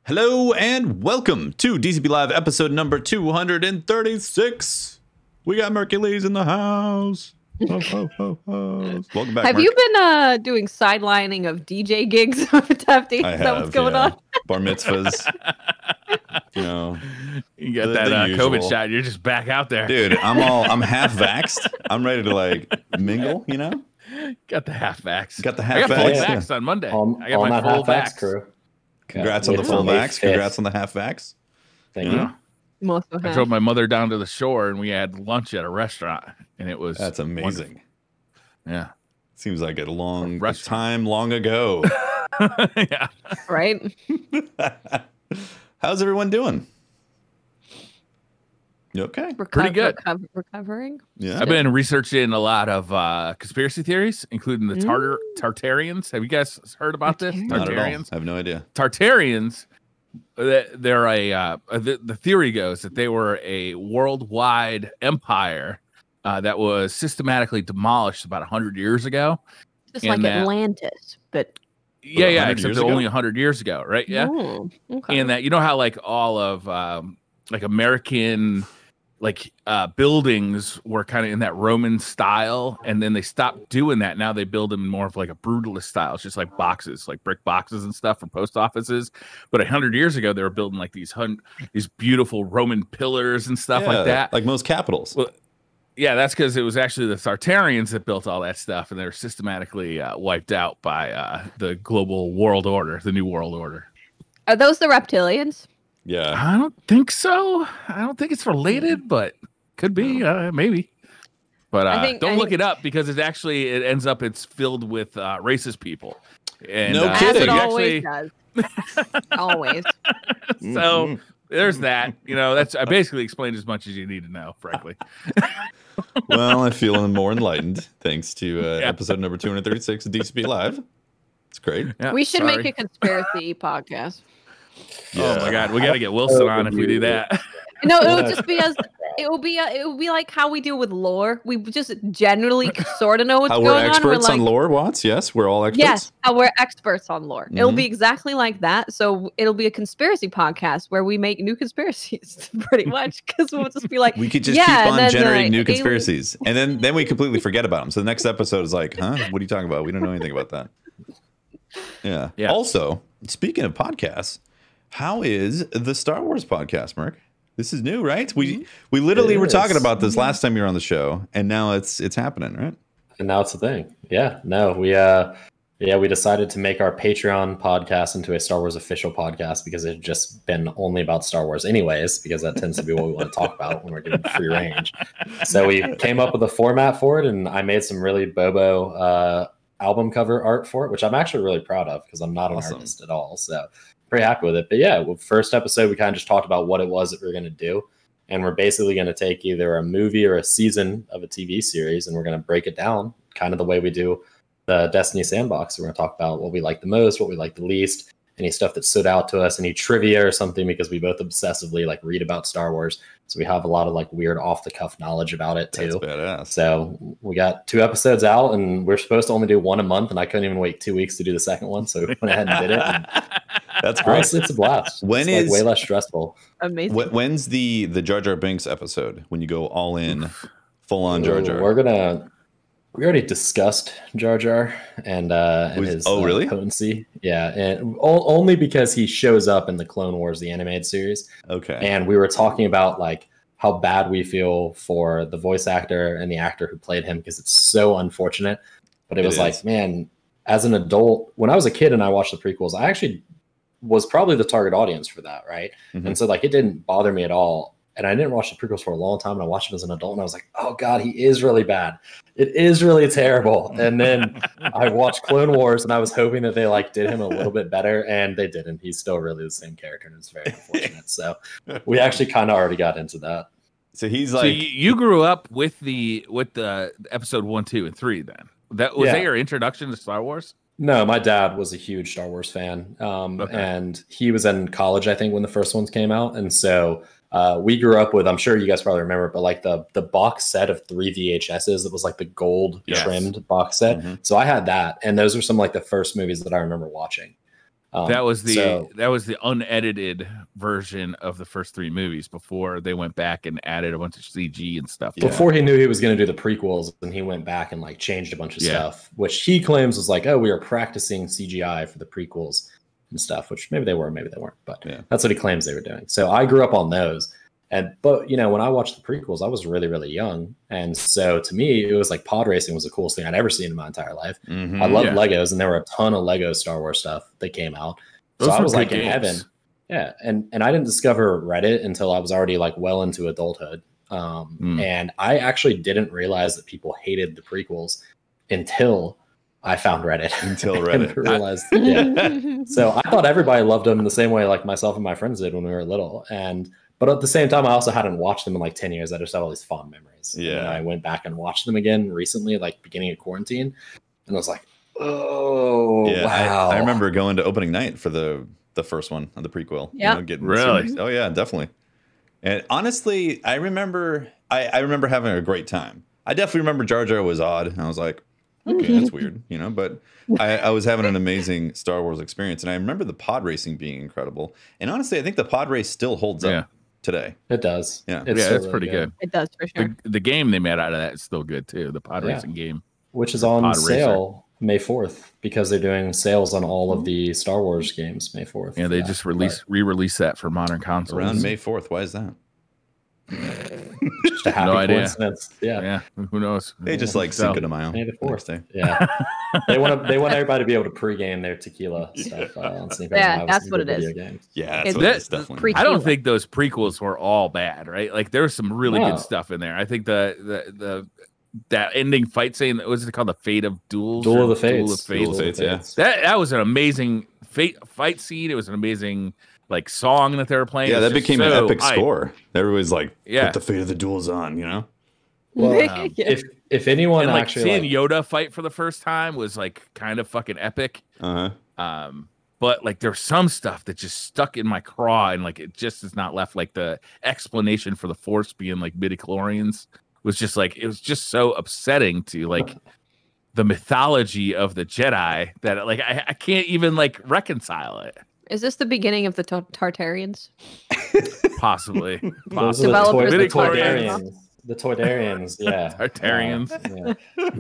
Hello and welcome to DCP Live episode number 236. We got Mercules in the house. Welcome back. Have you been doing sidelining of DJ gigs with Tefty? I Is that what's going on? Bar mitzvahs. You got that COVID shot. You're just back out there, dude. I'm half vaxxed. I'm ready to like mingle. Got the half vax. Got the half I got vax. full vax on Monday. I got my full vax crew. Congrats on the full vax. Congrats on the half vax. Thank you. I drove my mother down to the shore and we had lunch at a restaurant, and it was that's amazing. Wonderful. Yeah, seems like a time long ago. Yeah, right. How's everyone doing? You okay? Pretty good. Recovering. Yeah, I've been researching a lot of conspiracy theories, including the Tartarians. Have you guys heard about this? Not at all. Tartarians. I have no idea. Tartarians. They're the theory goes that they were a worldwide empire that was systematically demolished about 100 years ago. Just like Atlantis, but yeah, except only 100 years ago, right? Yeah. Oh, okay. And that, you know how like all of like American buildings were kind of in that Roman style, and then they stopped doing that. Now they build them more of like a brutalist style. It's just like boxes, like brick boxes and stuff for post offices. But 100 years ago, they were building like these beautiful Roman pillars and stuff like that, like most capitals. Well, yeah, that's because it was actually the Tartarians that built all that stuff, and they were systematically wiped out by the global world order, the new world order. Are those the reptilians? Yeah, I don't think so. I don't think it's related, but could be, maybe. But don't look it up, because it ends up it's filled with racist people. And, no kidding. As it always does. Always. So there's that. I basically explained as much as you need to know, frankly. Well, I'm feeling more enlightened thanks to episode number 236 of DCP Live. It's great. Yeah, we should make a conspiracy podcast. Yeah. Oh my God, we got to get Wilson on if we do that. No, it would just be it will be like how we deal with lore. We just generally sort of know what's going on. We're experts on lore, Watts. Yes, we're all experts. Yes, we're experts on lore. It'll be exactly like that. So it'll be a conspiracy podcast where we make new conspiracies, pretty much, because we'll just be like, we could just keep on generating new conspiracies, and then we completely forget about them. So the next episode is like, huh? What are you talking about? We don't know anything about that. Yeah. Also, speaking of podcasts, how is the Star Wars podcast, Merc? This is new, right? We literally were talking about this last time you were on the show, and now it's happening, right? And now it's a thing. Yeah. No, we decided to make our Patreon podcast into a Star Wars official podcast, because it had just been only about Star Wars anyways, because that tends to be what we want to talk about when we're given free range. So we came up with a format for it, and I made some really Bobo album cover art for it, which I'm actually really proud of, because I'm not an artist at all. So pretty happy with it. But yeah, first episode, we kind of just talked about what it was that we were going to do. And we're basically going to take either a movie or a season of a TV series, and we're going to break it down kind of the way we do the Destiny Sandbox. We're going to talk about what we like the most, what we like the least, any stuff that stood out to us, any trivia or something, because we both obsessively read about Star Wars. So we have a lot of weird off the cuff knowledge about it too. That's badass. So we got 2 episodes out, and we're supposed to only do 1 a month, and I couldn't even wait 2 weeks to do the second one. So we went ahead and did it. And that's great. Honestly, it's a blast. It's way less stressful. Amazing. When's the Jar Jar Binks episode, when you go all in, full on Jar Jar? We already discussed Jar Jar and his really? potency. Yeah, and only because he shows up in the Clone Wars, the animated series. Okay. And we were talking about how bad we feel for the voice actor and the actor who played him, because it's so unfortunate. But it was man, as an adult, when I was a kid and I watched the prequels, I actually was probably the target audience for that, right? Mm-hmm. And so it didn't bother me at all. And I didn't watch the prequels for a long time, and I watched them as an adult, and I was like, oh God, he is really bad. It is really terrible. And then I watched Clone Wars, and I was hoping that they did him a little bit better, and they didn't. He's still really the same character, and it's very unfortunate. So we actually kind of already got into that. So he's so you grew up with the episode 1, 2, and 3 then. That your introduction to Star Wars? No, my dad was a huge Star Wars fan. And he was in college, I think, when the first ones came out. And so we grew up with, I'm sure you guys probably remember, but the box set of 3 VHSs that was the gold trimmed box set. Mm-hmm. So I had that, and those are some the first movies that I remember watching. That was the unedited version of the first 3 movies before they went back and added a bunch of CG and stuff. Before he knew he was going to do the prequels, and he went back and like changed a bunch of stuff, which he claims was like, oh, we were practicing CGI for the prequels and stuff, which maybe they were, maybe they weren't, but that's what he claims they were doing. So I grew up on those. But you know, when I watched the prequels, I was really, really young. And so to me, it was like pod racing was the coolest thing I'd ever seen in my entire life. I loved Legos, and there were a ton of Lego Star Wars stuff that came out. So I was like in heaven. Yeah. And I didn't discover Reddit until I was already like well into adulthood. And I actually didn't realize that people hated the prequels until I found Reddit. Until Reddit. Realized, So I thought everybody loved them in the same way like myself and my friends did when we were little. But at the same time, I also hadn't watched them in like 10 years. I just had all these fond memories. Yeah. And I went back and watched them again recently, like beginning of quarantine. And I was like, oh, wow. I remember going to opening night for the first one of the prequel. Yeah. Really? Oh, yeah, definitely. And honestly, I remember having a great time. I definitely remember Jar Jar was odd. And I was like, okay, that's weird, you know, but I was having an amazing Star Wars experience. And I remember the pod racing being incredible. And honestly, I think the pod race still holds up today. It does. Yeah. It's pretty good. It does, for sure. The game they made out of that is still good too. The pod racing game. Which is on sale May 4th because they're doing sales on all of the Star Wars games May 4th. Yeah, they just re-released that for modern consoles. Around May 4th. Why is that? Just a happy coincidence. Yeah. Who knows? They just like Cinco de Mayo. May the 4th. Yeah. they want everybody to be able to pregame their tequila stuff. On Cinco de Mayo. That's what it is. Games. Yeah, that's what it is, definitely. I don't think those prequels were all bad, right? Like there's some really good stuff in there. I think that ending fight scene, what was it called? The Fate of Duels? Duel of the Fates. Duel of the Fates, yeah. That was an amazing fight scene. It was an amazing like song that they were playing. Yeah, that became an epic score. Everybody's like, put the Fate of the Duels on, you know? Well, if anyone and, like, actually seeing Yoda fight for the first time was like kind of fucking epic. But like there's some stuff that just stuck in my craw, and like it just is not left. Like the explanation for the Force being like midichlorians was just like, it was just so upsetting to like the mythology of the Jedi that like I can't even like reconcile it. Is this the beginning of the Tartarians? Possibly. Developers the Toydarians, yeah. Tartarians.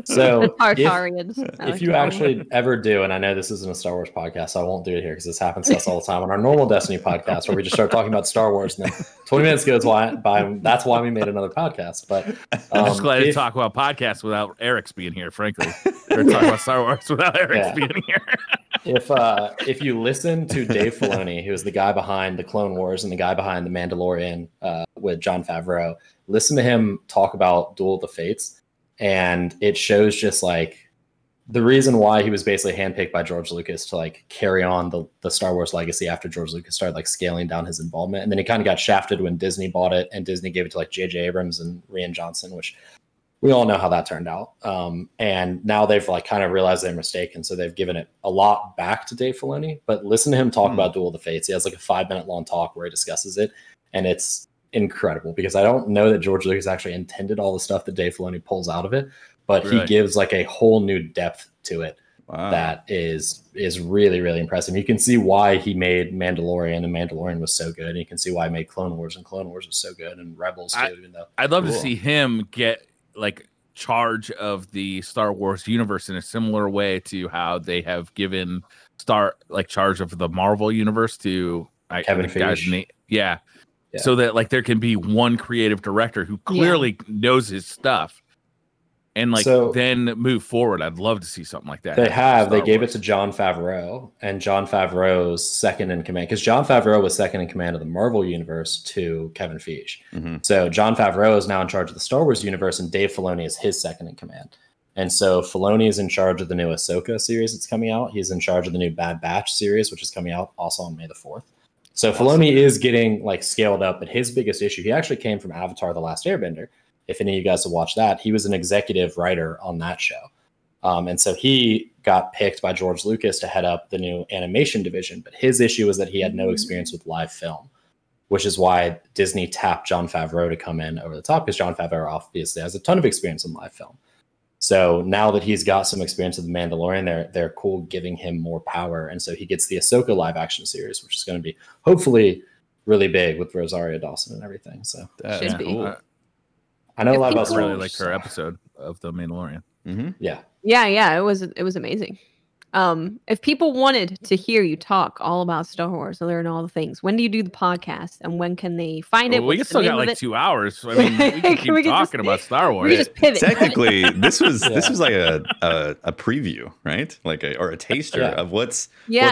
So the Tartarians. If you actually ever do, and I know this isn't a Star Wars podcast, so I won't do it here because this happens to us all the time on our normal Destiny podcast where we just start talking about Star Wars and then 20 minutes goes by. That's why we made another podcast. But I'm just glad to talk about podcasts without Eric's being here, frankly. We're talking about Star Wars without Eric's being here. If you listen to Dave Filoni, who is the guy behind the Clone Wars and the guy behind the Mandalorian with Jon Favreau, listen to him talk about Duel of the Fates, and it shows just like the reason why he was basically handpicked by George Lucas to like carry on the Star Wars legacy after George Lucas started like scaling down his involvement, and then he kind of got shafted when Disney bought it, and Disney gave it to like J.J. Abrams and Rian Johnson, which we all know how that turned out. And now they've like kind of realized their mistake, and so they've given it a lot back to Dave Filoni. But listen to him talk about Duel of the Fates. He has like a 5-minute long talk where he discusses it, and it's incredible because I don't know that George Lucas actually intended all the stuff that Dave Filoni pulls out of it, but he gives like a whole new depth to it that is really, really impressive. You can see why he made Mandalorian, and Mandalorian was so good, and you can see why he made Clone Wars, and Clone Wars was so good, and Rebels too. Even though I'd love to see him get like charge of the Star Wars universe in a similar way to how they have given charge of the Marvel universe to Kevin Feige. Yeah. So that like there can be one creative director who clearly knows his stuff and like then move forward. I'd love to see something like that. They gave it to Jon Favreau, and Jon Favreau's second in command, because Jon Favreau was second in command of the Marvel universe to Kevin Feige. So Jon Favreau is now in charge of the Star Wars universe, and Dave Filoni is his second in command. And so Filoni is in charge of the new Ahsoka series that's coming out. He's in charge of the new Bad Batch series, which is coming out also on May the 4th. So Filoni is getting like scaled up, but his biggest issue, he actually came from Avatar: The Last Airbender. If any of you guys have watched that, he was an executive writer on that show. And so he got picked by George Lucas to head up the new animation division. But his issue was that he had no experience with live film, which is why Disney tapped Jon Favreau to come in over the top, because Jon Favreau obviously has a ton of experience in live film. So now that he's got some experience with the Mandalorian, they're cool giving him more power. And so he gets the Ahsoka live action series, which is going to be hopefully really big with Rosario Dawson and everything. So That's cool. I know a lot about I really like her episode of the Mandalorian. Yeah. It was amazing. If people wanted to hear you talk all about Star Wars and learn all the things, when do you do the podcast and when can they find it? We still got like 2 hours. I mean, we can keep talking about Star Wars. We just pivot. Technically, this was like a preview, right? Like or a taster of what's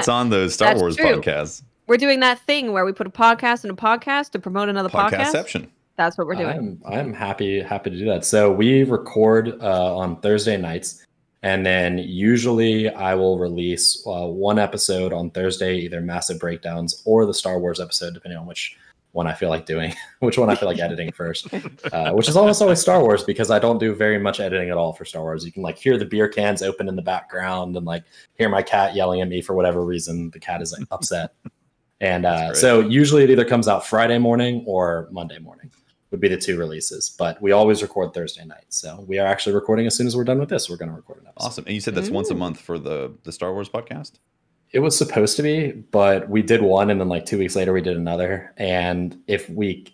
on those Star Wars podcasts. We're doing that thing where we put a podcast in a podcast to promote another podcast. Podcastception. That's what we're doing. I'm happy to do that. So we record on Thursday nights. And then usually I will release one episode on Thursday, either Massive Breakdowns or the Star Wars episode, depending on which one I feel like doing, which one I feel like editing first, which is almost always Star Wars because I don't do very much editing at all for Star Wars. You can like hear the beer cans open in the background and like hear my cat yelling at me for whatever reason. The cat is like, upset. And so usually it either comes out Friday morning or Monday morning. Would be the 2 releases, but we always record Thursday night. So we are actually recording as soon as we're done with this. We're going to record an episode. Awesome. And you said that's once a month for the Star Wars podcast? It was supposed to be, but we did one, and then like 2 weeks later we did another. And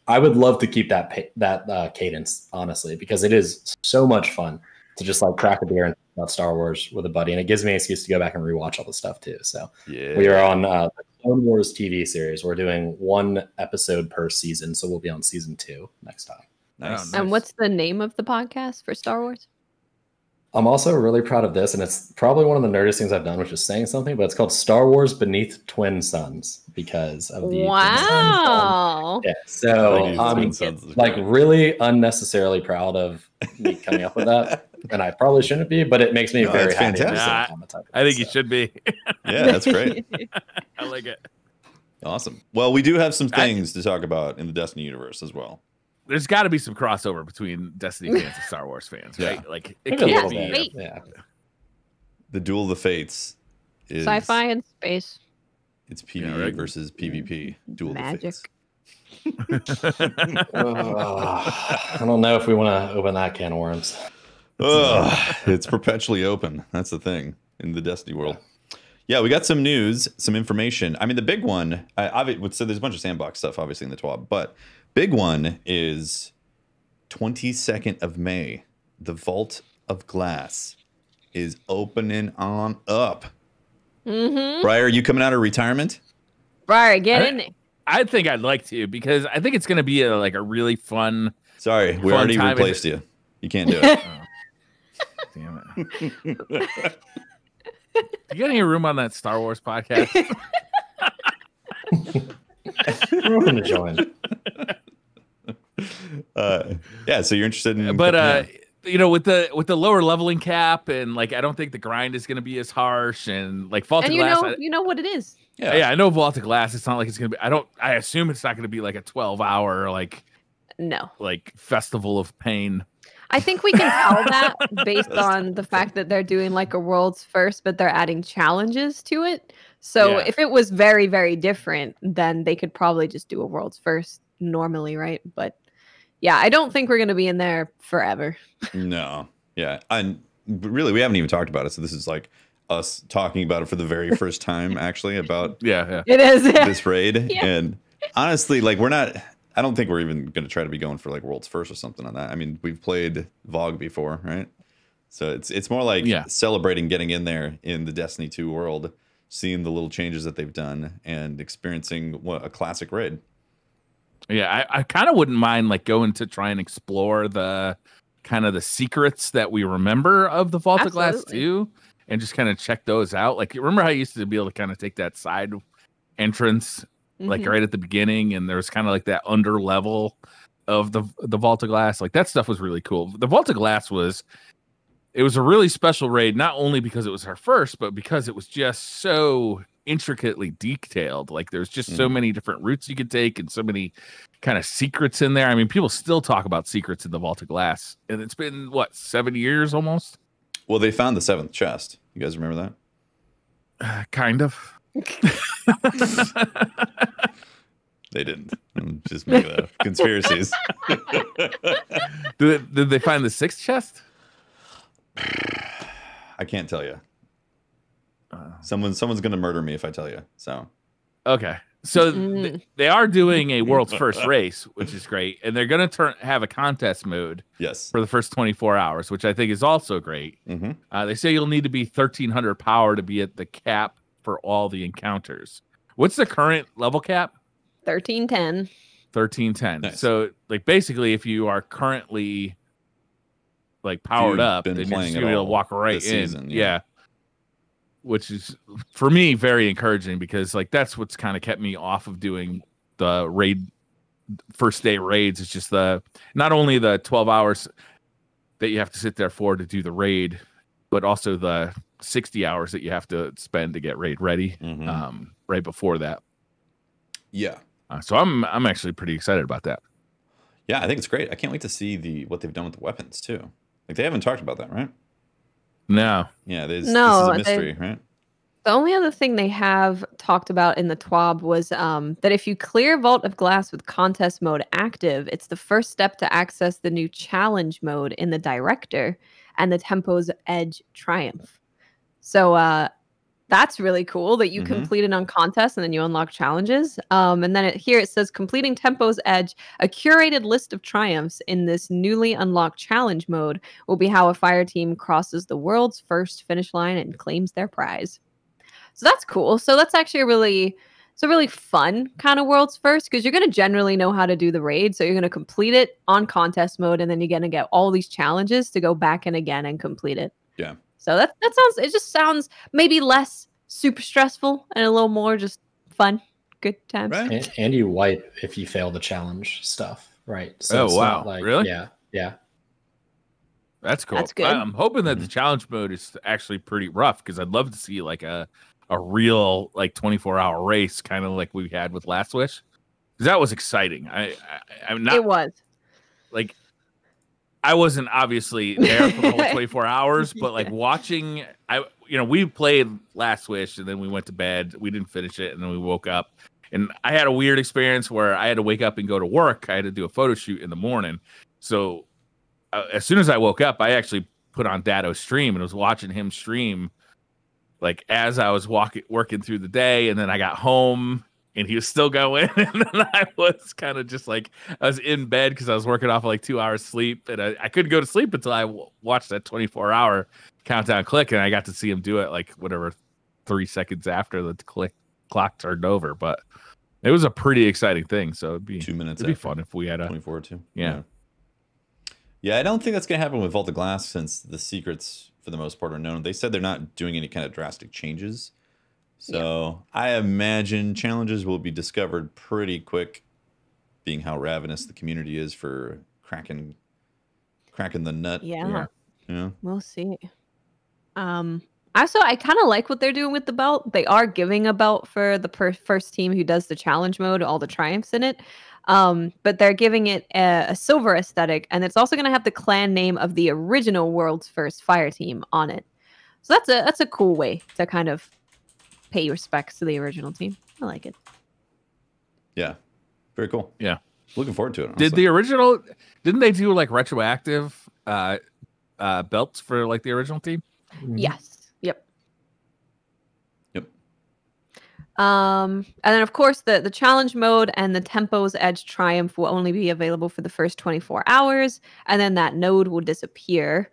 I would love to keep that cadence, honestly, because it is so much fun to just like crack a beer and talk about Star Wars with a buddy, and it gives me an excuse to go back and rewatch all the stuff too. So we are on the Star Wars TV series. We're doing 1 episode per season, so we'll be on season 2 next time. Nice. And what's the name of the podcast for Star Wars? I'm also really proud of this, and it's probably one of the nerdiest things I've done, which is saying something, but it's called Star Wars Beneath Twin Suns because of the wow. Yeah, so I'm like really unnecessarily proud of me coming up with that. And I probably shouldn't be, but it makes me very happy. I think you should be. Yeah, that's great. I like it. Awesome. Well, we do have some things to talk about in the Destiny universe as well. There's got to be some crossover between Destiny fans and Star Wars fans, right? Yeah. Like it can't be. The Duel of the Fates is sci-fi and space. It's PvE versus PvP. Duel Magic. of the Fates. I don't know if we want to open that can of worms. It's perpetually open. That's the thing in the Destiny world. Yeah, we got some news, some information. I mean, the big one, so there's a bunch of Sandbox stuff, obviously, in the TWAB, but big one is 22nd of May. The Vault of Glass is opening on up. Mm-hmm. Briar, are you coming out of retirement? Briar, get in there. I think I'd like to because I think it's going to be a really fun. Sorry, we already replaced you. You can't do it. Damn it. You got any room on that Star Wars podcast? We're going to join. Yeah, so you're interested in, but with the lower leveling cap and like I don't think the grind is going to be as harsh and like Vault of Glass. You know what it is. Yeah, I know Vault of Glass. It's not like it's going to be. I assume it's not going to be like a 12-hour like festival of pain. I think we can tell that based on the fact that they're doing like a world's first, but they're adding challenges to it. So if it was very, very different, then they could probably just do a world's first normally, right? But yeah, I don't think we're going to be in there forever. No. Yeah. And really, we haven't even talked about it. So this is like us talking about it for the very first time, actually, about it is this raid. Yeah. And honestly, like I don't think we're even going to try to be going for like world's first or something on that. I mean, we've played VOG before, right? So it's more like celebrating getting in there in the Destiny 2 world, seeing the little changes that they've done and experiencing a classic raid. Yeah, I kind of wouldn't mind like going to try and explore the kind of the secrets that we remember of the Vault of Glass 2 and just kind of check those out. Like, remember how I used to be able to kind of take that side entrance like right at the beginning, and there was kind of like that under level of the Vault of Glass. Like that stuff was really cool. The Vault of Glass was a really special raid, not only because it was our first, but because it was just so intricately detailed. Like there's just so many different routes you could take and so many kind of secrets in there. I mean, people still talk about secrets in the Vault of Glass, and it's been 7 years almost. Well, they found the 7th chest. You guys remember that? Kind of. They didn't. I'm just making that up. Conspiracies. Did they find the 6th chest? I can't tell you. Someone's going to murder me if I tell you. So, okay. So they are doing a world's first race, which is great, and they're going to have a contest mode. Yes. For the first 24 hours, which I think is also great. They say you'll need to be 1300 power to be at the cap for all the encounters. What's the current level cap? 1310. 1310. Nice. So, like, basically, if you are currently like powered up, then you're just gonna be able to walk right in. Season, yeah. Which is, for me, very encouraging, because like that's what's kind of kept me off of doing the first day raids. It's just not only the 12 hours that you have to sit there for to do the raid, but also the 60 hours that you have to spend to get raid ready right before that. Yeah. So I'm actually pretty excited about that. Yeah, I think it's great. I can't wait to see what they've done with the weapons too. Like, they haven't talked about that, right? No. Yeah, this is a mystery, right? The only other thing they have talked about in the TWAB was that if you clear Vault of Glass with contest mode active, it's the first step to access the new challenge mode in the Director and the Tempo's Edge Triumph. So that's really cool that you complete it on contest and then you unlock challenges. And then here it says completing Tempo's Edge, a curated list of triumphs in this newly unlocked challenge mode will be how a fire team crosses the world's first finish line and claims their prize. So that's cool. So that's actually a really fun kind of world's first, because you're going to generally know how to do the raid. So you're going to complete it on contest mode, and then you're going to get all these challenges to go back in again and complete it. Yeah. So it just sounds maybe less super stressful and a little more just fun, good times. Right. And you wipe if you fail the challenge stuff, right? So oh, wow. Really? Yeah. That's cool. That's good. I'm hoping that the challenge mode is actually pretty rough, because I'd love to see like a real like 24-hour race, kind of like we had with Last Wish, because that was exciting. I'm not. It was. Like, I wasn't obviously there for the whole 24 hours, but like watching, we played Last Wish and then we went to bed. We didn't finish it, and then we woke up, and I had a weird experience where I had to wake up and go to work. I had to do a photo shoot in the morning, so as soon as I woke up, I actually put on Dado's stream and was watching him stream like as I was working through the day, and then I got home and he was still going, and then I was kind of just like, I was in bed because I was working off of like 2 hours sleep, and I couldn't go to sleep until I watched that 24-hour countdown click, and I got to see him do it like whatever 3 seconds after the clock turned over. But it was a pretty exciting thing, so it'd be 2 minutes. It'd be fun if we had a 24 too. Yeah. Yeah, I don't think that's going to happen with Vault of Glass, since the secrets, for the most part, are known. They said they're not doing any kind of drastic changes. So I imagine challenges will be discovered pretty quick, being how ravenous the community is for cracking the nut. Yeah. Yeah. We'll see. Also, I kind of like what they're doing with the belt. They are giving a belt for the first team who does the challenge mode, all the triumphs in it. But they're giving it a silver aesthetic, and it's also going to have the clan name of the original world's first fire team on it. So that's a cool way to kind of pay respects to the original team. I like it. Yeah. Very cool. Yeah. Looking forward to it. Honestly. Didn't they do like retroactive belts for like the original team? Yes. Yep. Yep. And then of course the challenge mode and the Tempo's Edge Triumph will only be available for the first 24 hours, and then that node will disappear.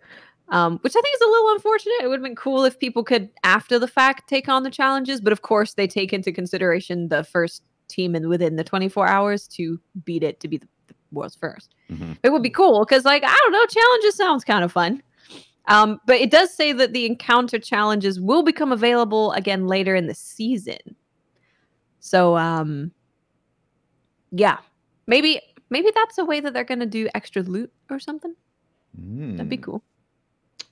Which I think is a little unfortunate. It would have been cool if people could, after the fact, take on the challenges. But of course, they take into consideration the first team within the 24 hours to beat it to be the world's first. It would be cool because, like, I don't know, challenges sounds kind of fun. But it does say that the encounter challenges will become available again later in the season. So, yeah, maybe that's a way that they're going to do extra loot or something. That'd be cool.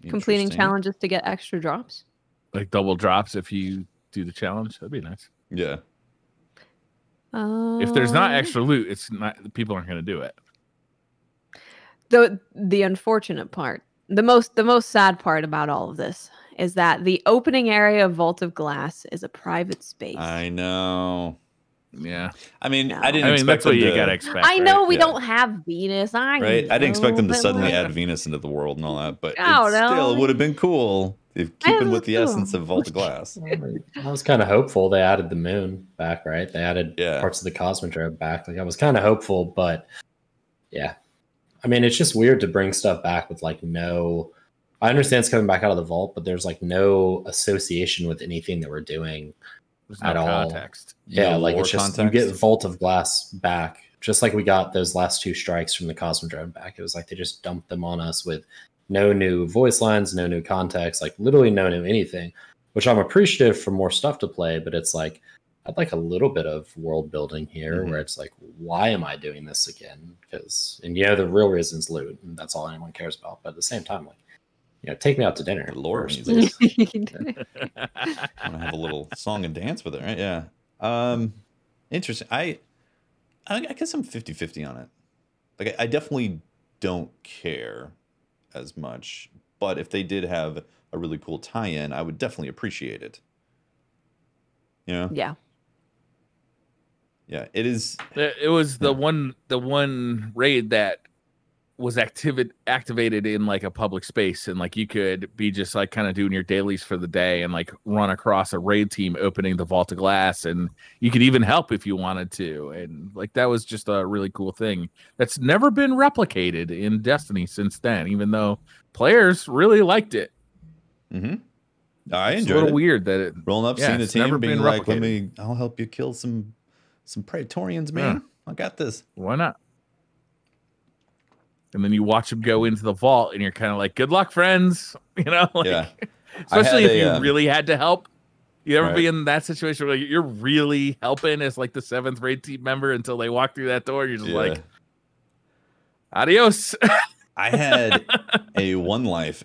Completing challenges to get extra drops, like double drops if you do the challenge. That'd be nice. Yeah. If there's not extra loot, it's not, people aren't going to do it. The unfortunate part, the most sad part about all of this is that the opening area of Vault of Glass is a private space. I know. Yeah. I mean, I didn't expect that's what you to, gotta expect. I know right? we don't have Venus. I didn't expect them to suddenly add Venus into the world and all that, but it would have been cool if keeping with the essence of Vault of Glass. I was kind of hopeful they added the moon back, right? They added parts of the Cosmodrome back. Like I was kind of hopeful, but yeah. I mean, it's just weird to bring stuff back with like no. I understand it's coming back out of the vault, but there's like no association with anything that we're doing at all. Context. Yeah, like it's just you get Vault of Glass back, just like we got those last 2 strikes from the Cosmodrome back. It was like they just dumped them on us with no new voice lines, no new context, like literally no new anything, which I'm appreciative for more stuff to play, but it's like I'd like a little bit of world building here where it's like, why am I doing this again? Because, and the real reason's loot, and that's all anyone cares about. But at the same time, like, take me out to dinner. Lord, I want to have a little song and dance with it, right? Yeah. Interesting. I guess I'm 50-50 on it. Like, I definitely don't care as much, but if they did have a really cool tie-in, I would definitely appreciate it. Yeah. Yeah, it is. It was the one raid that was activated in like a public space, and like you could be just like kind of doing your dailies for the day and like run across a raid team opening the Vault of Glass, and you could even help if you wanted to, and like that was just a really cool thing that's never been replicated in Destiny since then, even though players really liked it. I enjoyed it. It's a little weird that it rolling up, seeing a team being like, I'll help you kill some Praetorians, man. I got this. Why not? And then you watch them go into the vault, and you're kind of like, "Good luck, friends." Especially if you really had to help. You ever be in that situation where you're really helping as like the 7th raid team member until they walk through that door? You're just like, "Adios." I had a one life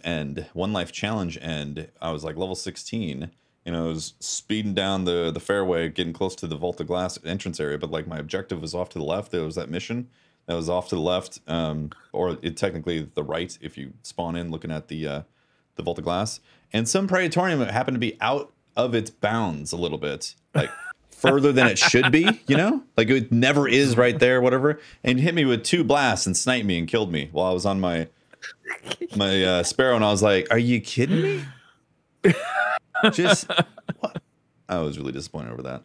challenge end. I was like level 16. I was speeding down the fairway, getting close to the Vault of Glass entrance area, but like my objective was off to the left. There was that mission that was off to the left, or technically the right if you spawn in looking at the Vault of Glass. And some Praetorium happened to be out of its bounds a little bit, like further than it should be, like it never is right there, whatever. And hit me with 2 blasts and sniped me and killed me while I was on my Sparrow, and I was like, "Are you kidding me?" Just what? I was really disappointed over that.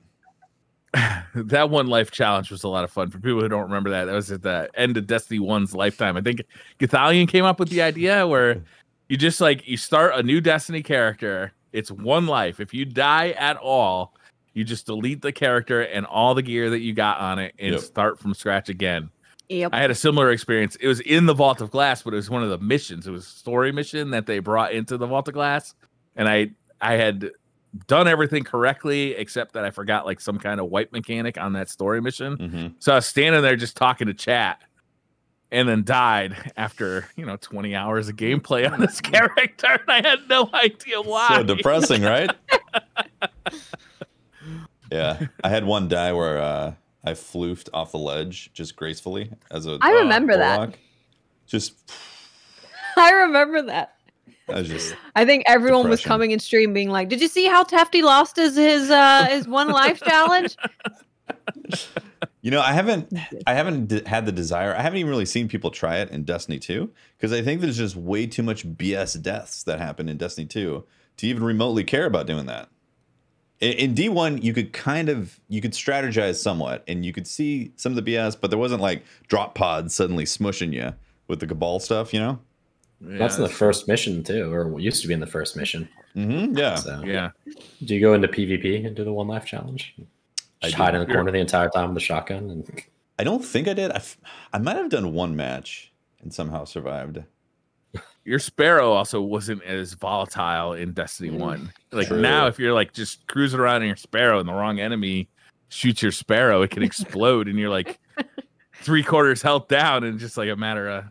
That one life challenge was a lot of fun. For people who don't remember that was at the end of Destiny 1's lifetime. I think Gathalion came up with the idea where you just you start a new Destiny character. It's 1 life. If you die at all, you just delete the character and all the gear that you got on it and start from scratch again. Yep. I had a similar experience. It was in the Vault of Glass, but it was one of the missions. It was a story mission that they brought into the Vault of Glass, and I had done everything correctly except that I forgot like some kind of wipe mechanic on that story mission. So I was standing there just talking to chat, and then died after 20 hours of gameplay on this character, and I had no idea why. So depressing, right? Yeah, I had one die where I floofed off the ledge just gracefully as a. I remember that. Just. I remember that. I think everyone was coming in stream being like, "Did you see how Tefty lost his 1 life challenge?" I haven't had the desire. I haven't even really seen people try it in Destiny 2 because I think there's just way too much BS deaths that happen in Destiny 2 to even remotely care about doing that. In D1, you could strategize somewhat and you could see some of the BS, but there wasn't like drop pods suddenly smushing you with the Cabal stuff, Yeah, that's in the first mission too, or used to be in the first mission. Yeah. So, do you go into PvP and do the 1 life challenge? Just hide in the corner the entire time with a shotgun? And I don't think I did. I might have done 1 match and somehow survived. Your Sparrow also wasn't as volatile in Destiny 1. Like now, if you're like just cruising around in your Sparrow and the wrong enemy shoots your Sparrow, it can explode and you're like 3/4 health down and just like a matter of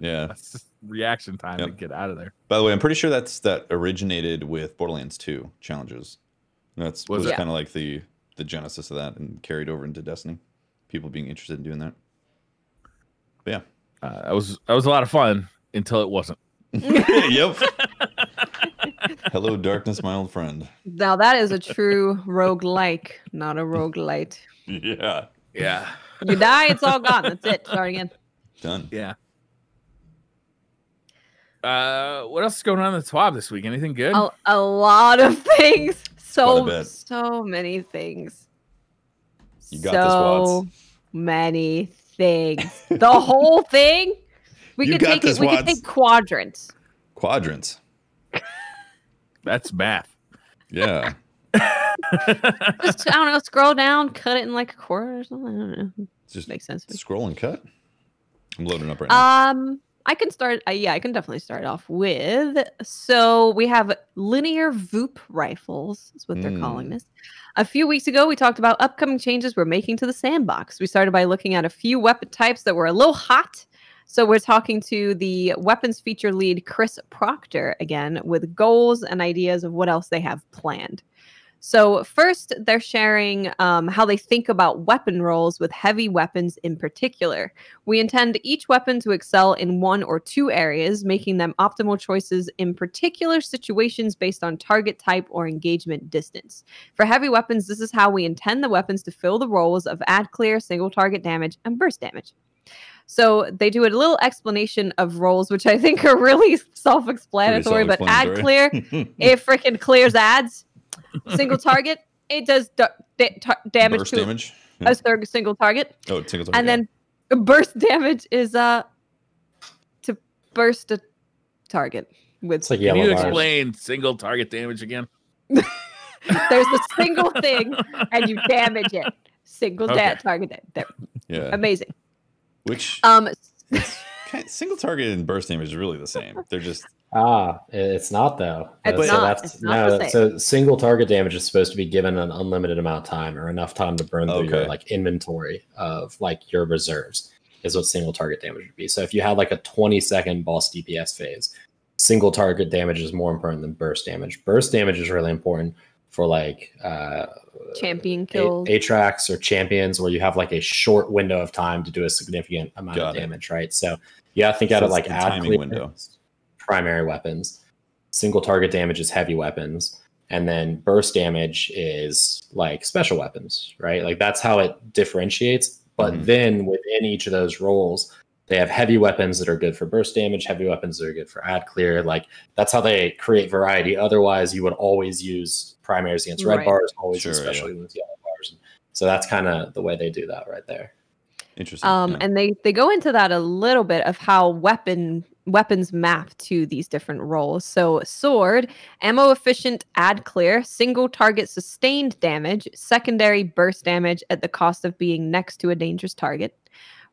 reaction time to get out of there. By the way, I'm pretty sure that originated with Borderlands 2 challenges. Was kind of like the genesis of that and carried over into Destiny. People being interested in doing that. But yeah, that was a lot of fun until it wasn't. Yep. Hello, darkness, my old friend. Now that is a true roguelike, not a roguelite. Yeah. Yeah. You die, it's all gone. That's it. Start again. Done. Yeah. What else is going on in the TWAB this week? Anything good? A lot of things. So many things. You got this, Wads. Many things. The whole thing. We could take quadrants. Quadrants. That's math. Yeah. Just, I don't know, scroll down, cut it in like a quarter or something. I don't know. Just makes sense. Scroll and cut. I'm loading up right now. I can start. Yeah, I can definitely start off with. So we have linear VOOP rifles, is what they're calling this. A few weeks ago, we talked about upcoming changes we're making to the sandbox. We started by looking at a few weapon types that were a little hot. So we're talking to the weapons feature lead, Chris Proctor, again, with goals and ideas of what else they have planned. So first, they're sharing how they think about weapon roles with heavy weapons in particular. We intend each weapon to excel in one or two areas, making them optimal choices in particular situations based on target type or engagement distance. For heavy weapons, this is how we intend the weapons to fill the roles of add clear, single target damage, and burst damage. So they do a little explanation of roles, which I think are really self-explanatory, but add clear, it freaking clears adds. Single target, it does damage burst to damage. a single target. Oh, single target. And then burst damage is to burst a target with. It's like Can you bars. explain single target damage again? There's the single thing, and you damage it. Single target. Yeah. Amazing. Which single target and burst damage is really the same. They're just it's not though. It's not. So single target damage is supposed to be given an unlimited amount of time or enough time to burn through your like inventory of like your reserves is what single target damage would be. So if you had like a 20-second boss DPS phase, single target damage is more important than burst damage. Burst damage is really important for like champion kills, A-tracks or champions where you have like a short window of time to do a significant amount of damage, right? So you gotta think out of like add clear window. Primary weapons, single target damage is heavy weapons, and then burst damage is like special weapons, right? Like that's how it differentiates. But then within each of those roles, they have heavy weapons that are good for burst damage, heavy weapons that are good for add clear. Like that's how they create variety. Otherwise, you would always use primaries against red bars, always use special against yellow bars. So that's kind of the way they do that right there. Interesting. And they go into that a little bit of how weapons map to these different roles. So sword, ammo efficient, add clear, single target sustained damage, secondary burst damage at the cost of being next to a dangerous target.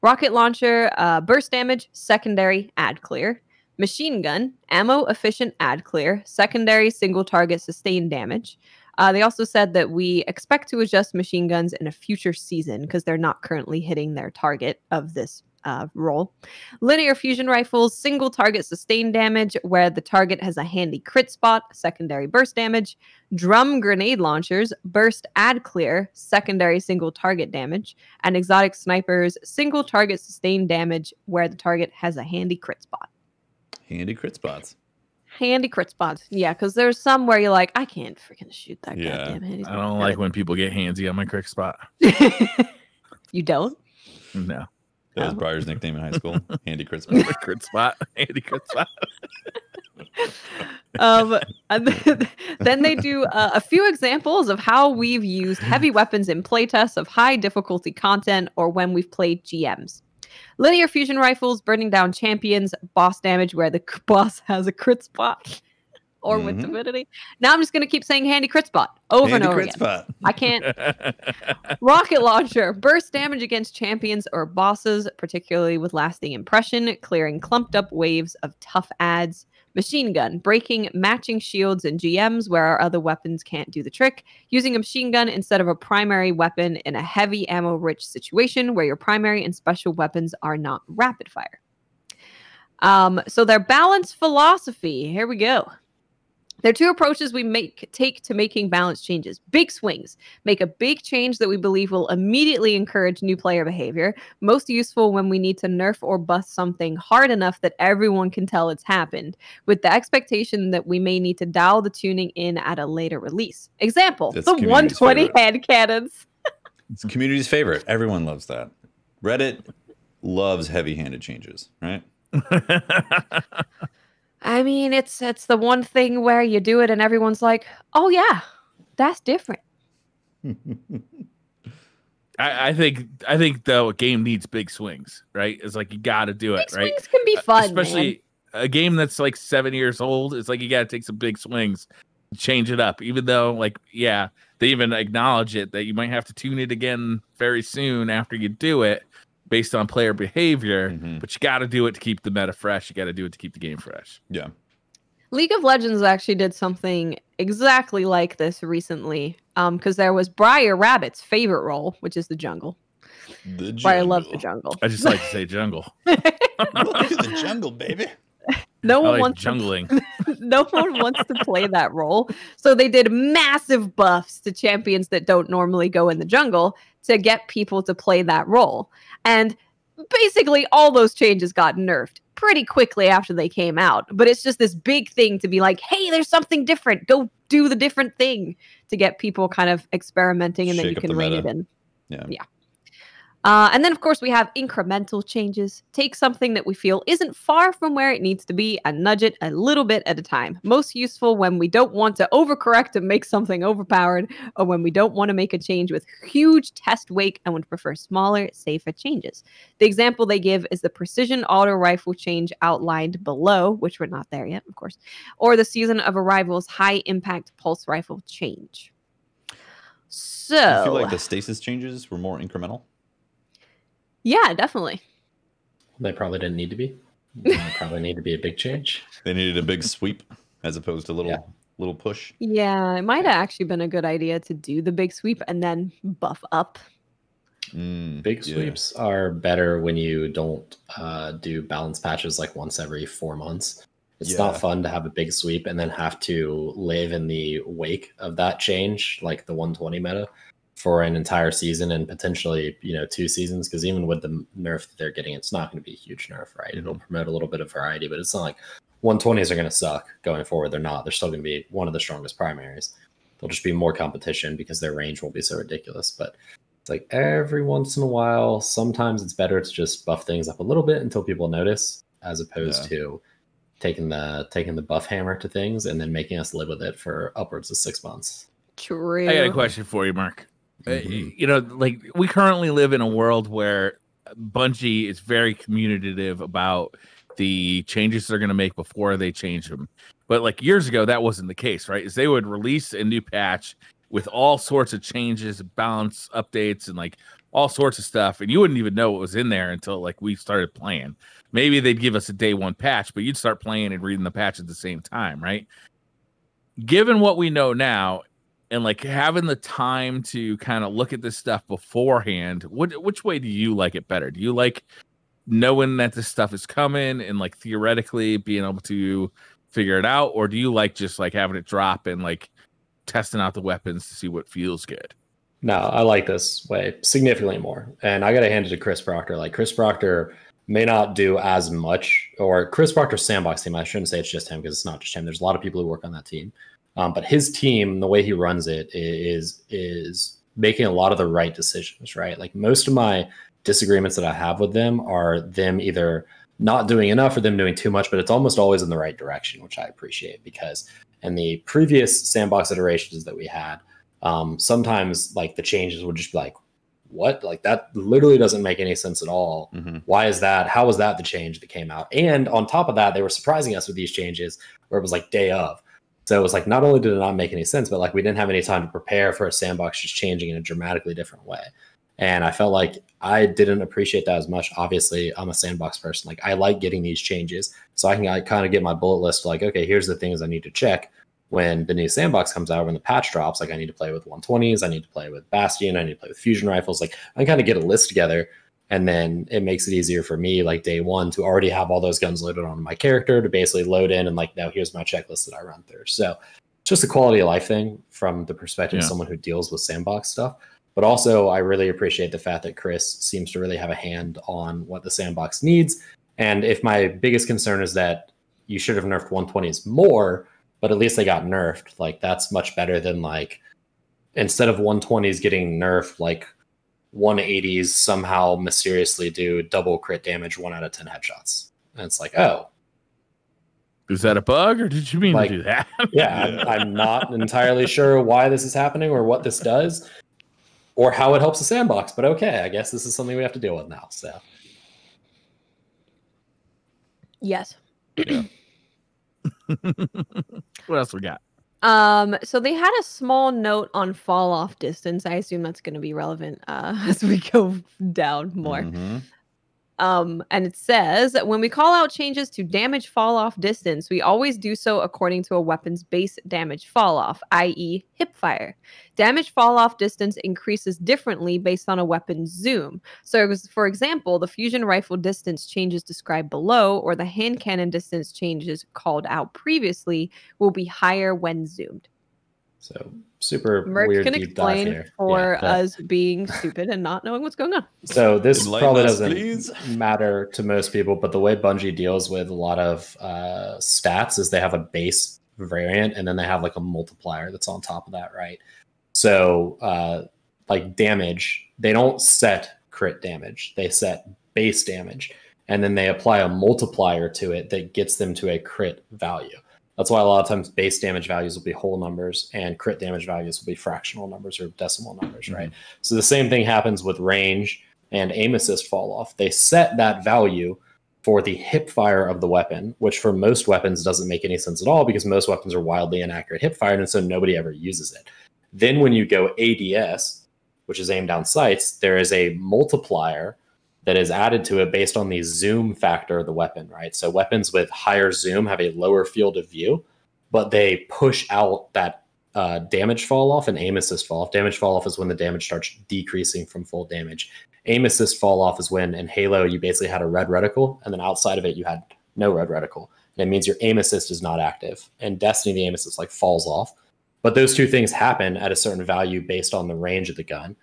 Rocket launcher, burst damage, secondary, add clear. Machine gun, ammo efficient, add clear, secondary, single target sustained damage. They also said that we expect to adjust machine guns in a future season because they're not currently hitting their target of this role. Linear fusion rifles, single target sustained damage where the target has a handy crit spot, secondary burst damage. Drum grenade launchers, burst add clear, secondary single target damage. And exotic snipers, single target sustained damage where the target has a handy crit spot. Handy crit spots. Handy crit spots. Yeah, because there's some where you're like, I can't freaking shoot that goddamn handy. I don't like when people get handsy on my crit spot. You don't? No. That was Briar's nickname in high school. Handy crit spot. Crit spot. Handy crit spot. And then they do a few examples of how we've used heavy weapons in playtests of high difficulty content or when we've played GMs. Linear fusion rifles, burning down champions, boss damage where the boss has a crit spot or with divinity. Now I'm just going to keep saying handy crit spot over and over again. Spot. I can't. Rocket launcher, burst damage against champions or bosses, particularly with lasting impression, clearing clumped up waves of tough adds. Machine gun, breaking matching shields and GMs where our other weapons can't do the trick. Using a machine gun instead of a primary weapon in a heavy ammo-rich situation where your primary and special weapons are not rapid fire. So their balanced philosophy. Here we go. There are two approaches we take to making balance changes. Big swings. Make a big change that we believe will immediately encourage new player behavior. Most useful when we need to nerf or buff something hard enough that everyone can tell it's happened, with the expectation that we may need to dial the tuning in at a later release. Example, the 120 hand cannons. It's the community's favorite. Everyone loves that. Reddit loves heavy-handed changes, right? I mean, it's the one thing where you do it and everyone's like, "Oh yeah, that's different." I think the game needs big swings, right? It's like you got to do it, big right? Swings can be fun, especially a game that's like 7 years old. It's like you got to take some big swings, change it up. Even though, like, yeah, they even acknowledge it that you might have to tune it again very soon after you do it, based on player behavior. But you got to do it to keep the meta fresh. You got to do it to keep the game fresh. Yeah. League of Legends actually did something exactly like this recently, because there was Briar Rabbit's favorite role, which is the jungle. Briar loves the jungle. I just like to say jungle. Welcome to the jungle, baby. No one wants jungling. No one wants to play that role, so they did massive buffs to champions that don't normally go in the jungle to get people to play that role. And basically, all those changes got nerfed pretty quickly after they came out. But it's just this big thing to be like, hey, there's something different. Go do the different thing to get people kind of experimenting, and then you can rein it in. Yeah. And then, of course, we have incremental changes. Take something that we feel isn't far from where it needs to be and nudge it a little bit at a time. Most useful when we don't want to overcorrect and make something overpowered, or when we don't want to make a change with huge test wake and would prefer smaller, safer changes. The example they give is the precision auto rifle change outlined below, which we're not there yet, of course, or the Season of Arrival's high impact pulse rifle change. So I feel like the stasis changes were more incremental. Yeah, definitely. They probably didn't need to be. They probably need to be a big change. They needed a big sweep as opposed to little push. Yeah, it might have actually been a good idea to do the big sweep and then buff up. Big sweeps are better when you don't do balance patches like once every 4 months. It's not fun to have a big sweep and then have to live in the wake of that change, like the 120 meta, for an entire season and potentially, 2 seasons. Because even with the nerf that they're getting, it's not going to be a huge nerf, right? It'll promote a little bit of variety, but it's not like 120s are going to suck going forward. They're not. They're still going to be one of the strongest primaries. There'll just be more competition because their range won't be so ridiculous. But it's like every once in a while, sometimes it's better to just buff things up a little bit until people notice, as opposed to taking the buff hammer to things and then making us live with it for upwards of 6 months. True. I got a question for you, Mark. Like, we currently live in a world where Bungie is very communicative about the changes they're going to make before they change them. But like years ago, that wasn't the case, right? Is they would release a new patch with all sorts of changes, balance updates, and like all sorts of stuff, and you wouldn't even know what was in there until like we started playing. Maybe they'd give us a day one patch, but you'd start playing and reading the patch at the same time, right? Given what we know now, and like having the time to kind of look at this stuff beforehand, which way do you like it better? Do you like knowing that this stuff is coming and like theoretically being able to figure it out, or do you like just like having it drop and like testing out the weapons to see what feels good? No, I like this way significantly more. And I got to hand it to Chris Proctor. Like, Chris Proctor may not do as much, or Chris Proctor's Sandbox team. I shouldn't say it's just him because it's not just him. There's a lot of people who work on that team. But his team, the way he runs it is making a lot of the right decisions, right? Like, most of my disagreements that I have with them are them either not doing enough or them doing too much, but it's almost always in the right direction, which I appreciate, because in the previous Sandbox iterations that we had, sometimes like the changes would just be like, what? Like, that literally doesn't make any sense at all. Why is that? How was that the change that came out? And on top of that, they were surprising us with these changes where it was like day of. So it was like, not only did it not make any sense, but like we didn't have any time to prepare for a sandbox just changing in a dramatically different way. And I felt like I didn't appreciate that as much. Obviously, I'm a sandbox person. Like, I like getting these changes so I can kind of get my bullet list like, okay, here's the things I need to check when the new sandbox comes out, when the patch drops. Like, I need to play with 120s, I need to play with Bastion, I need to play with fusion rifles. Like, I kind of get a list together, and then it makes it easier for me, like day one, to already have all those guns loaded on my character, to basically load in and like, now here's my checklist that I run through. So it's just a quality of life thing from the perspective of someone who deals with sandbox stuff. But also, I really appreciate the fact that Chris seems to really have a hand on what the sandbox needs. And if my biggest concern is that you should have nerfed 120s more, but at least they got nerfed, like, that's much better than like, instead of 120s getting nerfed like 180s somehow mysteriously do double crit damage 1 out of 10 headshots. And it's like, oh. Is that a bug, or did you mean to do that? Yeah, I'm not entirely sure why this is happening or what this does or how it helps the sandbox. But okay, I guess this is something we have to deal with now. So. Yes. Yeah. What else we got? So they had a small note on fall off distance. I assume that's going to be relevant as we go down more. Mm-hmm. And it says that when we call out changes to damage fall off distance, we always do so according to a weapon's base damage fall off, i.e. hipfire. Damage fall off distance increases differently based on a weapon's zoom. So for example, the fusion rifle distance changes described below, or the hand cannon distance changes called out previously, will be higher when zoomed. So super Merc weird can deep dive explain here. for us being stupid and not knowing what's going on. So this probably doesn't please. matter to most people, but the way Bungie deals with a lot of stats is they have a base variant and then they have like a multiplier that's on top of that, right? So like damage, they don't set crit damage, they set base damage, and then they apply a multiplier to it that gets them to a crit value. That's why a lot of times base damage values will be whole numbers and crit damage values will be fractional numbers or decimal numbers, right? So the same thing happens with range and aim assist fall off. They set that value for the hip fire of the weapon, which for most weapons doesn't make any sense at all because most weapons are wildly inaccurate hip fire, and so nobody ever uses it. Then when you go ADS, which is aim down sights, there is a multiplier that is added to it based on the zoom factor of the weapon, right? So weapons with higher zoom have a lower field of view, but they push out that damage fall off and aim assist fall off. Damage fall off is when the damage starts decreasing from full damage. Aim assist fall off is when in Halo you basically had a red reticle, and then outside of it you had no red reticle. And it means your aim assist is not active. And Destiny, the aim assist like falls off. But those two things happen at a certain value based on the range of the gun.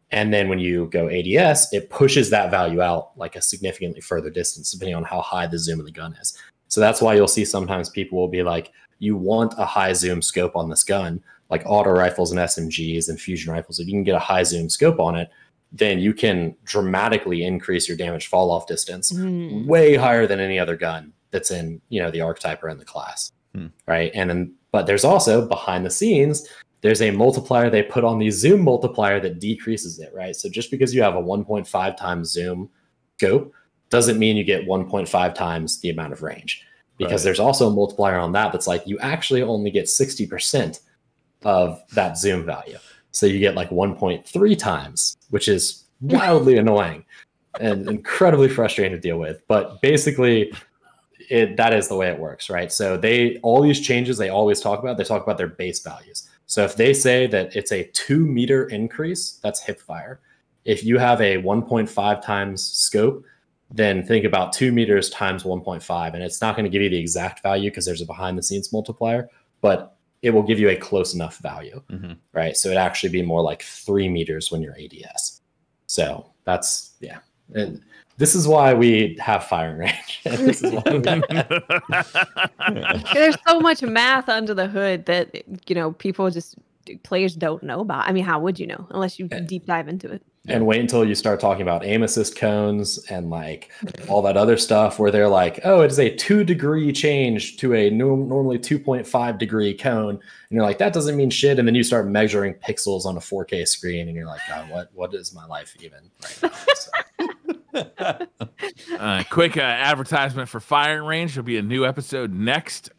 And then when you go ADS, it pushes that value out like a significantly further distance, depending on how high the zoom of the gun is. So that's why you'll see sometimes people will be like, you want a high zoom scope on this gun, like auto rifles and SMGs and fusion rifles. If you can get a high zoom scope on it, then you can dramatically increase your damage fall off distance way higher than any other gun that's in, you know, the archetype or in the class. Right. And then, but there's also behind the scenes, there's a multiplier they put on the zoom multiplier that decreases it, right? So just because you have a 1.5 times zoom scope doesn't mean you get 1.5 times the amount of range, because there's also a multiplier on that that's like you actually only get 60% of that zoom value. So you get like 1.3 times, which is wildly annoying and incredibly frustrating to deal with. But basically, that is the way it works, right? So all these changes they always talk about, they talk about their base values. So if they say that it's a 2 meter increase, that's hip fire. If you have a 1.5 times scope, then think about 2 meters times 1.5. And it's not going to give you the exact value because there's a behind the scenes multiplier, but it will give you a close enough value, right? So it'd actually be more like 3 meters when you're ADS. So that's, yeah. And this is why we have firing range. This is why There's so much math under the hood that, you know, players don't know about. I mean, how would you know unless you deep dive into it? And wait until you start talking about aim assist cones and like all that other stuff where they're like, oh, it's a 2 degree change to a normally 2.5 degree cone. And you're like, that doesn't mean shit. And then you start measuring pixels on a 4K screen and you're like, God, what is my life even right now? So. Quick advertisement for firing range. There'll be a new episode next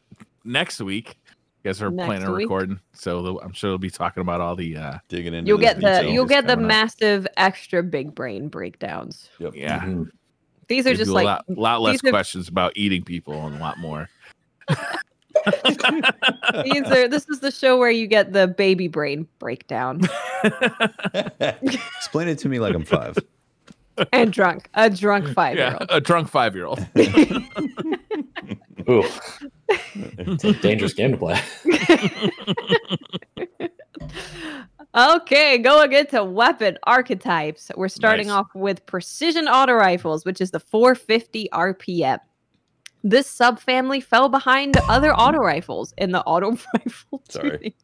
week. You guys are planning on recording, so I'm sure we'll be talking about all the digging into. You'll get the massive extra big brain breakdowns. Yep. Yeah, these are just like a lot less questions about eating people and a lot more. This is the show where you get the baby brain breakdown. Explain it to me like I'm 5. And drunk. A drunk 5-year-old. Yeah, a drunk 5-year-old. Ooh. It's a dangerous game to play. Okay, going into weapon archetypes. We're starting off with precision auto rifles, which is the 450 RPM. This subfamily fell behind other auto rifles in the auto rifle tuning.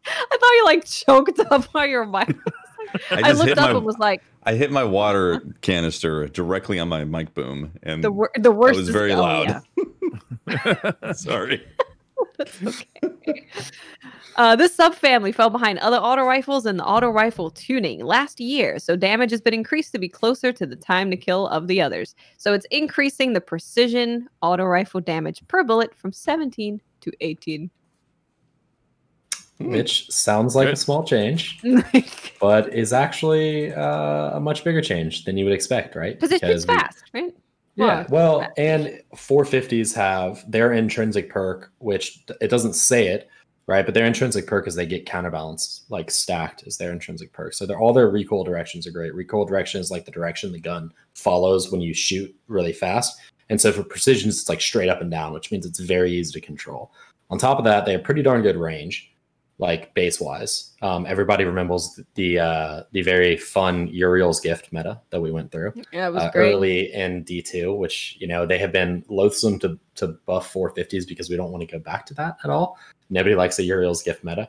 I thought you like choked up on your mic. I looked up and was like, I hit my water canister directly on my mic boom, and the worst. It was very loud. Yeah. Sorry. That's okay. This subfamily fell behind other auto rifles in the auto rifle tuning last year, so damage has been increased to be closer to the time to kill of the others. So it's increasing the precision auto rifle damage per bullet from 17 to 18. Which sounds like a small change, but is actually a much bigger change than you would expect, right? Because it's fast, right? Yeah, well, and 450s have their intrinsic perk, which it doesn't say it, right? But their intrinsic perk is they get counterbalance, like stacked is their intrinsic perk. So all their recoil directions are great. Recoil direction is like the direction the gun follows when you shoot really fast. And so for precisions, it's like straight up and down, which means it's very easy to control. On top of that, they have pretty darn good range, like base wise. Everybody remembers the very fun Uriel's Gift meta that we went through. Yeah, it was great. Early in D2, which, you know, they have been loathsome to buff 450s because we don't want to go back to that at all. Nobody likes a Uriel's Gift meta.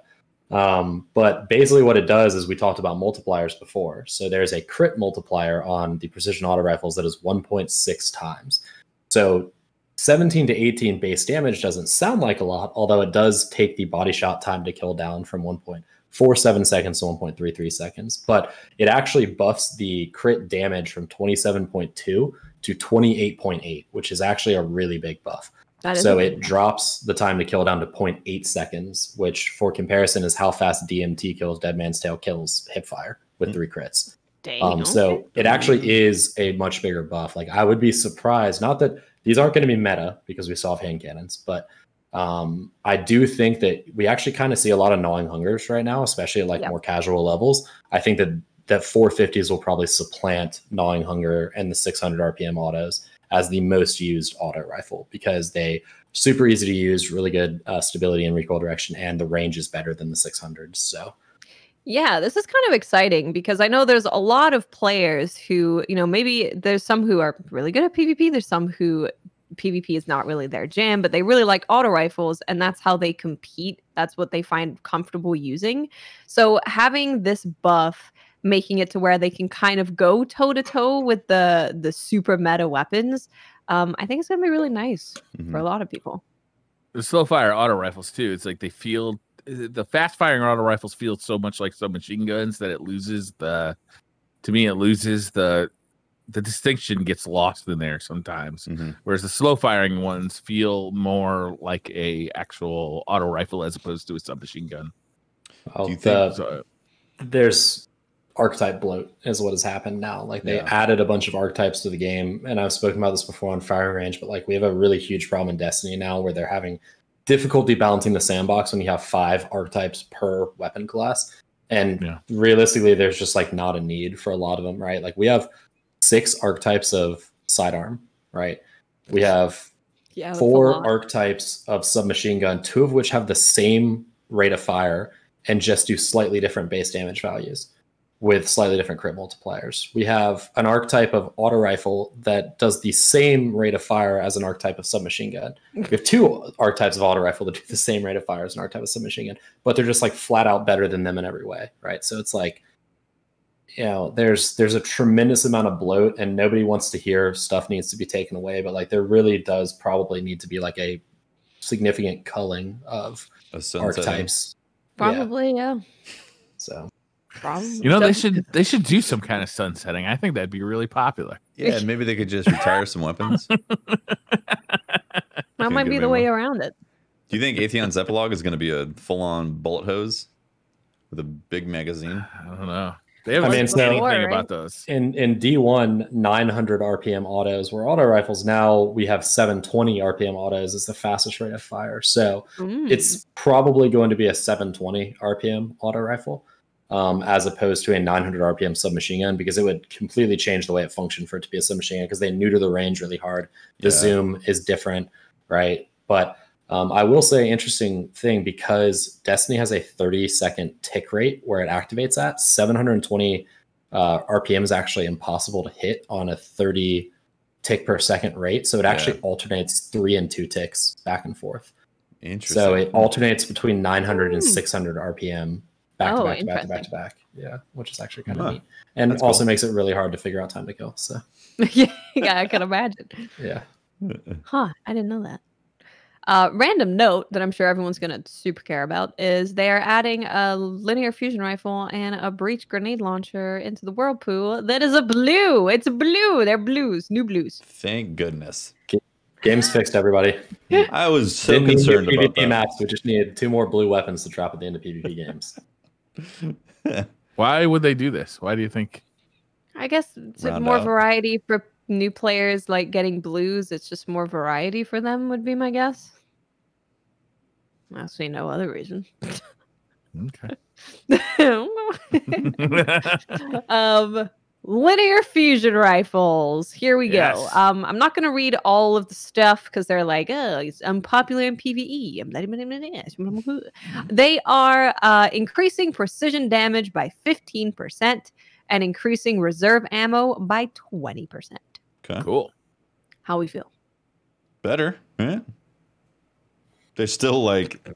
But basically what it does is we talked about multipliers before. So there's a crit multiplier on the precision auto rifles that is 1.6 times. So 17 to 18 base damage doesn't sound like a lot, although it does take the body shot time to kill down from 1.47 seconds to 1.33 seconds. But it actually buffs the crit damage from 27.2 to 28.8, which is actually a really big buff. So it drops the time to kill down to 0.8 seconds, which for comparison is how fast DMT kills Dead Man's Tale kills Hipfire with 3 crits. So it actually is a much bigger buff. Like, I would be surprised, not that these aren't going to be meta because we still have hand cannons, but I do think that we actually kind of see a lot of gnawing hungers right now, especially at like more casual levels. I think that 450s will probably supplant gnawing hunger and the 600 RPM autos as the most used auto rifle because they super easy to use, really good stability and recoil direction, and the range is better than the 600s. So yeah, this is kind of exciting because I know there's a lot of players who, you know, maybe there's some who are really good at PvP. There's some who PvP is not really their jam, but they really like auto rifles and that's how they compete. That's what they find comfortable using. So having this buff, making it to where they can kind of go toe to toe with the super meta weapons, I think it's going to be really nice for a lot of people. The slow fire auto rifles too. It's like the fast firing auto rifles feel so much like submachine guns that it loses the distinction gets lost in there sometimes. Whereas the slow firing ones feel more like a actual auto rifle as opposed to a submachine gun. Do you think there's Archetype Bloat is what has happened now? Like they added a bunch of archetypes to the game, and I've spoken about this before on firing range, but like we have a really huge problem in Destiny now where they're having difficulty balancing the sandbox when you have 5 archetypes per weapon class. And realistically, there's just like not a need for a lot of them, right? Like we have 6 archetypes of sidearm, right? We have 4 archetypes of submachine gun, 2 of which have the same rate of fire and just do slightly different base damage values with slightly different crit multipliers. We have an archetype of auto rifle that does the same rate of fire as an archetype of submachine gun. We have 2 archetypes of auto rifle that do the same rate of fire as an archetype of submachine gun, but they're just like flat out better than them in every way, right? So it's like, you know, there's a tremendous amount of bloat and nobody wants to hear stuff needs to be taken away, but like there really does probably need to be like a significant culling of archetypes. Probably, yeah. So you know, they should do some kind of sunsetting. I think that'd be really popular. Yeah, and maybe they could just retire some weapons. That might be the way around it. Do you think Atheon's epilogue is going to be a full-on bullet hose with a big magazine? I don't know. They haven't said anything about those. In D1, 900 RPM autos were auto rifles. Now we have 720 RPM autos as the fastest rate of fire. So it's probably going to be a 720 RPM auto rifle. As opposed to a 900 RPM submachine gun, because it would completely change the way it functioned for it to be a submachine gun because they neuter the range really hard. The zoom is different, right? But I will say interesting thing, because Destiny has a 30-second tick rate where it activates at 720 RPM is actually impossible to hit on a 30 tick per second rate. So it actually alternates 3 and 2 ticks back and forth. Interesting. So it alternates between 900 and 600 RPM back to back to back to back to back. Yeah, which is actually kind of neat, and that's also makes it really hard to figure out time to kill. So yeah, I can imagine. Yeah. Huh? I didn't know that. Random note that I'm sure everyone's going to super care about is they are adding a linear fusion rifle and a breach grenade launcher into the whirlpool. That is a blue. It's a blue. They're blues. New blues. Thank goodness. Game's fixed, everybody. I was so concerned about that. Maps. We just needed 2 more blue weapons to drop at the end of PvP games. Why would they do this? Why do you think? I guess it's more variety for new players, like getting blues. It's just more variety for them would be my guess. I see no other reason. Okay. Linear fusion rifles. Here we go. I'm not going to read all of the stuff because they're like, oh, it's unpopular in PvE. They are increasing precision damage by 15% and increasing reserve ammo by 20%. Okay. Cool. How we feel? Better. Yeah. They're still like,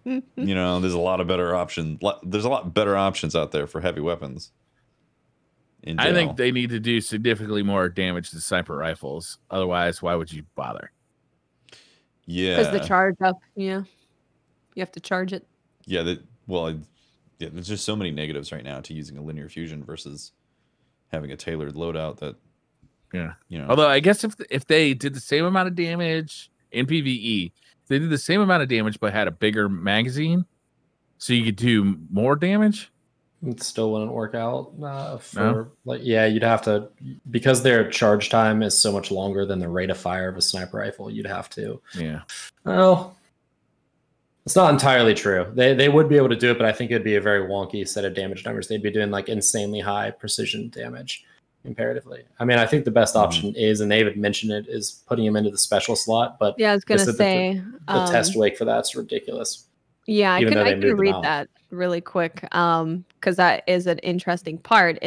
there's a lot of better options. There's a lot better options out there for heavy weapons. I think they need to do significantly more damage to sniper rifles. Otherwise, why would you bother? Yeah. Because the charge up. Yeah. You have to charge it. Yeah. There's just so many negatives right now to using a linear fusion versus having a tailored loadout that. Yeah. Although I guess if they did the same amount of damage in PvE, they did the same amount of damage but had a bigger magazine, so you could do more damage. It still wouldn't work out. You'd have to, because their charge time is so much longer than the rate of fire of a sniper rifle. You'd have to. Yeah. Well, it's not entirely true. They would be able to do it, but I think it'd be a very wonky set of damage numbers. They'd be doing like insanely high precision damage comparatively. I mean, I think the best option is, and they would mention it, is putting him into the special slot. But yeah, I was gonna say the test wake for that's ridiculous. Yeah, I can read that really quick because that is an interesting part.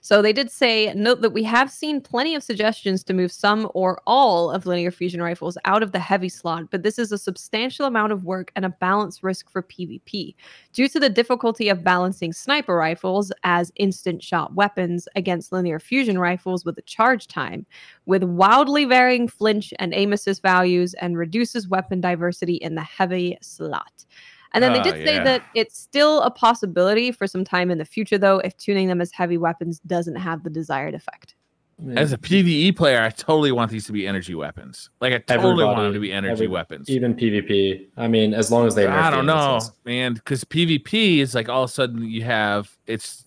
So they did say, note that we have seen plenty of suggestions to move some or all of linear fusion rifles out of the heavy slot, but this is a substantial amount of work and a balance risk for PvP. Due to the difficulty of balancing sniper rifles as instant shot weapons against linear fusion rifles with a charge time, with wildly varying flinch and aim assist values, and reduces weapon diversity in the heavy slot. And then they did say that it's still a possibility for some time in the future, though, if tuning them as heavy weapons doesn't have the desired effect. As a PvE player, I totally want these to be energy weapons. Like, I totally want them to be energy weapons. Even PvP. I mean, as long as they... I don't know, man, because PvP is like all of a sudden you have... It's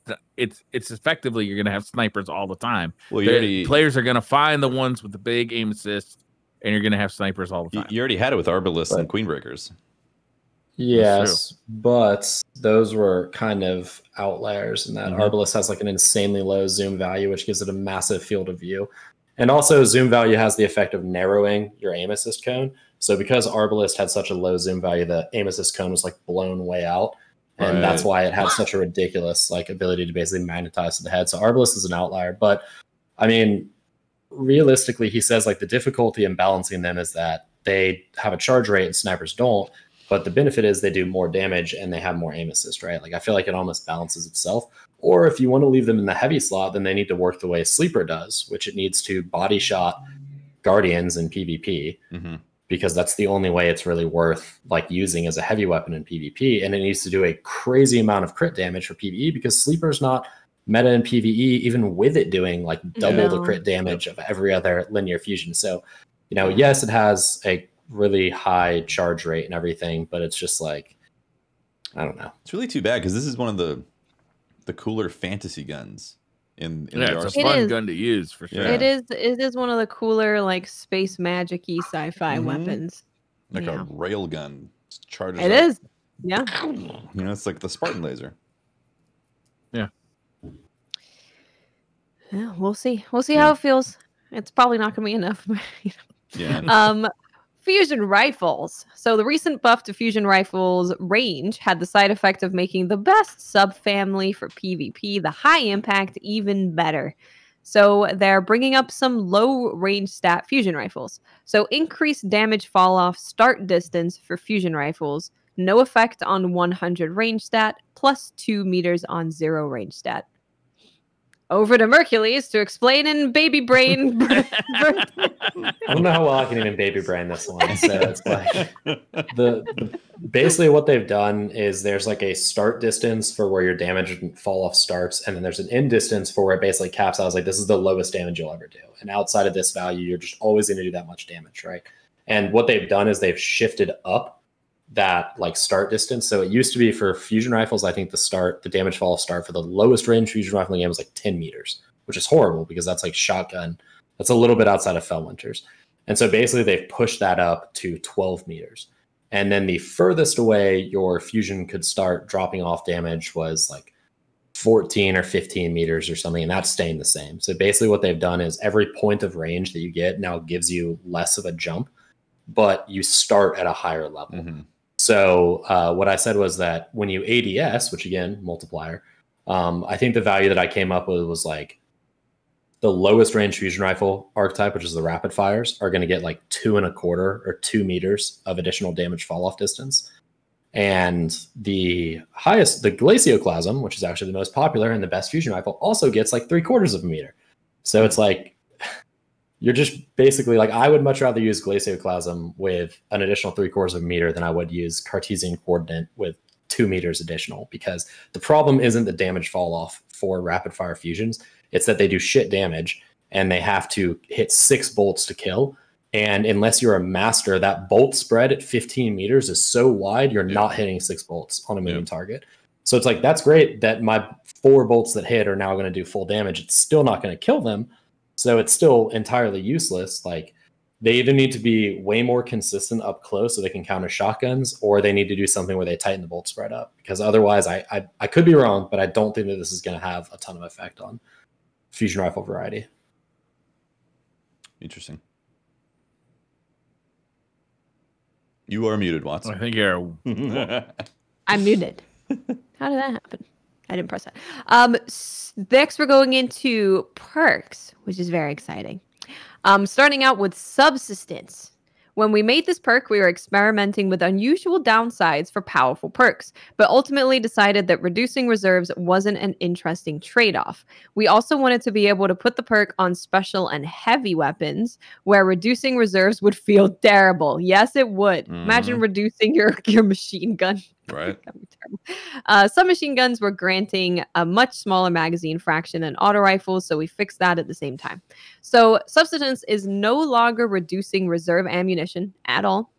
effectively you're going to have snipers all the time. Well, players are going to find the ones with the big aim assist, and you're going to have snipers all the time. You already had it with Arbalists and Queenbreakers. Yes, but those were kind of outliers in that Arbalist has like an insanely low zoom value, which gives it a massive field of view. And also zoom value has the effect of narrowing your aim assist cone. So because Arbalist had such a low zoom value, the aim assist cone was like blown way out. And that's why it had such a ridiculous like ability to basically magnetize to the head. So Arbalist is an outlier. But I mean, realistically, he says like the difficulty in balancing them is that they have a charge rate and snipers don't. But the benefit is they do more damage and they have more aim assist, right? Like I feel like it almost balances itself. Or if you want to leave them in the heavy slot, then they need to work the way Sleeper does, which it needs to body shot Guardians in PvP, because that's the only way it's really worth like using as a heavy weapon in PvP. And it needs to do a crazy amount of crit damage for PvE because Sleeper's not meta in PvE, even with it doing like double the crit damage of every other linear fusion. So, yes, it has a really high charge rate and everything, but it's just like, I don't know. It's really too bad because this is one of the cooler fantasy guns in the Arsenal. It's a fun gun to use for sure. It is one of the cooler like space magic-y sci-fi weapons. Like a rail gun. Charges it up. Is. Yeah. It's like the Spartan laser. Yeah. Yeah, we'll see. We'll see how it feels. It's probably not going to be enough. Yeah. Fusion rifles. So the recent buff to fusion rifles range had the side effect of making the best subfamily for PvP, the high impact, even better. So they're bringing up some low range stat fusion rifles. So increased damage fall off start distance for fusion rifles, No effect on 100 range stat, plus 2 meters on 0 range stat. Over to Mercules to explain in baby brain. I don't know how well I can even baby brain this one. So it's like basically what they've done is there's like a start distance for where your damage and fall off starts, and then there's an end distance for where it basically caps out. It's like, this is the lowest damage you'll ever do, and outside of this value, you're just always going to do that much damage, right? And what they've done is they've shifted up that like start distance. So it used to be for fusion rifles, I think the damage fall off start for the lowest range fusion rifle in the game was like 10 meters, which is horrible because that's like shotgun. That's a little bit outside of Felwinter's. And so basically they've pushed that up to 12 meters. And then the furthest away your fusion could start dropping off damage was like 14 or 15 meters or something, and that's staying the same. So basically what they've done is every point of range that you get now gives you less of a jump, but you start at a higher level. Mm-hmm. So what I said was that when you ADS, which again, multiplier, I think the value that I came up with was like the lowest range fusion rifle archetype, which is the rapid fires, are going to get like 2.25 or 2 meters of additional damage fall off distance. And the highest, the Glacioclasm, which is actually the most popular and the best fusion rifle, also gets like 3/4 of a meter. So it's like, you're just basically like, I would much rather use Glacioclasm with an additional 3/4 of a meter than I would use Cartesian Coordinate with 2 meters additional, because the problem isn't the damage fall off for rapid fire fusions. It's that they do shit damage and they have to hit 6 bolts to kill. And unless you're a master, that bolt spread at 15 meters is so wide, you're not hitting 6 bolts on a moving target. So it's like, that's great that my 4 bolts that hit are now going to do full damage. It's still not going to kill them. So it's still entirely useless. Like, they either need to be way more consistent up close so they can counter shotguns, or they need to do something where they tighten the bolt spread up. Because otherwise, I could be wrong, but I don't think that this is going to have a ton of effect on fusion rifle variety. Interesting. You are muted, Watson. I think you're... I'm muted. How did that happen? I didn't press that. Next, we're going into perks, which is very exciting. Starting out with Subsistence. When we made this perk, we were experimenting with unusual downsides for powerful perks, but ultimately decided that reducing reserves wasn't an interesting trade-off. We also wanted to be able to put the perk on special and heavy weapons, where reducing reserves would feel terrible. Yes, it would. Mm-hmm. Imagine reducing your machine gun. Right. Some machine guns were granting a much smaller magazine fraction than auto rifles, so we fixed that at the same time. So Subsistence is no longer reducing reserve ammunition at all.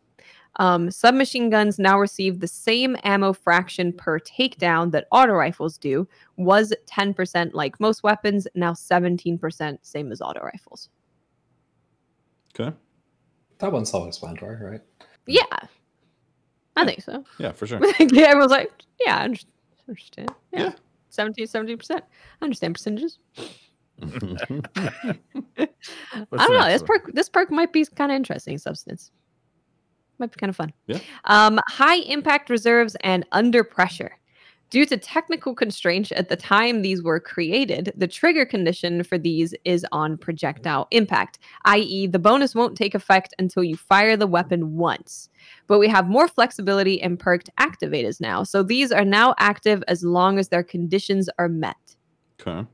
Submachine guns now receive the same ammo fraction per takedown that auto rifles do. Was 10% like most weapons, now 17%, same as auto rifles. Okay. That one's self-explanatory, right? Yeah. I think so. Yeah, for sure. Yeah, everyone's like, yeah, I understand. Yeah. 70%. I understand percentages. I don't know. This perk might be kind of interesting. Substance might be kind of fun. Yeah. High impact reserves and under pressure. Due to technical constraints at the time these were created, the trigger condition for these is on projectile impact, i.e. the bonus won't take effect until you fire the weapon once. But we have more flexibility in perked activators now, so these are now active as long as their conditions are met. Okay.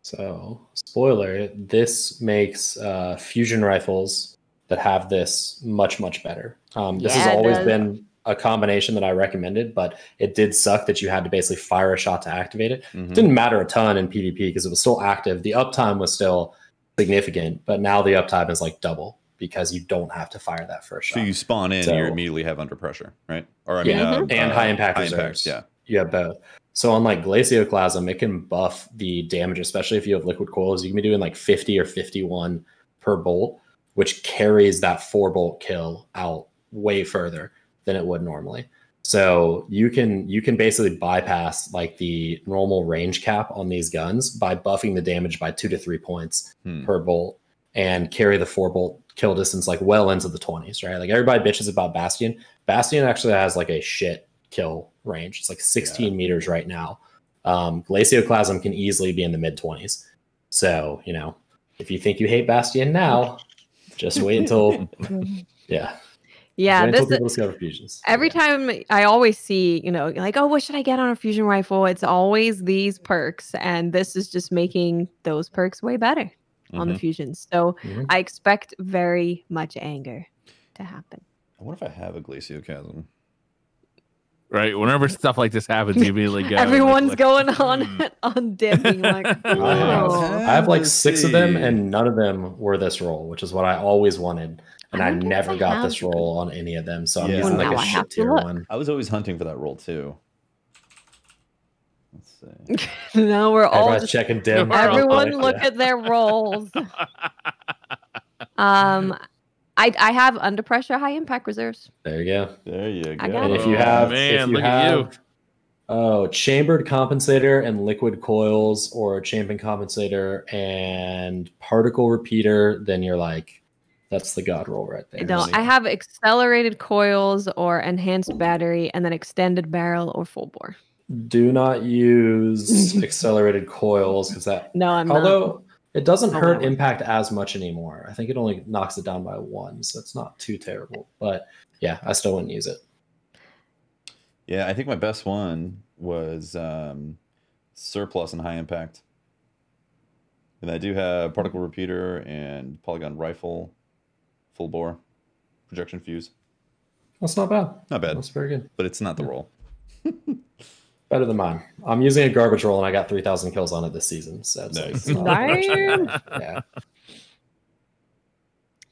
So, spoiler, this makes fusion rifles that have this much, much better. This has always been a combination that I recommended, but it did suck that you had to basically fire a shot to activate it. Mm-hmm. It didn't matter a ton in PvP because it was still active. The uptime was still significant, but now the uptime is like double because you don't have to fire that first shot. So you spawn in, and you immediately have under pressure, right? Or I mean, and high impact reserves. Yeah, you have both. So on like Glacioclasm, it can buff the damage, especially if you have liquid coils. You can be doing like 50 or 51 per bolt, which carries that 4-bolt kill out way further than it would normally. So you can basically bypass like the normal range cap on these guns by buffing the damage by 2 to 3 points per bolt and carry the 4-bolt kill distance like well into the 20s, right? Like everybody bitches about Bastion. Bastion actually has like a shit kill range. It's like 16 meters right now. Glacioclasm can easily be in the mid 20s. So, you know, if you think you hate Bastion now, just wait until Yeah, until people discover fusions. Every time I always see, like, oh, what should I get on a fusion rifle? It's always these perks, and this is just making those perks way better on the fusions. So I expect very much anger to happen. I wonder if I have a Glacioclasm. Right, whenever stuff like this happens, you immediately go. Everyone's going on dipping like. I have like 6 of them, and none of them were this roll, which is what I always wanted. And I never got this roll on any of them, so I'm using like a shit tier one. I was always hunting for that roll too. Let's see. Now we're all just checking dim. Everyone look at their rolls. I have under pressure high impact reserves. There you go. There you go. And if you have, at you. Chambered compensator and liquid coils, or champion compensator and particle repeater, then you're like, that's the god roll right there. No, I have accelerated coils or enhanced battery, and then extended barrel or full bore. Do not use accelerated coils because that. No, I'm although not. It doesn't hurt impact as much anymore. I think it only knocks it down by 1, so it's not too terrible. But yeah, I still wouldn't use it. Yeah, I think my best one was surplus and high impact. And I do have particle repeater and polygon rifle, full bore, projection fuse. That's not bad. Not bad. That's very good. But it's not the roll. Better than mine. I'm using a garbage roll, and I got 3,000 kills on it this season. So it's nice. Yeah.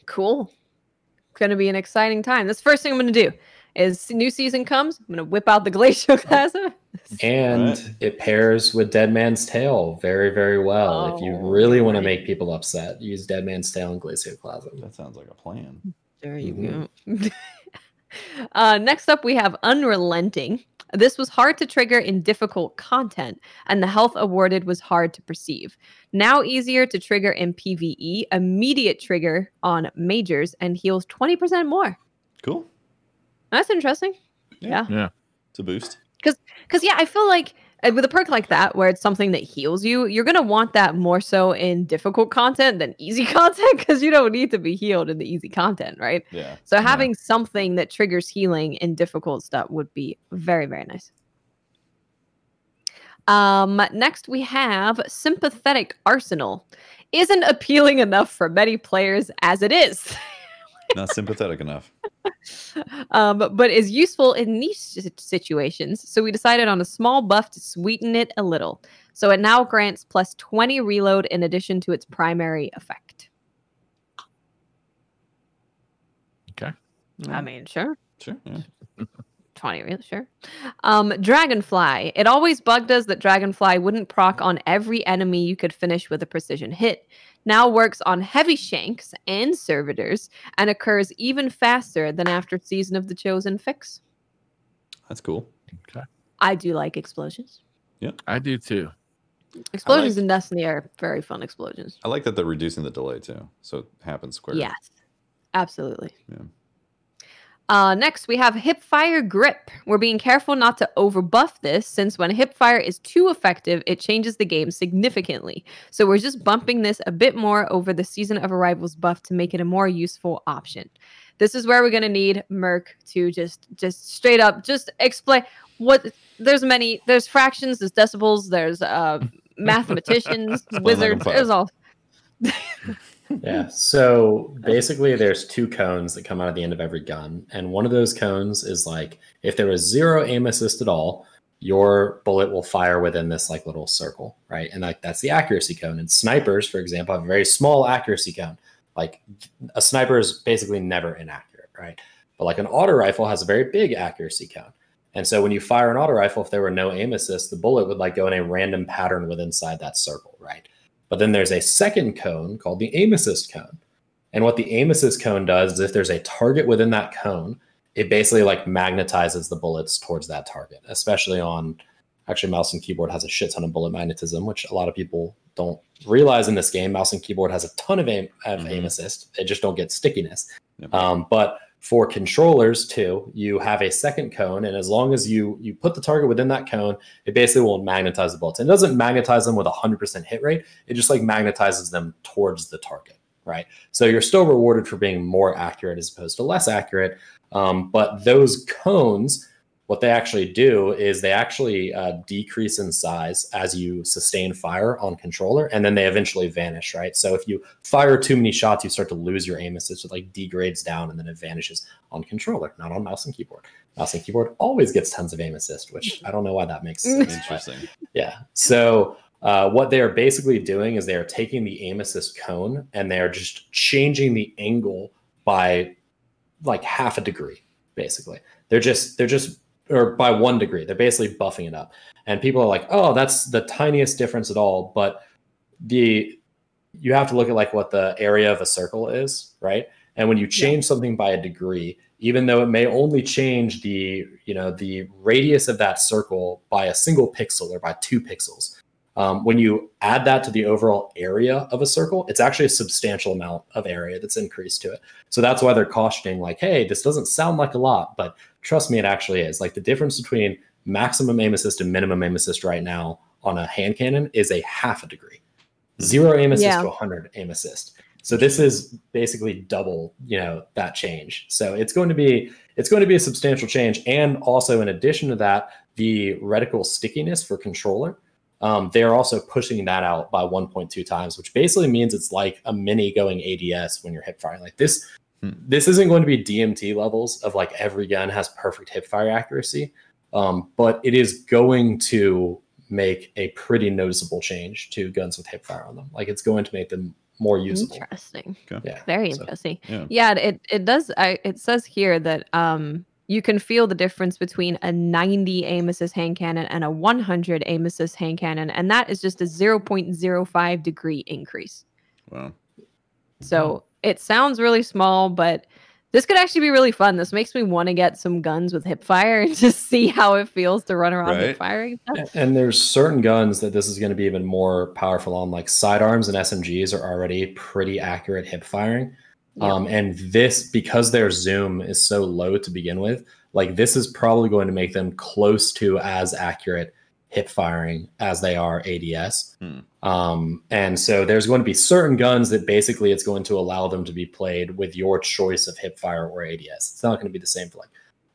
Cool. It's going to be an exciting time. This first thing I'm going to do is new season comes. I'm going to whip out the Glacioclasm. And it pairs with Dead Man's Tail very, very well. If you really want to make people upset, use Dead Man's Tail and Glacioclasm. That sounds like a plan. There you go. Next up, we have Unrelenting. This was hard to trigger in difficult content, and the health awarded was hard to perceive. Now easier to trigger in PvE, immediate trigger on majors, and heals 20% more. Cool. That's interesting. Yeah. It's a boost. Because I feel like with a perk like that, where it's something that heals you, you're going to want that more so in difficult content than easy content, because you don't need to be healed in the easy content, right? Yeah. So having something that triggers healing in difficult stuff would be very, very nice. Next, we have Sympathetic Arsenal. Isn't appealing enough for many players as it is. Not sympathetic enough. But is useful in niche situations. So we decided on a small buff to sweeten it a little. So it now grants plus 20 reload in addition to its primary effect. Okay. I mean, sure. Sure. Yeah. 20 reload, sure. Dragonfly. It always bugged us that Dragonfly wouldn't proc on every enemy you could finish with a precision hit. Now works on heavy shanks and servitors and occurs even faster than after Season of the Chosen fix. That's cool. Okay. I do like explosions. Yeah. I do too. Explosions in Destiny are very fun explosions. I like that they're reducing the delay too. So it happens quicker. Yes. Absolutely. Yeah. Next, we have Hipfire Grip. We're being careful not to overbuff this, since when Hipfire is too effective, it changes the game significantly. So we're just bumping this a bit more over the Season of Arrival's buff to make it a more useful option. This is where we're going to need Merc to just straight up just explain what... There's fractions, there's decibels, there's mathematicians, wizards, there's all... Yeah, so basically there's 2 cones that come out of the end of every gun, and one of those cones is like, if there was 0 aim assist at all, your bullet will fire within this like little circle, right? And like that's the accuracy cone. And snipers, for example, have a very small accuracy cone. Like a sniper is basically never inaccurate, right? But like an auto rifle has a very big accuracy cone. And so when you fire an auto rifle, if there were no aim assist, the bullet would like go in a random pattern within inside that circle, right? But then there's a second cone called the aim assist cone. And what the aim assist cone does is if there's a target within that cone, it basically like magnetizes the bullets towards that target, especially on, actually mouse and keyboard has a shit ton of bullet magnetism, which a lot of people don't realize in this game. Mouse and keyboard has a ton of aim assist. They just don't get stickiness. Yep. But for controllers too, you have a second cone, and as long as you put the target within that cone, it basically will magnetize the bullets. And it doesn't magnetize them with 100% hit rate. It just like magnetizes them towards the target, right? So you're still rewarded for being more accurate as opposed to less accurate. But those cones, what they actually do is they actually decrease in size as you sustain fire on controller, and then they eventually vanish, right? So if you fire too many shots, you start to lose your aim assist. It like degrades down, and then it vanishes on controller, not on mouse and keyboard. Mouse and keyboard always gets tons of aim assist, which I don't know why that makes sense. Interesting. Yeah. So what they are basically doing is they are taking the aim assist cone and they are just changing the angle by like half a degree, basically. They're just or by 1 degree. They're basically buffing it up. And people are like, oh, that's the tiniest difference at all. But you have to look at like what the area of a circle is, right? And when you change something by a degree, even though it may only change the radius of that circle by a single pixel or by 2 pixels, when you add that to the overall area of a circle, it's actually a substantial amount of area that's increased to it. So that's why they're cautioning like, hey, this doesn't sound like a lot, but trust me, it actually is. Like the difference between maximum aim assist and minimum aim assist right now on a hand cannon is a half a degree. 0 aim assist to 100 aim assist. So this is basically double, that change. So it's going to be a substantial change. And also in addition to that, the reticle stickiness for controller, they are also pushing that out by 1.2 times, which basically means it's like a mini going ADS when you're hip firing. Like this isn't going to be DMT levels of like every gun has perfect hip fire accuracy, but it is going to make a pretty noticeable change to guns with hip fire on them. Like it's going to make them more usable. Interesting. Okay. Yeah. Very interesting. Yeah, it does. It says here that you can feel the difference between a 90 aim assist hand cannon and a 100 aim assist hand cannon, and that is just a 0.05 degree increase. Wow. So it sounds really small, but this could actually be really fun. This makes me want to get some guns with hip fire and just see how it feels to run around hip firing stuff. And there's certain guns that this is going to be even more powerful on, like sidearms and SMGs are already pretty accurate hip firing. And this, because their zoom is so low to begin with, like this is probably going to make them close to as accurate hip firing as they are ADS. And so there's going to be certain guns that basically it's going to allow them to be played with your choice of hip fire or ADS. It's not going to be the same for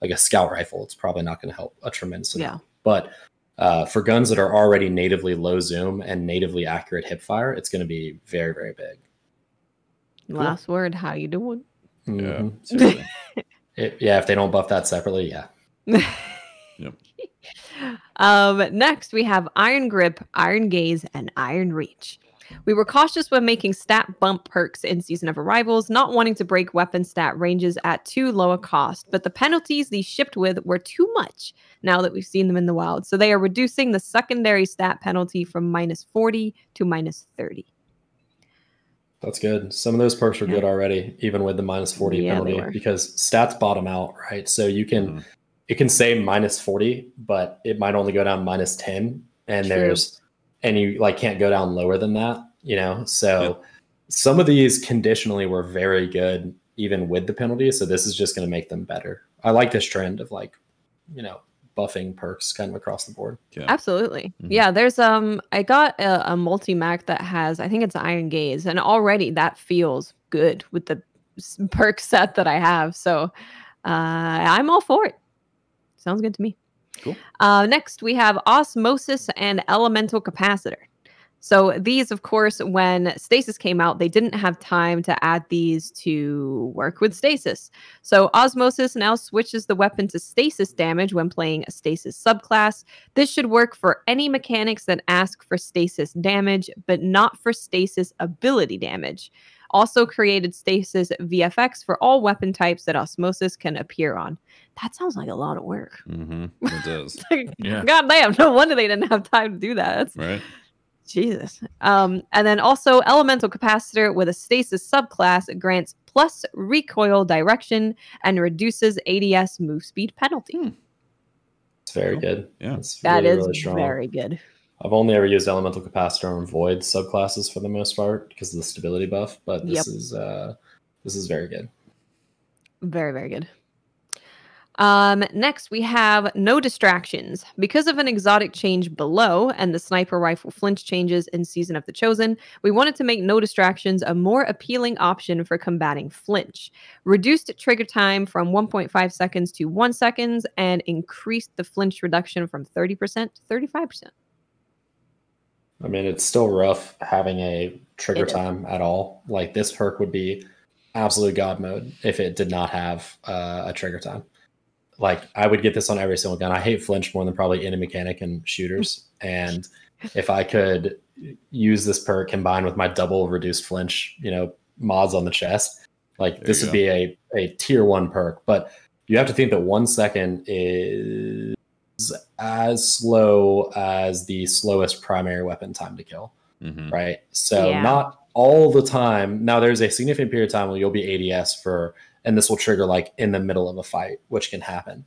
like a scout rifle. It's probably not going to help a tremendous amount. But for guns that are already natively low zoom and natively accurate hip fire, it's going to be very, very big. Last word, how you doing? Yeah, seriously. If they don't buff that separately, Yep. Next, we have Iron Grip, Iron Gaze, and Iron Reach. We were cautious when making stat bump perks in Season of Arrivals, not wanting to break weapon stat ranges at too low a cost, but the penalties these shipped with were too much now that we've seen them in the wild. So they are reducing the secondary stat penalty from -40 to -30. That's good. Some of those perks are good already, even with the -40 penalty, because stats bottom out, right? So you can, it can say -40, but it might only go down -10, and you like can't go down lower than that, So some of these conditionally were very good, even with the penalty. So this is just going to make them better. I like this trend of buffing perks kind of across the board. Absolutely. Yeah, there's I got a multi-mac that has, I think it's Iron Gaze, and already that feels good with the perk set that I have. So I'm all for it. Sounds good to me. Cool. Next, we have Osmosis and Elemental Capacitor. So these, of course, when Stasis came out, they didn't have time to add these to work with Stasis. So Osmosis now switches the weapon to Stasis damage when playing a Stasis subclass. This should work for any mechanics that ask for Stasis damage, but not for Stasis ability damage. Also created Stasis VFX for all weapon types that Osmosis can appear on. That sounds like a lot of work. It does. God damn, no wonder they didn't have time to do that. Right. Jesus. And then also Elemental Capacitor with a Stasis subclass grants plus recoil direction and reduces ADS move speed penalty. It's very good. Yeah. That is really strong. Very good. I've only ever used Elemental Capacitor on Void subclasses for the most part because of the stability buff, but this is very good. Very, very good. Next, we have no distractions. Because of an exotic change below and the sniper rifle flinch changes in Season of the Chosen, we wanted to make no distractions a more appealing option for combating flinch. Reduced trigger time from 1.5 seconds to 1 second and increased the flinch reduction from 30% to 35%. I mean, it's still rough having a trigger time at all. Like, this perk would be absolute god mode if it did not have a trigger time. Like, I would get this on every single gun. I hate flinch more than probably any mechanic and shooters. And if I could use this perk combined with my double reduced flinch, mods on the chest, like, this would be a tier 1 perk. But you have to think that 1 second is as slow as the slowest primary weapon time to kill, right? So not all the time. Now, there's a significant period of time where you'll be ADS for, and this will trigger like in the middle of a fight, which can happen.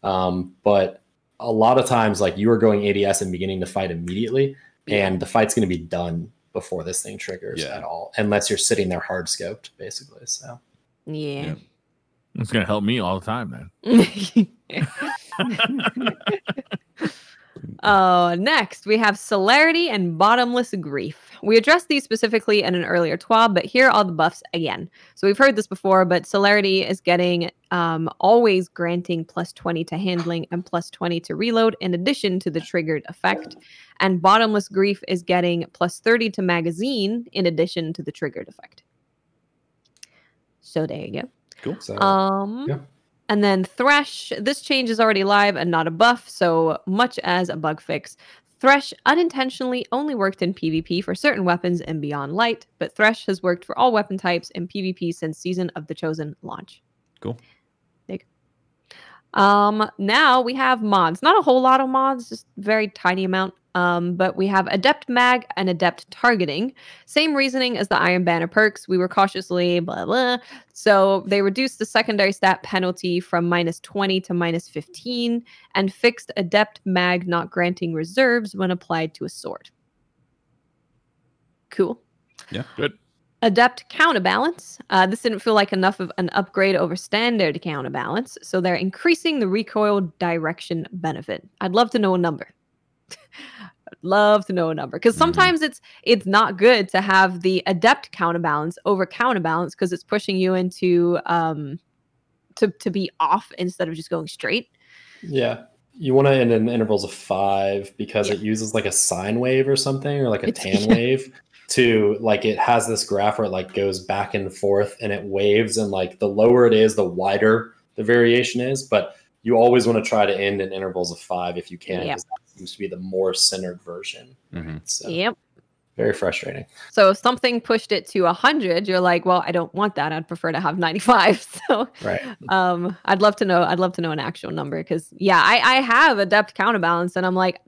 But a lot of times, like, you are going ADS and beginning to fight immediately, and the fight's going to be done before this thing triggers at all, unless you're sitting there hard scoped, basically. So yeah. It's going to help me all the time, then. Next, we have Celerity and Bottomless Grief. We addressed these specifically in an earlier TWAB, but here are all the buffs again. So we've heard this before, but Celerity is getting always granting +20 to handling and +20 to reload in addition to the triggered effect. And Bottomless Grief is getting +30 to magazine in addition to the triggered effect. So there you go. Cool. So, And then Thresh, this change is already live and not a buff, so much as a bug fix. Thresh unintentionally only worked in PvP for certain weapons and Beyond Light, but Thresh has worked for all weapon types in PvP since Season of the Chosen launch. Cool. Big. Now we have mods. Not a whole lot of mods, just a very tiny amount. But we have Adept Mag and Adept Targeting. Same reasoning as the Iron Banner perks. We were cautiously blah, blah. So they reduced the secondary stat penalty from -20 to -15 and fixed Adept Mag not granting reserves when applied to a sword. Cool. Yeah, good. Adept Counterbalance. This didn't feel like enough of an upgrade over standard counterbalance, so they're increasing the recoil direction benefit. I'd love to know a number. I'd love to know a number, because sometimes it's not good to have the adept counterbalance over counterbalance because it's pushing you into to be off instead of just going straight. Yeah, you want to end in intervals of 5 because it uses like a sine wave or something, or like a tan wave to, like, it has this graph where it like goes back and forth and it waves, and like the lower it is, the wider the variation is, but you always want to try to end in intervals of 5 if you can, because that seems to be the more centered version. So, very frustrating. So if something pushed it to 100, you're like, well, I don't want that. I'd prefer to have 95. So I'd love to know an actual number, because I have Adept Counterbalance, and I'm like,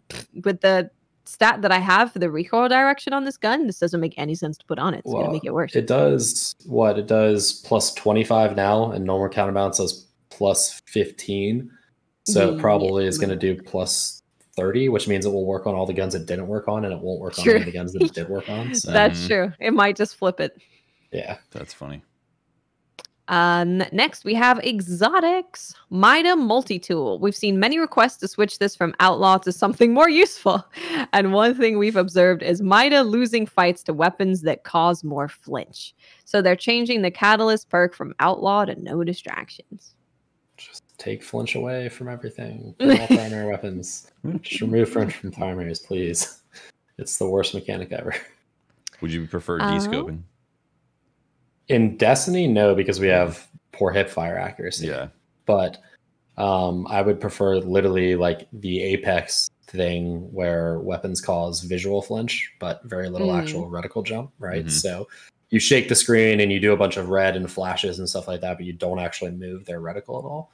with the stat that I have for the recoil direction on this gun, this doesn't make any sense to put on it. It's gonna make it worse. It does what? It does +25 now, and normal counterbalance does +15, so it probably is going to do +30, which means it will work on all the guns it didn't work on, and it won't work on any of the guns that it did work on. So. That's true. It might just flip it. Yeah, that's funny. Next, we have Exotics Mida Multi-Tool. We've seen many requests to switch this from Outlaw to something more useful. And one thing we've observed is Mida losing fights to weapons that cause more flinch. So they're changing the Catalyst perk from Outlaw to No Distractions. Just take flinch away from everything. From all primary weapons. Just remove flinch from primaries, please. It's the worst mechanic ever. Would you prefer descoping? In Destiny, no, because we have poor hip fire accuracy. Yeah. But I would prefer literally like the Apex thing where weapons cause visual flinch, but very little actual reticle jump, right? So you shake the screen and you do a bunch of red and flashes and stuff like that, but you don't actually move their reticle at all.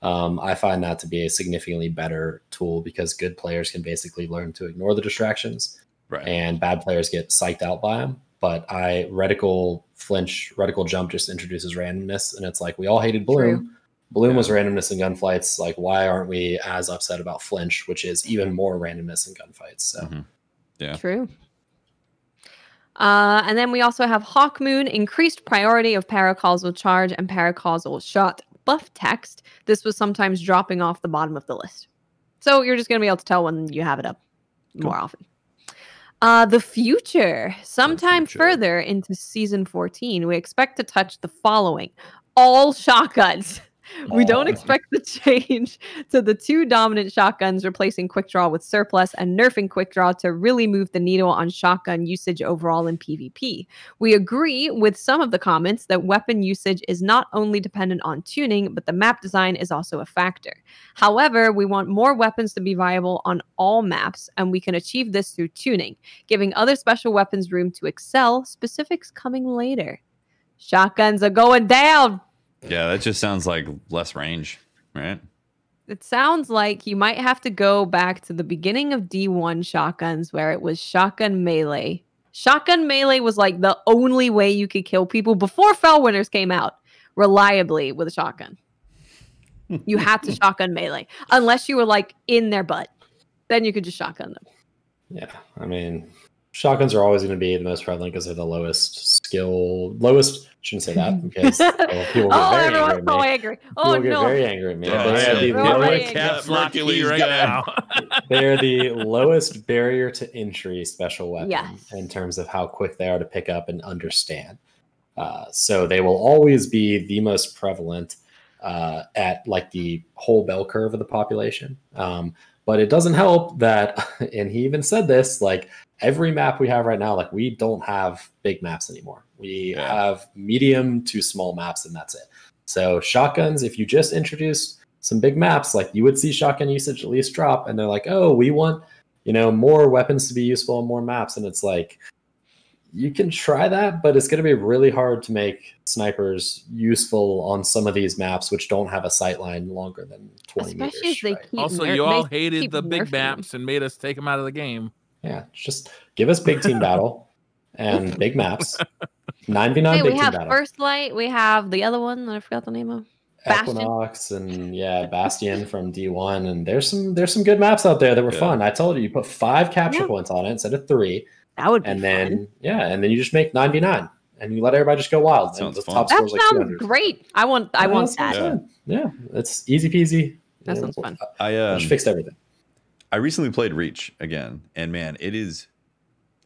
I find that to be a significantly better tool, because good players can basically learn to ignore the distractions, and bad players get psyched out by them. But reticle flinch, reticle jump just introduces randomness, and it's like, we all hated Bloom. True. Bloom was randomness in gunfights. Like, why aren't we as upset about flinch, which is even more randomness in gunfights? So, true. And then we also have Hawkmoon, increased priority of paracausal charge and paracausal shot buff text, this was sometimes dropping off the bottom of the list. So you're just going to be able to tell when you have it up more often. The future. Sometime further into season 14, we expect to touch the following. All shotguns. We don't expect the change to the 2 dominant shotguns, replacing quick draw with surplus and nerfing quick draw to really move the needle on shotgun usage overall in PvP. We agree with some of the comments that weapon usage is not only dependent on tuning, but the map design is also a factor. However, we want more weapons to be viable on all maps, and we can achieve this through tuning, giving other special weapons room to excel, specifics coming later. Shotguns are going down! Yeah, that just sounds like less range, right? It sounds like you might have to go back to the beginning of D1 shotguns where it was shotgun melee. Shotgun melee was like the only way you could kill people before Fellwinners came out reliably with a shotgun. You had to shotgun melee unless you were like in their butt. Then you could just shotgun them. Yeah, I mean, shotguns are always going to be the most prevalent because they're the lowest skill, shouldn't say that because people get very angry at me. So angry. Oh, people no. get very angry at me. They're the lowest barrier to entry special weapon in terms of how quick they are to pick up and understand. So they will always be the most prevalent at like the whole bell curve of the population. But it doesn't help that, and he even said this, like every map we have right now, like we don't have big maps anymore. We have medium to small maps, and that's it. So shotguns, if you just introduce some big maps, like you would see shotgun usage at least drop, and they're like, oh, we want, more weapons to be useful on more maps. And it's like, you can try that, but it's going to be really hard to make snipers useful on some of these maps, which don't have a sight line longer than 20 meters. Also, you all hated the big maps and made us take them out of the game. Yeah, just give us big team battle and big maps. 9v9 big team battle. We have First Light. We have the other one that I forgot the name of. Equinox and Bastion from D1. And there's some good maps out there that were fun. I told you put 5 capture points on it instead of 3. That would be fun. And then you just make 9v9 and you let everybody just go wild. That sounds fun. That sounds great. I want that. Yeah, it's easy peasy. That sounds fun. I just fixed everything. I recently played Reach again, and man, it is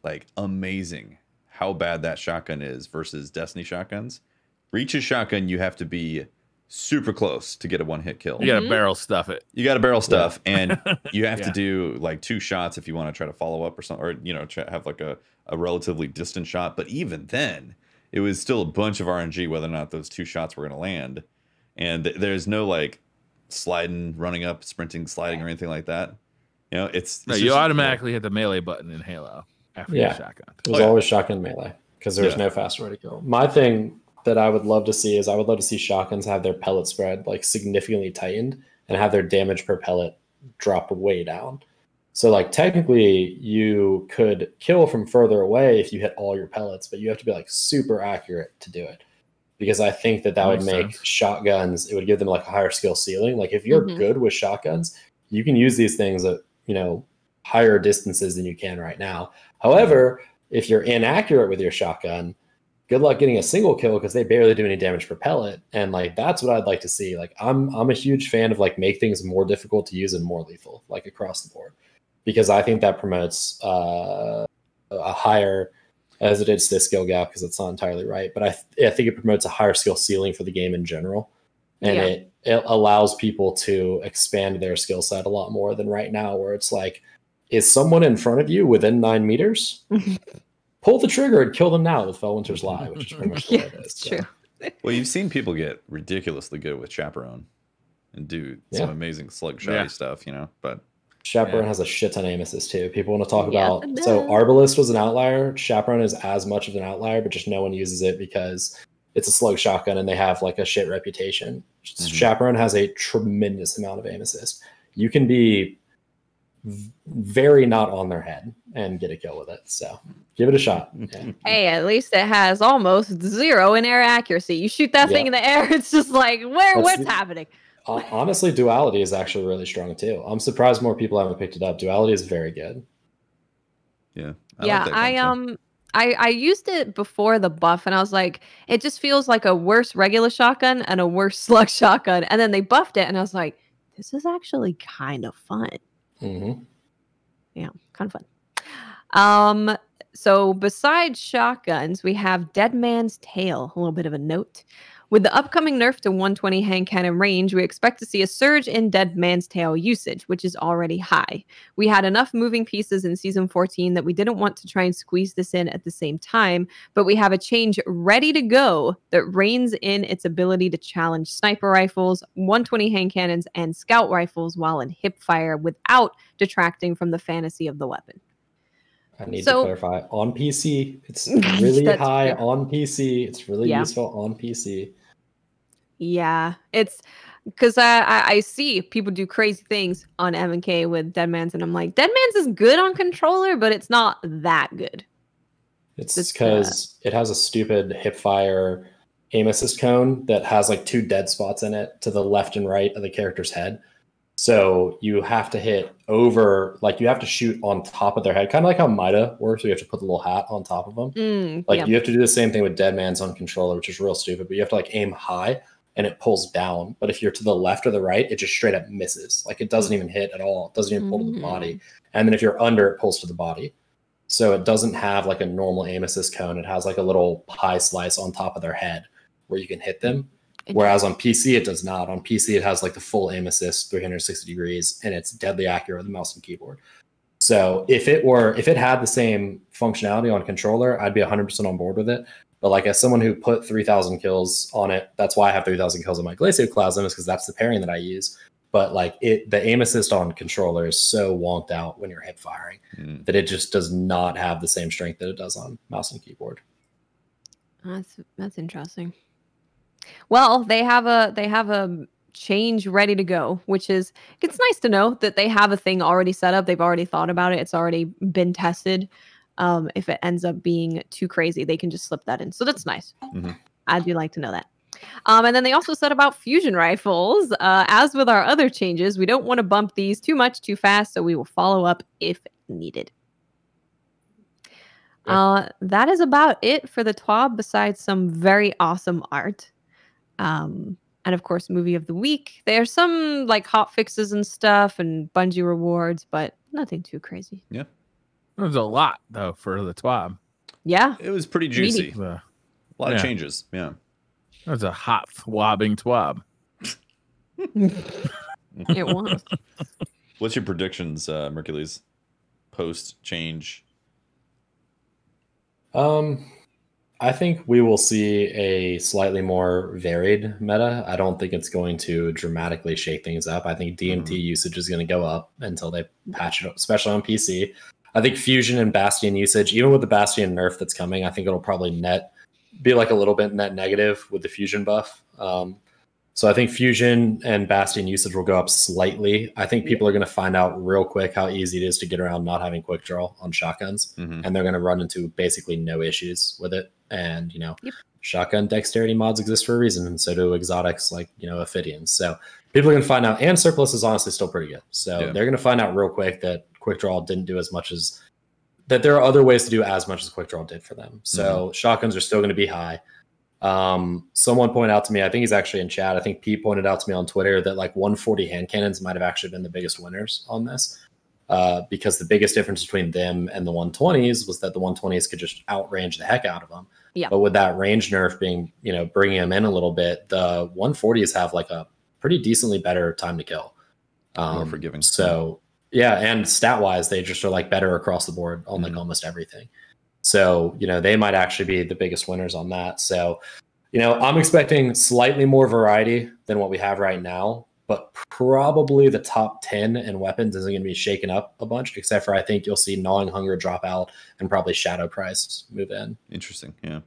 like amazing how bad that shotgun is versus Destiny shotguns. Reach's shotgun, you have to be super close to get a one-hit kill. You got to barrel stuff it. You got to barrel stuff, and you have to do like 2 shots if you want to try to follow up or something, or have like a relatively distant shot. But even then, it was still a bunch of RNG whether or not those 2 shots were going to land. And there's no like sliding, running up, sprinting, sliding, or anything like that. It's no, you automatically hit the melee button in Halo after your shotgun. It was always shotgun melee because there was no faster way to kill. My thing that I would love to see is I would love to see shotguns have their pellet spread like significantly tightened and have their damage per pellet drop way down. So like technically you could kill from further away if you hit all your pellets, but you have to be like super accurate to do it. Because I think that would make shotguns, it would give them like a higher skill ceiling. Like if you're good with shotguns, you can use these things at, higher distances than you can right now. However, if you're inaccurate with your shotgun, good luck getting a single kill because they barely do any damage per pellet. And like that's what I'd like to see. Like I'm a huge fan of like make things more difficult to use and more lethal, like across the board. Because I think that promotes a higher, as it is to the skill gap, because it's not entirely right. But I think it promotes a higher skill ceiling for the game in general. And it allows people to expand their skill set a lot more than right now, where it's like, is someone in front of you within 9 meters? Pull the trigger and kill them now with Fellwinter's Lie, which is pretty much what it is. True. Well, you've seen people get ridiculously good with Chaperone and do some amazing slug shotty stuff, but Chaperone has a shit ton of aim assist too. People want to talk about, so Arbalest was an outlier. Chaperone is as much of an outlier, but just no one uses it because it's a slug shotgun and they have like a shit reputation. Chaperone has a tremendous amount of aim assist. You can be very not on their head and get a kill with it. So give it a shot. Yeah. Hey, at least it has almost 0 in air accuracy. You shoot that thing in the air, it's just like, what's happening? Honestly, Duality is actually really strong too. I'm surprised more people haven't picked it up. Duality is very good. Yeah. I used it before the buff, and I was like, it just feels like a worse regular shotgun and a worse slug shotgun. And then they buffed it, and I was like, this is actually kind of fun. Mm-hmm. Yeah, kind of fun. So besides shotguns, we have Dead Man's Tale, a little bit of a note. With the upcoming nerf to 120 hand cannon range, we expect to see a surge in Dead Man's Tale usage, which is already high. We had enough moving pieces in Season 14 that we didn't want to try and squeeze this in at the same time, but we have a change ready to go that reins in its ability to challenge sniper rifles, 120 hand cannons, and scout rifles while in hip fire without detracting from the fantasy of the weapon. I need to clarify, on PC, it's really high on PC. It's really useful on PC. Yeah, it's because I see people do crazy things on M&K with Deadman's, and I'm like, Deadman's is good on controller, but it's not that good. It's because it has a stupid hipfire aim assist cone that has like 2 dead spots in it to the left and right of the character's head. So you have to hit over, like you have to shoot on top of their head, kind of like how Mida works. So you have to put the little hat on top of them. You have to do the same thing with Deadman's on controller, which is real stupid, but you have to like aim high and it pulls down. But if you're to the left or the right, it just straight up misses. Like it doesn't even hit at all. It doesn't even pull to the body. And then if you're under, it pulls to the body. So it doesn't have like a normal aim assist cone. It has like a little pie slice on top of their head where you can hit them. Whereas on PC, it does not. On PC, it has like the full aim assist, 360 degrees, and it's deadly accurate with the mouse and keyboard. So if it had the same functionality on controller, I'd be 100% on board with it. But like as someone who put 3,000 kills on it, that's why I have 3,000 kills on my Glacioclasm, is because that's the pairing that I use. But like the aim assist on controller is so wonked out when you're hip firing that it just does not have the same strength that it does on mouse and keyboard. That's interesting. Well, they have a change ready to go, which is, it's nice to know that they have a thing already set up. They've already thought about it. It's already been tested. If it ends up being too crazy, they can just slip that in. So that's nice. I do like to know that. And then they also said about fusion rifles. As with our other changes, we don't want to bump these too much too fast, so we will follow up if needed. That is about it for the TWAB, besides some very awesome art. And of course, movie of the week. There's some like hot fixes and stuff and Bungie rewards, but nothing too crazy. Yeah. There's a lot though for the TWAB. Yeah. It was pretty juicy. A lot of changes. Yeah. That was a hot thwobbing TWAB. It was. What's your predictions, Mercules? Post change? I think we will see a slightly more varied meta. I don't think it's going to dramatically shake things up. I think DMT usage is going to go up until they patch it up, especially on PC. I think Fusion and Bastion usage, even with the Bastion nerf that's coming, I think it'll probably be like a little bit net negative with the Fusion buff. So I think Fusion and Bastion usage will go up slightly. I think people are going to find out real quick how easy it is to get around not having quick draw on shotguns. And they're going to run into basically no issues with it. And, shotgun dexterity mods exist for a reason. And so do exotics like, Ophidians. So people are going to find out. And Surplus is honestly still pretty good. So they're going to find out real quick that quick draw didn't do as much as that. There are other ways to do as much as quick draw did for them. So shotguns are still going to be high. Someone pointed out to me, I think he's actually in chat, I think Pete pointed out to me on Twitter that like 140 hand cannons might have actually been the biggest winners on this, because the biggest difference between them and the 120s was that the 120s could just outrange the heck out of them. But with that range nerf being, bringing them in a little bit, the 140s have like a pretty decently better time to kill. More forgiving. So and stat wise, they just are like better across the board on like almost everything. So, they might actually be the biggest winners on that. So, I'm expecting slightly more variety than what we have right now, but probably the top 10 in weapons isn't going to be shaken up a bunch, except for I think you'll see Gnawing Hunger drop out and probably Shadow Price move in. Interesting. Yeah.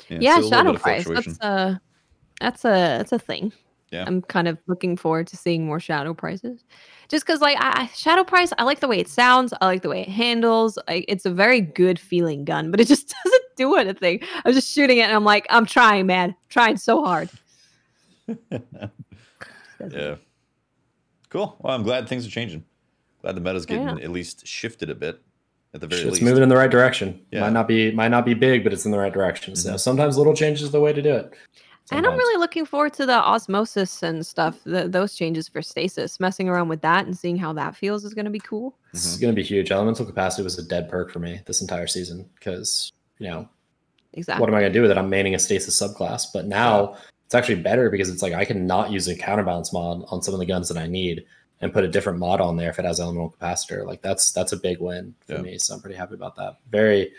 Yeah, Shadow Price. That's a thing. Yeah. I'm kind of looking forward to seeing more Shadow Prices. Just because, Shadow Price, I like the way it sounds. I like the way it handles. It's a very good feeling gun, but it just doesn't do anything. I'm just shooting it, and I'm like, I'm trying, man. I'm trying so hard. Yeah. Cool. Well, I'm glad things are changing. Glad the meta's getting at least shifted a bit. at the very least. It's moving in the right direction. Yeah. Might not be big, but it's in the right direction. So sometimes little changes are the way to do it. And I'm really looking forward to the osmosis and stuff, those changes for stasis. Messing around with that and seeing how that feels is going to be cool. This is going to be huge. Elemental capacity was a dead perk for me this entire season because, exactly. What am I going to do with it? I'm maining a stasis subclass, but now it's actually better because it's like I can not use a counterbalance mod on some of the guns that I need and put a different mod on there if it has elemental capacitor. Like that's a big win for me. So I'm pretty happy about that. Very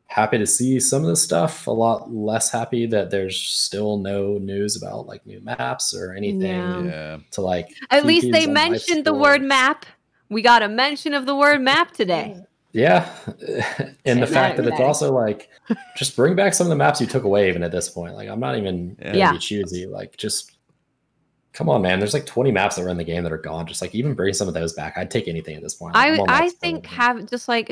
happy to see some of this stuff. A lot less happy that there's still no news about like new maps or anything to like. At least they mentioned the word map. We got a mention of the word map today. Yeah. And the fact that it's also like, just bring back some of the maps you took away even at this point. Like I'm not even gonna be choosy. Like just come on, man. There's like 20 maps that were in the game that are gone. Just like even bring some of those back. I'd take anything at this point. I think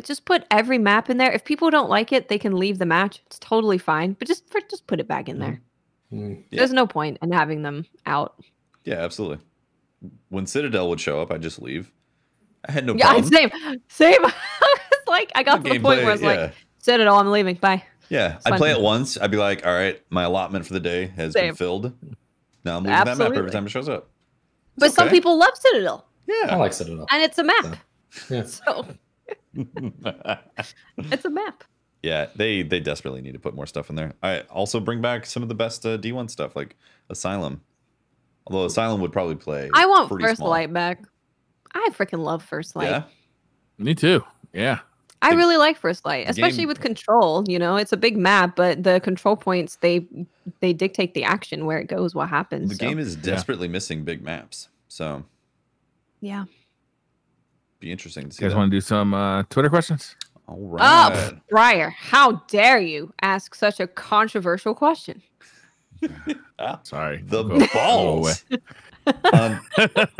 just put every map in there. If people don't like it, they can leave the match. It's totally fine. But just put it back in there. There's no point in having them out. Yeah, absolutely. When Citadel would show up, I'd just leave. I had no problem. Same. It's like I got to the point where I was like, Citadel, I'm leaving. Bye. Yeah, I'd play it once. I'd be like, all right, my allotment for the day has been filled. Now I'm leaving that map every time it shows up. But some people love Citadel. Yeah, I like Citadel, and it's a map. So it's a map. Yeah, they desperately need to put more stuff in there. I also bring back some of the best D1 stuff like Asylum. Although Asylum would probably play. I want First Light back. I freaking love First Light. Yeah, me too. Yeah. I really like First Light, especially with control. It's a big map, but the control points they dictate the action, where it goes, what happens. The game is desperately missing big maps, so yeah, be interesting to see. You guys want to do some Twitter questions? All right. Oh, Briar, how dare you ask such a controversial question? Sorry, the balls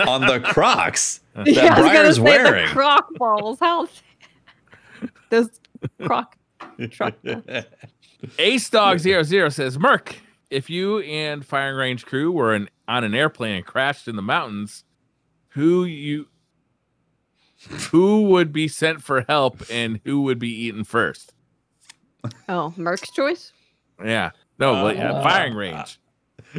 on the Crocs that Briar's wearing. The Croc balls, how? Those Croc truck. AceDog00 says, Merc, if you and firing range crew were on an airplane and crashed in the mountains, who would be sent for help and who would be eaten first? Oh, Merc's choice? Yeah. No, firing range.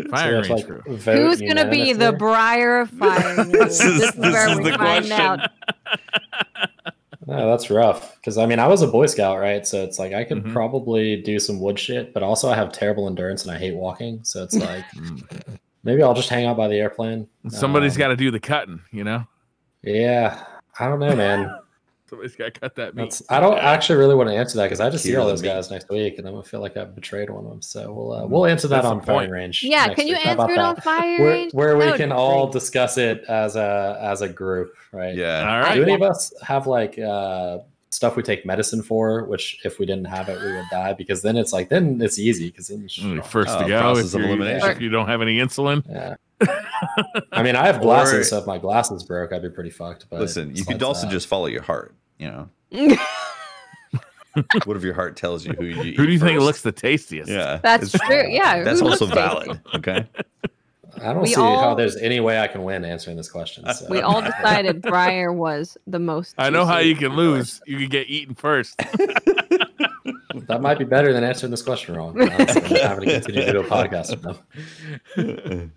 Firing range crew. Who's going to be the Briar of firing range? This is where we find out. No, that's rough. Because I was a Boy Scout, right? So it's like I could probably do some wood shit, but also I have terrible endurance and I hate walking. So it's like maybe I'll just hang out by the airplane. Somebody's got to do the cutting, Yeah, I don't know, man. Somebody's got to cut that meat. I don't actually really want to answer that because I just see all those guys next week, and I'm gonna feel like I've betrayed one of them. So we'll answer that on firing range. Yeah, can you answer it on firing range? Where we can all discuss it as a group, right? Yeah. All right. Do any of us have like stuff we take medicine for? Which if we didn't have it, we would die because then it's easy because then first to go if you don't have any insulin. Yeah. I have glasses, so if my glasses broke, I'd be pretty fucked. But listen, you could also just follow your heart. What if your heart tells you who you eat? Who do you think looks the tastiest? Yeah, that's true. Yeah, that's also valid. Okay. I don't see how there's any way I can win answering this question. So. We all decided Briar was the most. I know how you can lose. You can get eaten first. That might be better than answering this question wrong. Honestly, having to continue to do a podcast with them.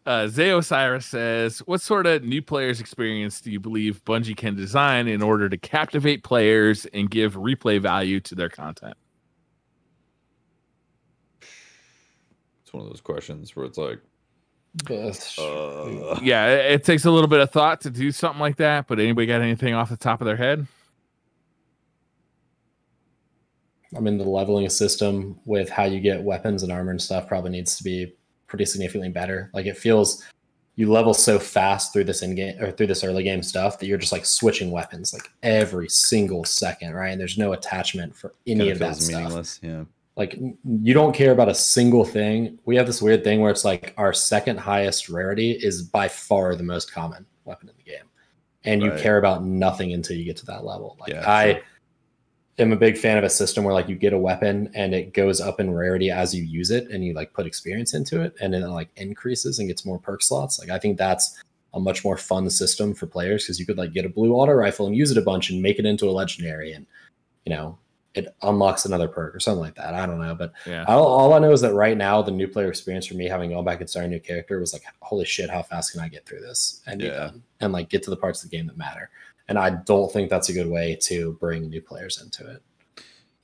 Zaosiris says, what sort of new players experience do you believe Bungie can design in order to captivate players and give replay value to their content? It's one of those questions where it's like, yeah, it takes a little bit of thought to do something like that, but anybody got anything off the top of their head? The leveling system with how you get weapons and armor and stuff probably needs to be pretty significantly better. Like it feels you level so fast through this in-game or through this early game stuff that you're just like switching weapons like every single second, right? And there's no attachment for any of that stuff. Meaningless, yeah. Like you don't care about a single thing. We have this weird thing where it's like our second highest rarity is by far the most common weapon in the game, and you care about nothing until you get to that level. Like I am a big fan of a system where like you get a weapon and it goes up in rarity as you use it and you like put experience into it and then it like increases and gets more perk slots. Like I think that's a much more fun system for players, because you could like get a blue auto rifle and use it a bunch and make it into a legendary, and you know, it unlocks another perk or something like that. I don't know, but all I know is that right now the new player experience for me, having gone back and starting a new character, was like, holy shit, how fast can I get through this and be done and like get to the parts of the game that matter? And I don't think that's a good way to bring new players into it.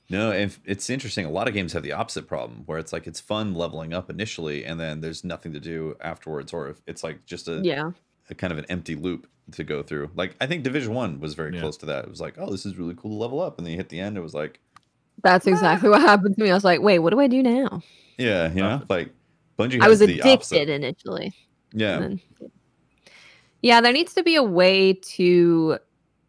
No, and it's interesting. A lot of games have the opposite problem, where it's like it's fun leveling up initially, and then there's nothing to do afterwards, or if it's like just a kind of an empty loop to go through. Like I think Division 1 was very close to that. It was like, oh, this is really cool to level up, and then you hit the end, it was like, that's exactly what happened to me. I was like, wait, what do I do now? Yeah, you know, like Bungie. I was addicted initially. Yeah, yeah. There needs to be a way to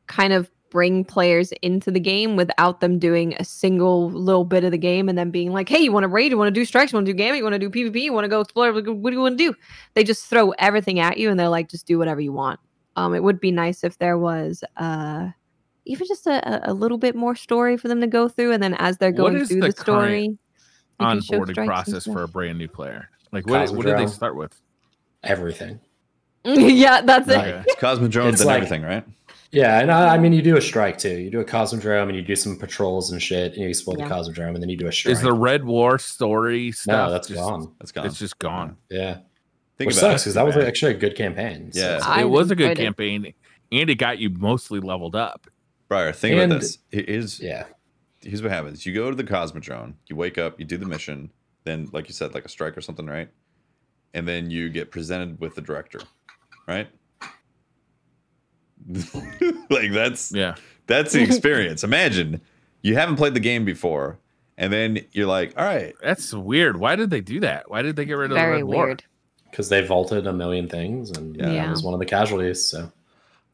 kind of bring players into the game without them doing a single little bit of the game and then being like, hey, you want to raid, you want to do strikes, you want to do gaming, you want to do PvP, you want to go explore, what do you want to do? They just throw everything at you and they're like, just do whatever you want. It would be nice if there was even just a little bit more story for them to go through, and then as they're going through the story, onboarding process for a brand new player. Like what did they start with? Everything. Yeah, that's it. It's Cosmodromes and everything, right? Yeah, and I mean, you do a strike too. You do a Cosmodrome, and you do some patrols and shit, and you explore the Cosmodrome, and then you do a strike. Is the Red War story stuff? No, that's gone. That's gone. It's just gone. Yeah. Which sucks, because that was actually a good campaign. Yeah, so. It was a good campaign, and it got you mostly leveled up. Briar, think about this. Here's what happens. You go to the Cosmodrome, you wake up, you do the mission, then, like you said, like a strike or something, right? And then you get presented with the director, right? Like that's the experience. Imagine you haven't played the game before, and then you're like, all right, that's weird. Why did they do that? Why did they get rid of the Red War? Because they vaulted a million things, and it was one of the casualties. So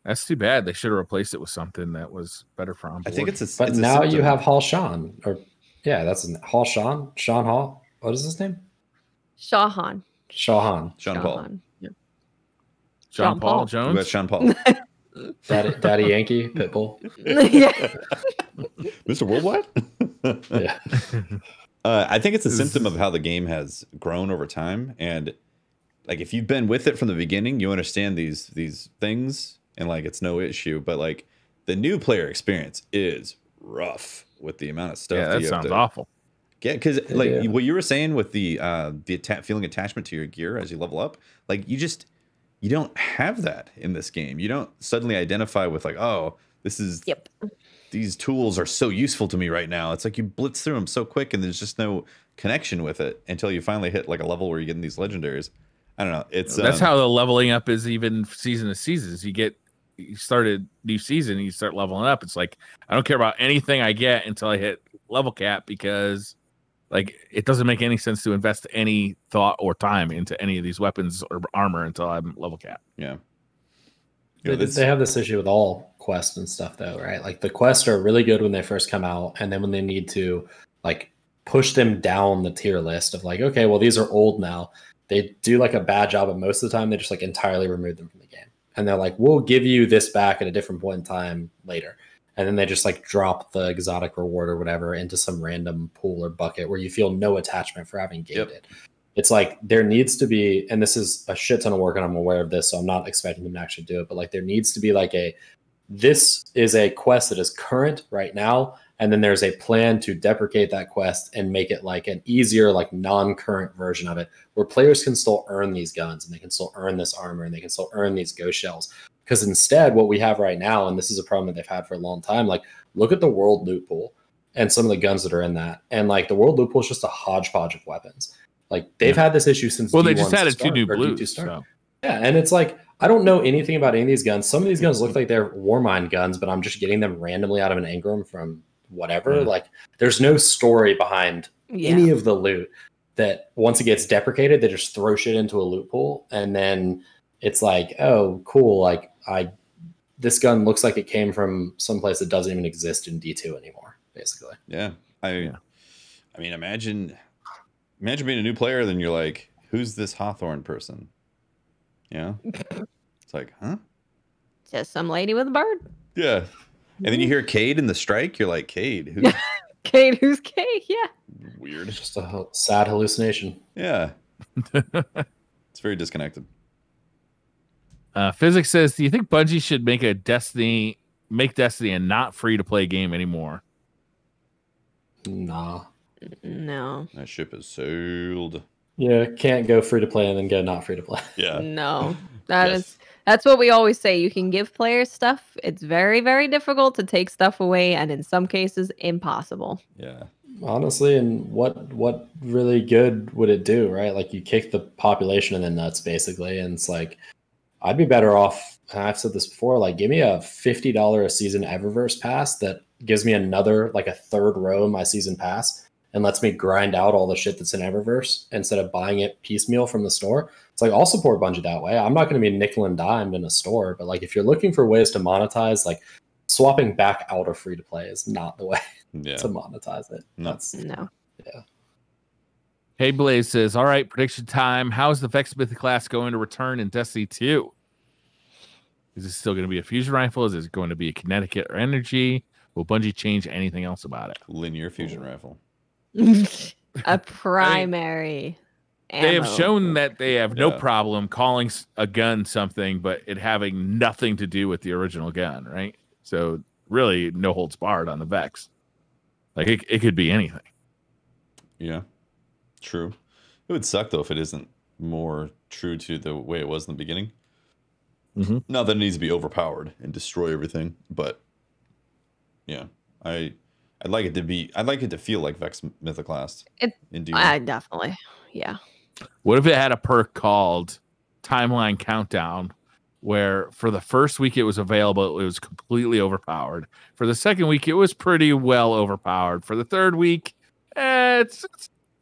that's too bad. They should have replaced it with something that was better for onboard. I think it's but now you have Hall Sean, or that's Hall Sean Hall. What is his name? Shahan Paul. Yeah. Sean Paul Jones. You got Sean Paul. Daddy Yankee, Pitbull. Yeah. Mr. Worldwide? Yeah. I think it's a symptom of how the game has grown over time. And like, if you've been with it from the beginning, you understand these things, and like, it's no issue. But like, the new player experience is rough with the amount of stuff. Yeah, that sounds awful. Yeah, because like what you were saying with the feeling attachment to your gear as you level up, like you don't have that in this game. You don't suddenly identify with like, oh, this is these tools are so useful to me right now. It's like you blitz through them so quick, and there's just no connection with it until you finally hit like a level where you're getting these legendaries. I don't know. It's that's how the leveling up is, even season to seasons. You started new season and you start leveling up. It's like, I don't care about anything I get until I hit level cap, because like, it doesn't make any sense to invest any thought or time into any of these weapons or armor until I'm level cap. Yeah. They have this issue with all quests and stuff, though, right? Like, the quests are really good when they first come out, and then when they need to like push them down the tier list of like, okay, well, these are old now, they do like a bad job, and most of the time they just like entirely remove them from the game, and they're like, we'll give you this back at a different point in time later. And then they just like drop the exotic reward or whatever into some random pool or bucket where you feel no attachment for having gained it. It's like, there needs to be, and this is a shit ton of work, and I'm aware of this, so I'm not expecting them to actually do it, but like, there needs to be like this is a quest that is current right now, and then there's a plan to deprecate that quest and make it like an easier, like non-current version of it, where players can still earn these guns, and they can still earn this armor, and they can still earn these ghost shells. Because instead, what we have right now, and this is a problem that they've had for a long time, like, look at the world loot pool and some of the guns that are in that. And like, the world loot pool is just a hodgepodge of weapons. Like, they've had this issue since they just added 2 new blues. So. Yeah, and it's like, I don't know anything about any of these guns. Some of these guns look like they're Warmind guns, but I'm just getting them randomly out of an engram from whatever. Like, there's no story behind any of the loot, that once it gets deprecated, they just throw shit into a loot pool, and then it's like, oh, cool, like, this gun looks like it came from someplace that doesn't even exist in D2 anymore, basically. Yeah. I mean, imagine being a new player, then you're like, who's this Hawthorne person? Yeah. It's like, huh? Just some lady with a bird. Yeah. And then you hear Cade in the strike, you're like, Cade, who's Cade? Who's Cade? Yeah. Weird. It's just a sad hallucination. Yeah. It's very disconnected. Physics says, do you think Bungie should make Destiny a not free to play game anymore? Nah. No. That ship has sailed. Yeah, can't go free to play and then go not free to play. Yeah. No. That's what we always say. You can give players stuff. It's very, very difficult to take stuff away, and in some cases, impossible. Yeah. Honestly, and what really good would it do, right? Like, you kick the population in the nuts, basically, and it's like, I'd be better off, and I've said this before, like, give me a $50 a season Eververse pass that gives me another, like, a third row in my season pass and lets me grind out all the shit that's in Eververse instead of buying it piecemeal from the store. It's like, I'll support Bungie that way. I'm not going to be nickel and dimed in a store, but, like, if you're looking for ways to monetize, like, swapping back out of free to play is not the way to monetize it. No. Yeah. Hey Blaze says, all right, prediction time. How is the Vex Mythic class going to return in Destiny 2? Is it still going to be a fusion rifle? Is it going to be a kinetic or energy? Will Bungie change anything else about it? Linear fusion rifle. A primary. They have shown that they have no problem calling a gun something, but it having nothing to do with the original gun, right? So really, no holds barred on the Vex. Like, it could be anything. Yeah, true. It would suck, though, if it isn't more true to the way it was in the beginning. Mm-hmm. Not that it needs to be overpowered and destroy everything, but yeah, I'd like it to be. I'd like it to feel like Vex Mythoclast. Definitely, yeah. What if it had a perk called Timeline Countdown, where for the first week it was available, it was completely overpowered. For the second week, it was pretty well overpowered. For the third week, it's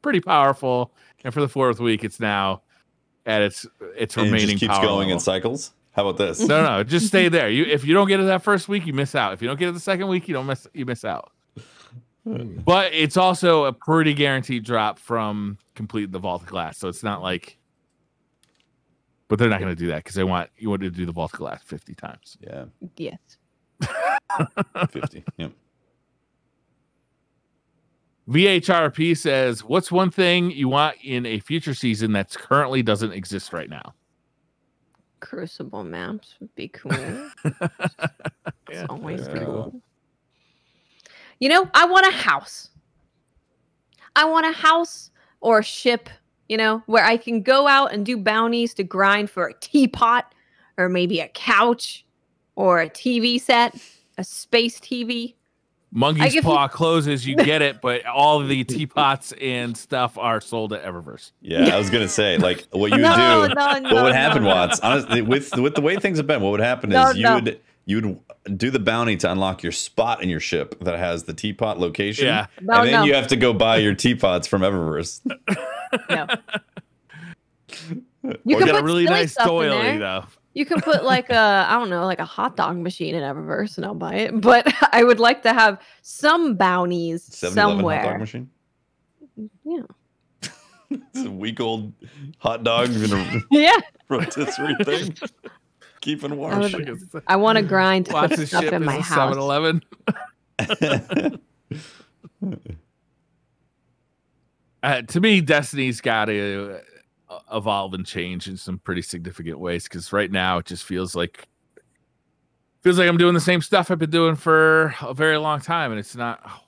pretty powerful, and for the fourth week, it's now at its remaining it just keeps power going level. in cycles. How about this? No, just stay there. If you don't get it that first week, you miss out. If you don't get it the second week, you miss out. But it's also a pretty guaranteed drop from completing the Vault class, so it's not like. But they're not going to do that because you want to do the Vault class 50 times. Yeah. Yes. 50. Yep. VHRP says, "What's one thing you want in a future season that currently doesn't exist right now?" Crucible maps would be cool. It's always cool. You know, I want a house. I want a house or a ship, you know, where I can go out and do bounties to grind for a teapot or maybe a couch or a TV set, a space TV. Monkey's Paw closes, you get it, but all of the teapots and stuff are sold at Eververse. Yeah, I was gonna say, like, what you would do, what would happen, Watts? Honestly, with the way things have been, what would happen is you would do the bounty to unlock your spot in your ship that has the teapot location. Yeah, and then you have to go buy your teapots from Eververse. No, you can get a really nice doily though. You can put like a hot dog machine in Eververse, and I'll buy it. But I would like to have some bounties somewhere. Hot dog machine? Yeah. It's a week-old hot dog in a rotisserie thing. Keeping warm. I want to grind to put stuff in my house. 7-Eleven. To me, Destiny's got to evolve and change in some pretty significant ways, because right now it just feels like I'm doing the same stuff I've been doing for a very long time, and it's not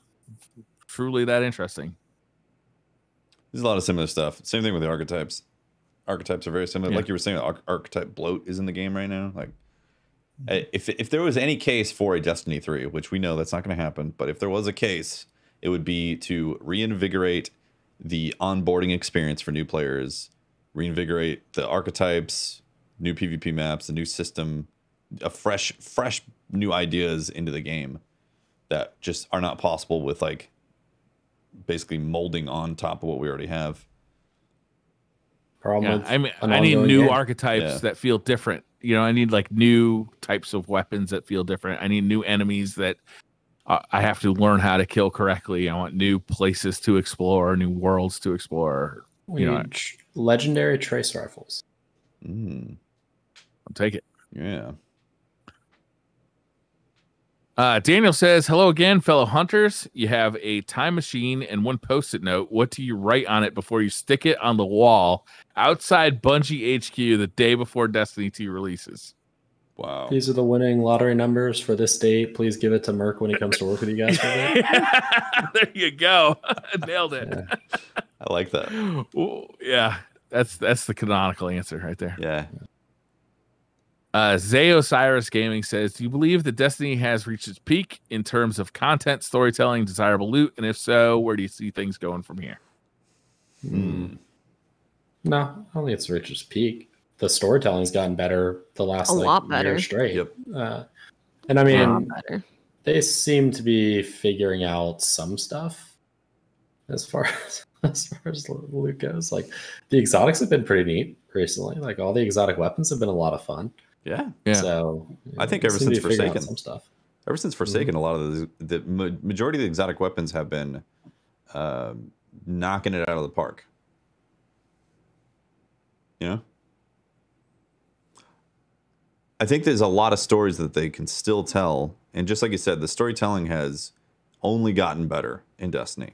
truly that interesting. There's a lot of similar stuff. Same thing with the archetypes. Archetypes are very similar. Yeah. Like you were saying, Archetype Bloat is in the game right now. Like, if there was any case for a Destiny 3, which we know that's not going to happen, but if there was a case, it would be to reinvigorate the onboarding experience for new players, reinvigorate the archetypes, new PvP maps, the new system, a fresh new ideas into the game that just are not possible with, like, basically molding on top of what we already have. I need new archetypes that feel different. You know, I need like new types of weapons that feel different. I need new enemies that I have to learn how to kill correctly. I want new places to explore, new worlds to explore. Legendary trace rifles. I'll take it. Yeah. Daniel says, hello again, fellow hunters. You have a time machine and one Post-it note. What do you write on it before you stick it on the wall outside Bungie HQ the day before Destiny 2 releases? Wow. These are the winning lottery numbers for this date. Please give it to Merc when he comes to work with you guys. There you go. Nailed it. Yeah. I like that. Ooh, yeah, that's the canonical answer right there. Yeah. Osiris Gaming says, do you believe that Destiny has reached its peak in terms of content, storytelling, desirable loot? And if so, where do you see things going from here? No, I don't think it's reached its peak. The storytelling's gotten better the last year straight. Yep. And I mean, they seem to be figuring out some stuff as far as loot goes. Like the exotics have been pretty neat recently. Like all the exotic weapons have been a lot of fun. Yeah. So I think ever since Forsaken, some stuff. Ever since Forsaken, a lot of the majority of the exotic weapons have been knocking it out of the park. You know? I think there's a lot of stories that they can still tell. And just like you said, the storytelling has only gotten better in Destiny.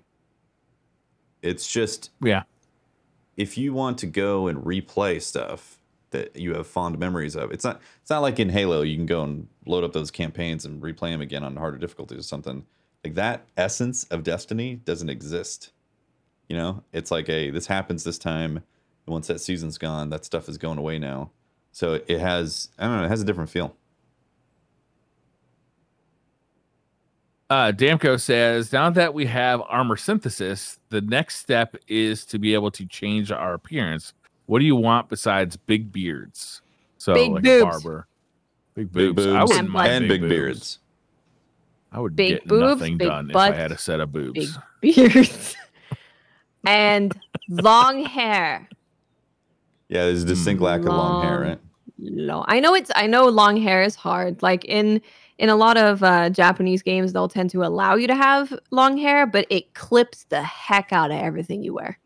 It's just, if you want to go and replay stuff that you have fond memories of, it's not like in Halo, you can go and load up those campaigns and replay them again on harder difficulties or something. Like that essence of Destiny doesn't exist. You know, it's like, this happens this time. Once that season's gone, that stuff is going away now. So it has, I don't know, it has a different feel. Damco says, now that we have armor synthesis, the next step is to be able to change our appearance. What do you want besides big beards? So big like boobs. A barber. Big boobs. I wouldn't mind big beards. I would big get boobs, nothing big done butts, if I had a set of boobs. Big beards. And long hair. Yeah, there's a distinct lack of long hair, right? I know long hair is hard. Like in a lot of Japanese games, they'll tend to allow you to have long hair, but it clips the heck out of everything you wear.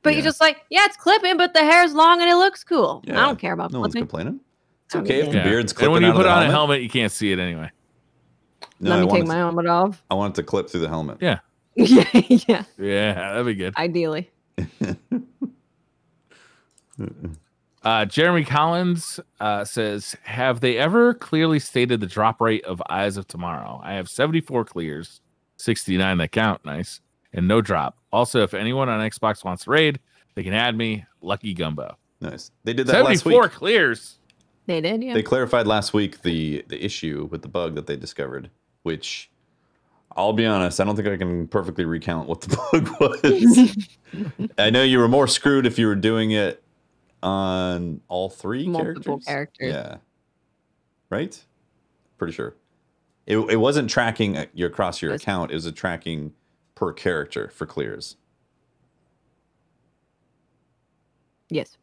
But you're just like, yeah, it's clipping, but the hair's long and it looks cool. Yeah. I don't care about no clipping. One's complaining. It's okay if the beard's clipping. And when you out put of the on a helmet, you can't see it anyway. No, let me take my helmet off. I want it to clip through the helmet. Yeah. Yeah, that'd be good. Ideally. Jeremy Collins says, have they ever clearly stated the drop rate of Eyes of Tomorrow? I have 74 clears, 69 that count, nice, and no drop. Also, if anyone on Xbox wants to raid, they can add me, Lucky Gumbo. Nice. They did that last week. 74 clears. They did, yeah. They clarified last week the issue with the bug that they discovered, which I'll be honest, I don't think I can perfectly recount what the bug was. I know you were more screwed if you were doing it on all three multiple characters. Yeah. Right? Pretty sure. It wasn't tracking across your account. It was a tracking per character for clears. Yes.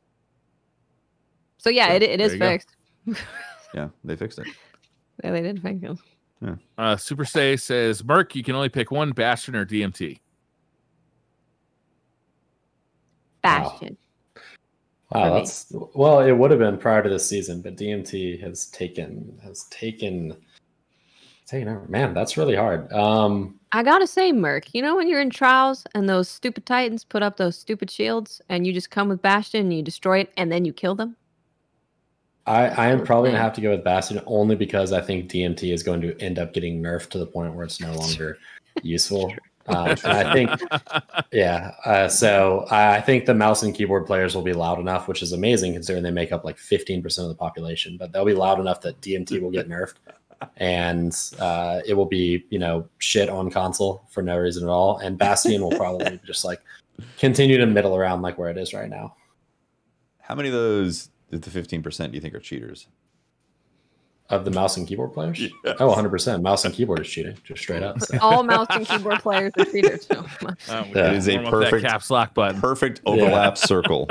So yeah, it is fixed. Yeah, they fixed it. Yeah, they did fix it. Yeah. Super Stay says, Merc, you can only pick one Bastion or DMT. Bastion. Wow, it would have been prior to this season, but DMT has taken over. Man, that's really hard. I gotta say, Merc, you know when you're in trials and those stupid Titans put up those stupid shields and you just come with Bastion and you destroy it and then you kill them? I am probably going to have to go with Bastion only because I think DMT is going to end up getting nerfed to the point where it's no longer useful. And I think, so I think the mouse and keyboard players will be loud enough, which is amazing considering they make up like 15% of the population, but they'll be loud enough that DMT will get nerfed and it will be, shit on console for no reason at all. And Bastion will probably just like continue to middle around like where it is right now. How many of those, the 15%, do you think are cheaters? Of the mouse and keyboard players? Yes. Oh, 100%. Mouse and keyboard is cheating, just straight up. So. All mouse and keyboard players are cheaters. So. It is a perfect caps lock button. Perfect overlap circle.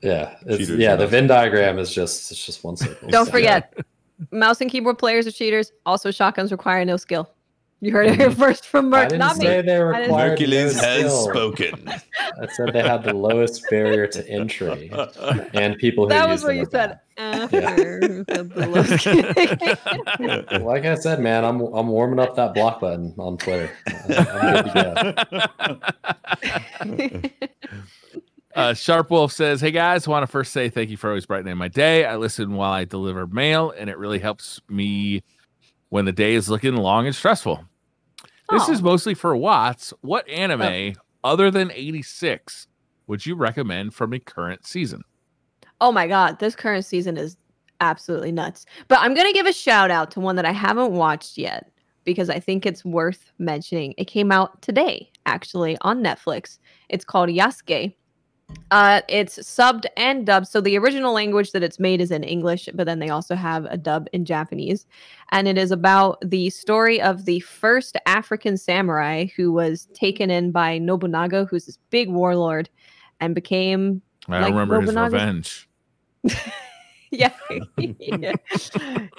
Yeah. The Venn diagram is just one circle. Don't forget, mouse and keyboard players are cheaters. Also, shotguns require no skill. You heard it here first from Merc, not me. Mercules has spoken. I said they had the lowest barrier to entry, and people who that use was what them you said. Like I said, man, I'm warming up that block button on Twitter. I'm good to go. Sharp Wolf says, "Hey guys, want to first say thank you for always brightening my day. I listen while I deliver mail, and it really helps me when the day is looking long and stressful. This is mostly for Watts. What anime other than 86 would you recommend from a current season?" Oh my god, this current season is absolutely nuts. But I'm going to give a shout out to one that I haven't watched yet because I think it's worth mentioning. It came out today, actually, on Netflix. It's called Yasuke. It's subbed and dubbed. So the original language that it's made is in English, but then they also have a dub in Japanese. And it is about the story of the first African samurai who was taken in by Nobunaga, who's this big warlord, and became... I remember Nobunaga's... his revenge. Yeah.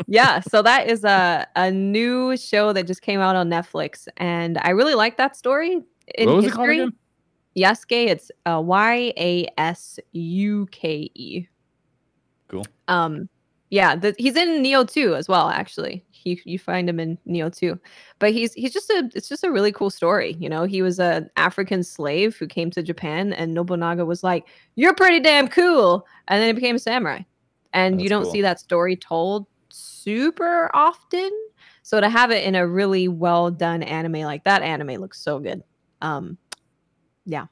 Yeah. So that is a new show that just came out on Netflix. And I really like that story. What was it called again? Yasuke. It's Yasuke. Cool. Yeah, he's in Neo 2 as well, actually. You find him in Neo 2. But it's just a really cool story. You know, he was an African slave who came to Japan, and Nobunaga was like, "You're pretty damn cool." And then he became a samurai. And you don't see that story told super often. So to have it in a really well done anime like that, anime looks so good. Yeah.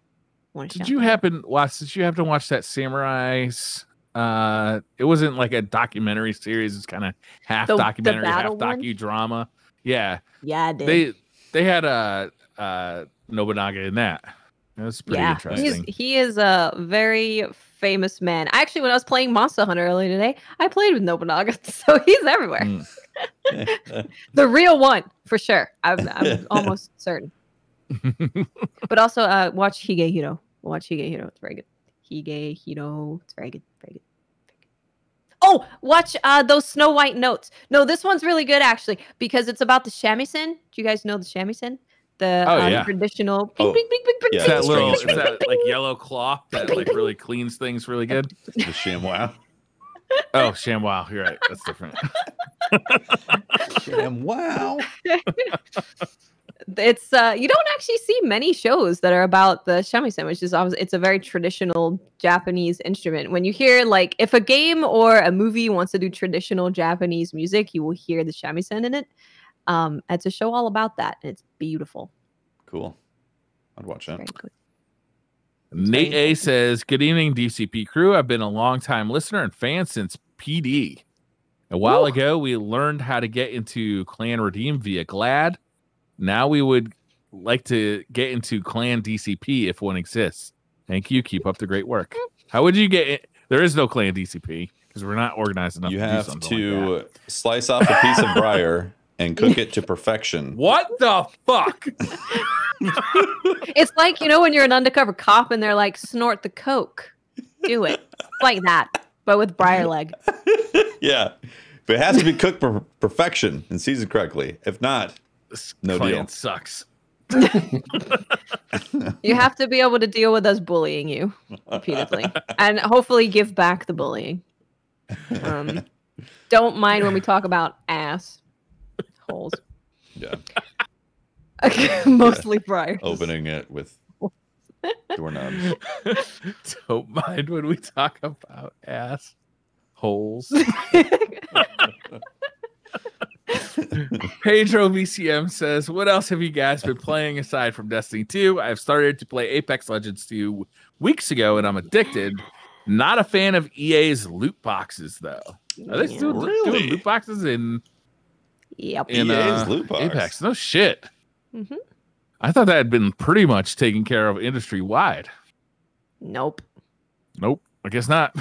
Did you happen to watch that Samurai's? It wasn't like a documentary series. It's kind of half documentary, half docudrama. Yeah. Yeah, it did. They had Nobunaga in that. That's pretty interesting. He is a very famous man. Actually, when I was playing Monster Hunter earlier today, I played with Nobunaga, so he's everywhere. The real one, for sure. I'm almost certain. But also, watch Higehiro. Watch Higehiro. It's very good. Higehiro. It's very good. Very good. Oh, watch those Snow White notes. No, this one's really good, actually, because it's about the shamisen. Do you guys know the shamisen? The traditional is that like yellow cloth that like really cleans things really good? The ShamWow. Oh, ShamWow. You're right. That's different. ShamWow. It's you don't actually see many shows that are about the shamisen, which is obviously it's a very traditional Japanese instrument. When you hear like if a game or a movie wants to do traditional Japanese music, you will hear the shamisen in it. It's a show all about that. And it's beautiful. Cool. I'd watch that. Nate A says, "Good evening, DCP crew. I've been a long-time listener and fan since PD. A while ago, we learned how to get into Clan Redeem via Glad. Now we would like to get into Clan DCP if one exists. Thank you. Keep up the great work." How would you get it? There is no Clan DCP because we're not organized enough. You have to slice off a piece of briar and cook it to perfection. What the fuck? It's like, you know, when you're an undercover cop and they're like, snort the coke. Do it. It's like that, but with briar leg. Yeah. But it has to be cooked for perfection and seasoned correctly. If not, no deal. Sucks. You have to be able to deal with us bullying you repeatedly and hopefully give back the bullying. Don't mind when we talk about ass holes. Yeah. Mostly briars. Opening it with doorknobs. Don't mind when we talk about ass holes. Pedro VCM says, "What else have you guys been playing aside from Destiny 2? I've started to play Apex Legends 2 weeks ago and I'm addicted. Not a fan of EA's loot boxes though." Are they still doing loot boxes in EA's loot box? Apex? No shit. Mm-hmm. I thought that had been pretty much taken care of industry wide. Nope. I guess not.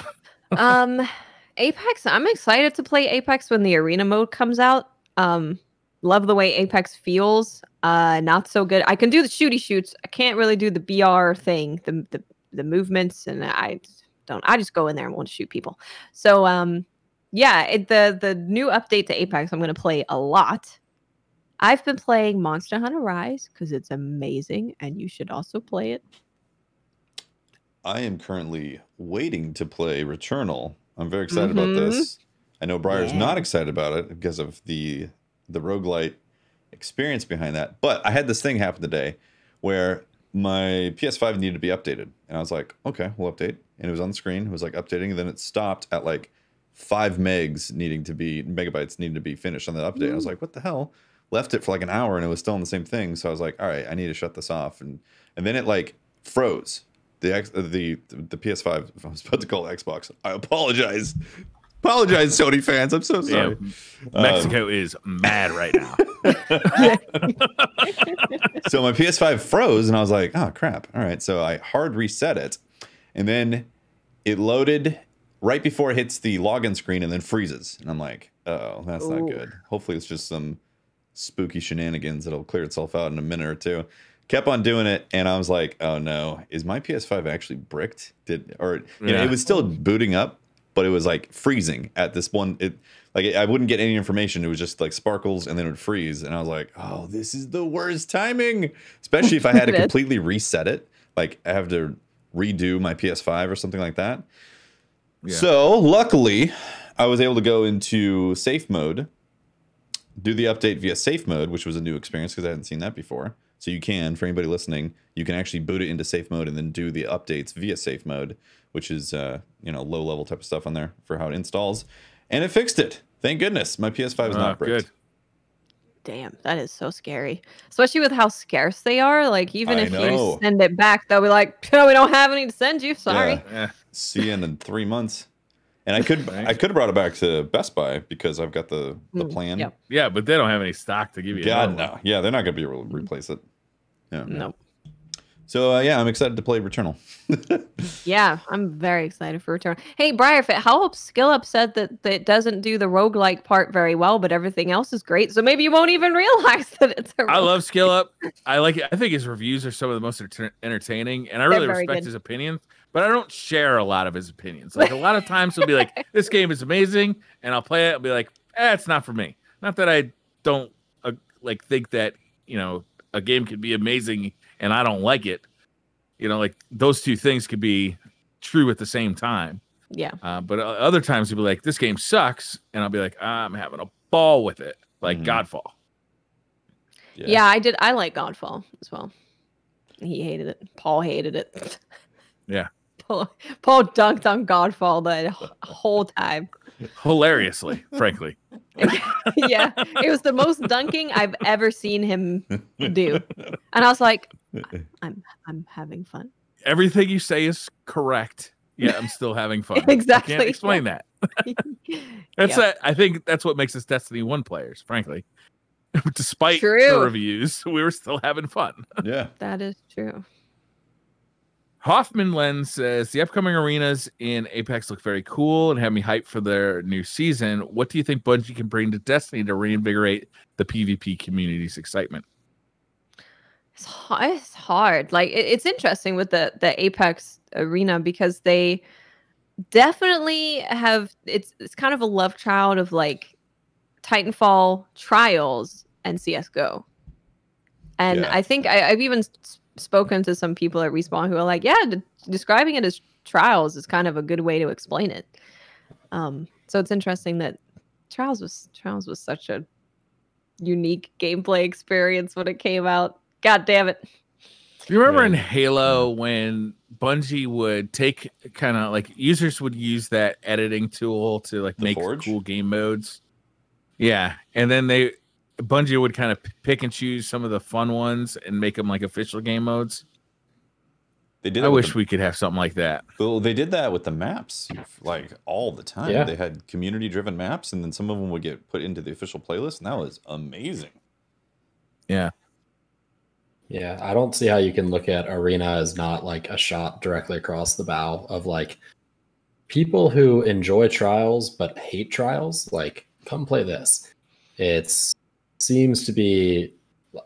Apex, I'm excited to play Apex when the arena mode comes out. Love the way Apex feels. Not so good. I can do the shoots. I can't really do the BR thing, the movements, and I just go in there and want to shoot people. So the new update to Apex I'm going to play a lot. I've been playing Monster Hunter Rise because it's amazing, and you should also play it. I am currently waiting to play Returnal. I'm very excited about this. I know Briar's not excited about it because of the roguelite experience behind that. But I had this thing happen today where my PS5 needed to be updated. And I was like, okay, we'll update. And it was on the screen. It was like updating. And then it stopped at like 5 megabytes needing to be finished on the update. I was like, what the hell? Left it for like an hour and it was still on the same thing. So I was like, all right, I need to shut this off. And then it like froze. The PS5, I was about to call it Xbox. I apologize. Apologize, Sony fans. I'm so sorry. Yeah, Mexico is mad right now. So my PS5 froze and I was like, oh crap. All right. So I hard reset it. And then it loaded right before it hits the login screen and then freezes. And I'm like, oh, that's not good. Hopefully it's just some spooky shenanigans that'll clear itself out in a minute or two. Kept on doing it, and I was like, oh no, is my PS5 actually bricked? It was still booting up, but it was like freezing at this one. I wouldn't get any information. It was just like sparkles and then it would freeze. And I was like, oh, this is the worst timing, especially if I had to completely reset it. Like I have to redo my PS5 or something like that. Yeah. So luckily I was able to go into safe mode, do the update via safe mode, which was a new experience because I hadn't seen that before. So you can, for anybody listening, you can actually boot it into safe mode and then do the updates via safe mode, which is low level type of stuff on there for how it installs. And it fixed it. Thank goodness. My PS5 is not bricked. Good. Damn, that is so scary. Especially with how scarce they are. Like even if you send it back, they'll be like, "No, we don't have any to send you. Sorry." Yeah. See you in 3 months. And I could have brought it back to Best Buy because I've got the plan. Yep. Yeah, but they don't have any stock to give you. God, no. Yeah, they're not going to be able to replace it. Yeah. Nope. So, I'm excited to play Returnal. Yeah, I'm very excited for Returnal. Hey, Briar, if it helps, Skill Up said that it doesn't do the roguelike part very well, but everything else is great. So maybe you won't even realize that it's a roguelike. I love Skill Up. I like it. I think his reviews are some of the most entertaining, and I really respect his opinions, but I don't share a lot of his opinions. Like a lot of times he'll be like, this game is amazing, and I'll play it and be like, it's not for me. Not that I don't think that, a game could be amazing and I don't like it. Like those two things could be true at the same time. Yeah. But other times he'll be like, this game sucks. And I'll be like, I'm having a ball with it. Like Godfall. Yeah, I like Godfall as well. He hated it. Paul hated it. Yeah. Paul dunked on Godfall the whole time. Hilariously, frankly. Yeah, it was the most dunking I've ever seen him do, and I was like, "I'm having fun." Everything you say is correct. Yeah, I'm still having fun. Exactly. I can't explain that. I think that's what makes us Destiny 1 players, frankly. Despite the reviews, we were still having fun. Yeah, that is true. Hoffman Lens says the upcoming arenas in Apex look very cool and have me hyped for their new season. What do you think Bungie can bring to Destiny to reinvigorate the PvP community's excitement? It's hard. Like it's interesting with the Apex arena because they definitely have it's kind of a love child of like Titanfall, Trials, and CS:GO. And I think I've even spoken to some people at Respawn who are like, describing it as Trials is kind of a good way to explain it. So it's interesting that Trials was such a unique gameplay experience when it came out. God damn it. Do you remember in Halo when Bungie would take kind of like users would use that editing tool to like make cool game modes? Yeah. And then Bungie would kind of pick and choose some of the fun ones and make them like official game modes. I wish we could have something like that. Well, they did that with the maps like all the time. Yeah. They had community-driven maps, and then some of them would get put into the official playlist, and that was amazing. Yeah. Yeah, I don't see how you can look at Arena as not like a shot directly across the bow of like people who enjoy Trials but hate Trials. Like, come play this. Seems to be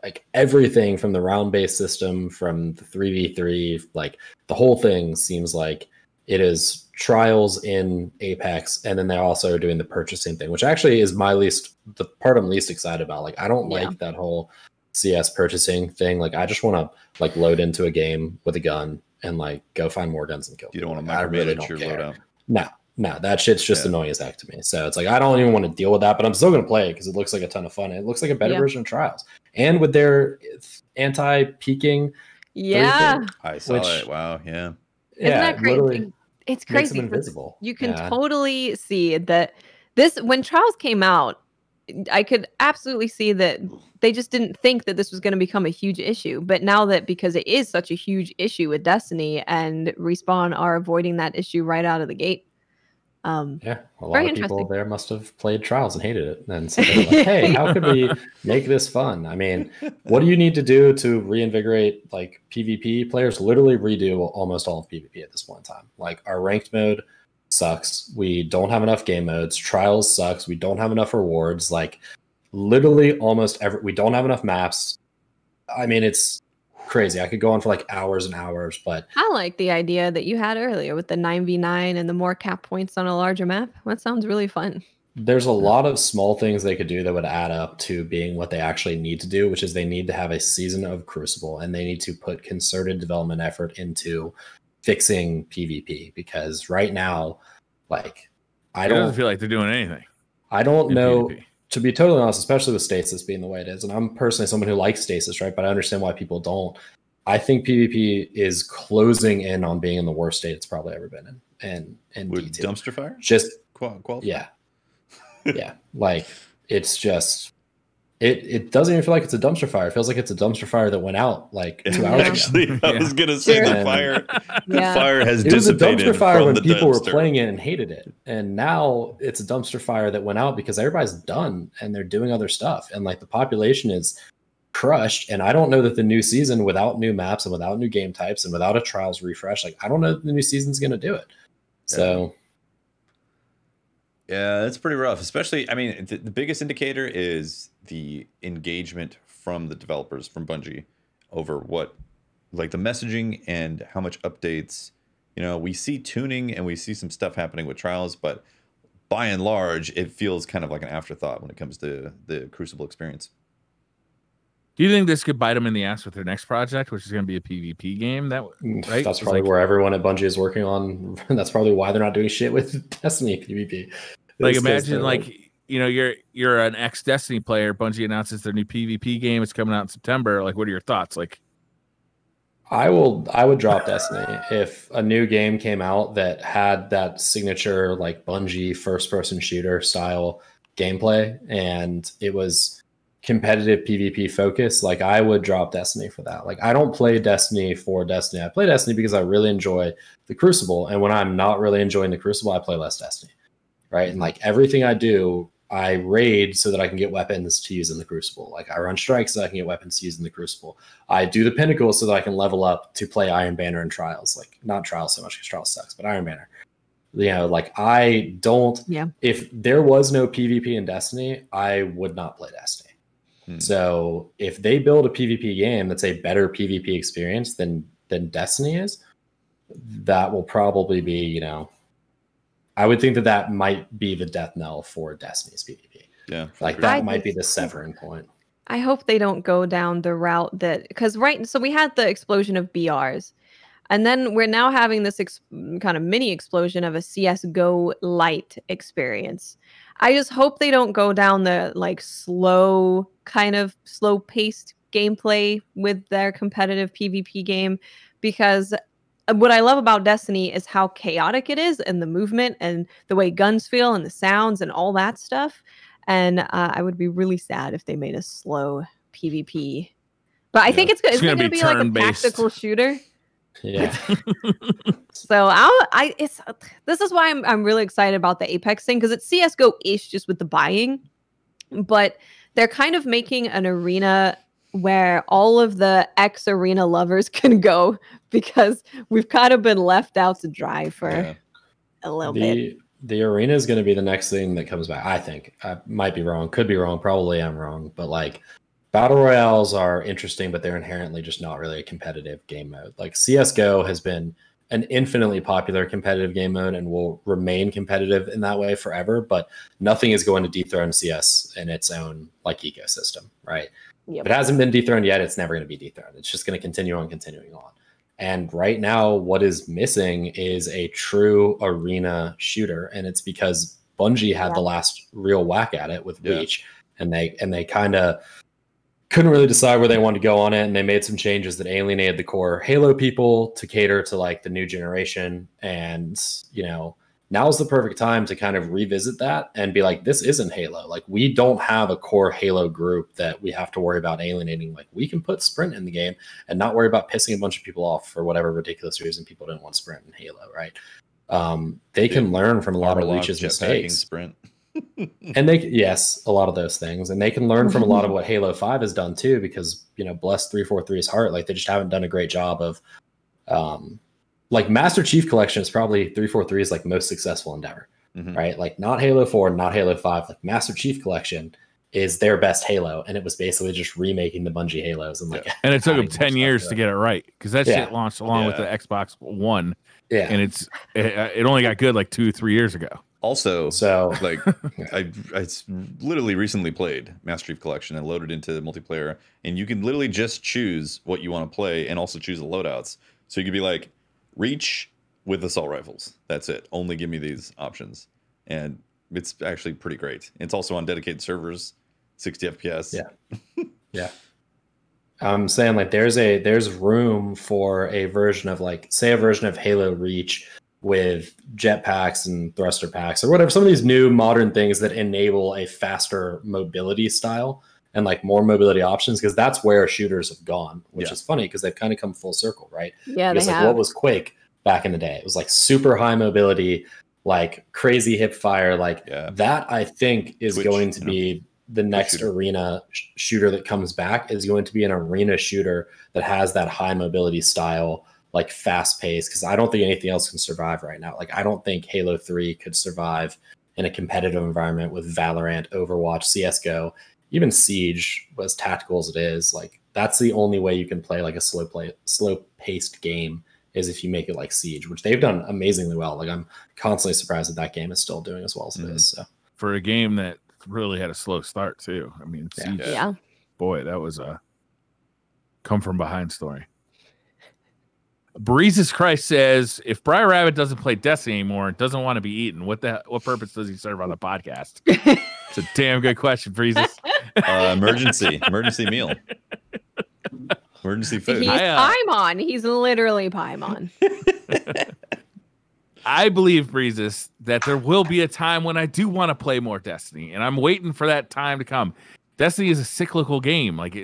like everything from the round-based system, from the 3v3, like the whole thing seems like it is Trials in Apex, and then they're also doing the purchasing thing, which actually is the part I'm least excited about. Like, I don't like that whole CS purchasing thing. Like, I just want to like load into a game with a gun and like go find more guns and kill. You don't want to micromanage your loadout. No, that shit's just annoying as heck to me. So it's like, I don't even want to deal with that, but I'm still going to play it because it looks like a ton of fun. It looks like a better version of Trials. And with their anti-peaking. I saw it. Wow. Yeah. Isn't that crazy? It's crazy. Invisible. You can totally see that when Trials came out, I could absolutely see that they just didn't think that this was going to become a huge issue. But now that, because it is such a huge issue with Destiny, and Respawn are avoiding that issue right out of the gate. A lot of people there must have played Trials and hated it, and so they're like, "Hey, how could we make this fun?" I mean, what do you need to do to reinvigorate like PvP? Players literally redo almost all of PvP at this point in time. Like, our ranked mode sucks. We don't have enough game modes. Trials sucks. We don't have enough rewards. Like, literally almost we don't have enough maps. I mean, it's crazy. I could go on for like hours and hours, but I like the idea that you had earlier with the 9v9 and the more cap points on a larger map. That sounds really fun. There's a lot of small things they could do that would add up to being what they actually need to do, which is they need to have a season of Crucible, and they need to put concerted development effort into fixing PvP, because right now, like, I don't feel like they're doing anything. I don't know. PvP. To be totally honest, especially with stasis being the way it is, and I'm personally someone who likes stasis, right? But I understand why people don't. I think PvP is closing in on being in the worst state it's probably ever been in. And with dumpster fire? Just quality? Yeah. Like, it's just it doesn't even feel like it's a dumpster fire. It feels like it's a dumpster fire that went out like 2 hours ago. I was gonna say the fire has dissipated. It was a dumpster fire when people were playing it and hated it, and now it's a dumpster fire that went out because everybody's done and they're doing other stuff, and like the population is crushed. And I don't know that the new season, without new maps and without new game types and without a Trials refresh, like, I don't know that the new season's gonna do it. So yeah, it's pretty rough. Especially, I mean, the biggest indicator is the engagement from the developers, from Bungie, over what, like, the messaging and how much updates. You know, we see tuning and we see some stuff happening with Trials, but by and large, it feels kind of like an afterthought when it comes to the Crucible experience. Do you think this could bite them in the ass with their next project, which is going to be a PvP game? Right? That's probably where everyone at Bungie is working on. That's probably why they're not doing shit with Destiny PvP. Like, imagine, like, you know, you're an ex-Destiny player. Bungie announces their new PvP game. It's coming out in September. Like, what are your thoughts? Like, I would drop Destiny if a new game came out that had that signature, like, Bungie first-person shooter style gameplay, and it was competitive PvP focus. Like, I would drop Destiny for that. Like, I don't play Destiny for Destiny. I play Destiny because I really enjoy the Crucible, and when I'm not really enjoying the Crucible, I play less Destiny. Right. And like, everything I do, I raid so that I can get weapons to use in the Crucible. Like, I run strikes so that I can get weapons to use in the Crucible. I do the Pinnacle so that I can level up to play Iron Banner and Trials. Like, not Trials so much because Trials sucks, but Iron Banner. You know, like, I don't. Yeah. If there was no PvP in Destiny, I would not play Destiny. So if they build a PvP game that's a better PvP experience than Destiny is, that will probably be, you know, I would think that might be the death knell for Destiny's PvP. Yeah. Like, that might be the severing point. I hope they don't go down the route that, because so we had the explosion of BRs, and then we're now having this kind of mini explosion of a CSGO light experience. I just hope they don't go down the like slow paced gameplay with their competitive PvP game, because what I love about Destiny is how chaotic it is, and the movement and the way guns feel and the sounds and all that stuff. And I would be really sad if they made a slow PvP. But I think it's going to be like a tactical shooter. Yeah. So this is why I'm really excited about the Apex thing, because it's CSGO-ish just with the buying, but they're kind of making an arena where all of the ex-arena lovers can go, because we've kind of been left out to dry for a little bit. The arena is going to be the next thing that comes back. I think I might be wrong, could be wrong, probably am wrong, but like, battle royales are interesting, but they're inherently just not really a competitive game mode. Like, CSGO has been an infinitely popular competitive game mode and will remain competitive in that way forever, but nothing is going to dethrone CS in its own like ecosystem, right? Yep. If it hasn't been dethroned yet, it's never going to be dethroned. It's just going to continue on continuing on. And right now, what is missing is a true arena shooter, and it's because Bungie had the last real whack at it with Reach, and they kind of couldn't really decide where they wanted to go on it, and they made some changes that alienated the core Halo people to cater to like the new generation. And now's the perfect time to kind of revisit that and be like, this isn't Halo. Like, we don't have a core Halo group that we have to worry about alienating. Like, we can put Sprint in the game and not worry about pissing a bunch of people off for whatever ridiculous reason people didn't want Sprint in Halo, right? They can learn from a lot of Reach's mistakes. Sprint. And a lot of those things. And they can learn from a lot of what Halo 5 has done too, because, bless 343's heart, like, they just haven't done a great job of, like, Master Chief Collection is probably 343's like most successful endeavor, right? Like, not Halo 4, not Halo 5. Like, Master Chief Collection is their best Halo, and it was basically just remaking the Bungie Halos, and and it took them 10 years to get it right, because that shit launched along with the Xbox One, and it only got good like 2-3 years ago. Also, like, I literally recently played Master Chief Collection and loaded into Multiplayer, and you can literally just choose what you want to play and also choose the loadouts. So you could be like, Reach with assault rifles. That's it. Only give me these options. And it's actually pretty great. It's also on dedicated servers, 60 FPS. Yeah. I'm saying, like, there's room for a version of, like, say a version of Halo Reach with jetpacks and thruster packs or whatever, some of these new modern things that enable a faster mobility style and like more mobility options, because that's where shooters have gone, which is funny because they've kind of come full circle, right? Yeah, because, like, what was Quake back in the day? It was like super high mobility, like crazy hip fire, like that. I think is Twitch, going to be the next arena shooter that comes back, is going to be an arena shooter that has that high mobility style, like fast pace, because I don't think anything else can survive right now. Like, I don't think Halo 3 could survive in a competitive environment with Valorant, Overwatch, CSGO, even Siege, as tactical as it is. Like, that's the only way you can play like a slow-paced game, is if you make it like Siege, which they've done amazingly well. Like, I'm constantly surprised that game is still doing as well as it is. So, for a game that really had a slow start too. I mean, Siege, boy, that was a come from behind story. Breezes Christ says, if Briar Rabbit doesn't play Destiny anymore and doesn't want to be eaten, what purpose does he serve on the podcast? It's a damn good question, Breezes. Emergency meal. Emergency food. He's Paimon. He's literally Paimon. I believe, Breezes, that there will be a time when I do want to play more Destiny, and I'm waiting for that time to come. Destiny is a cyclical game. Like,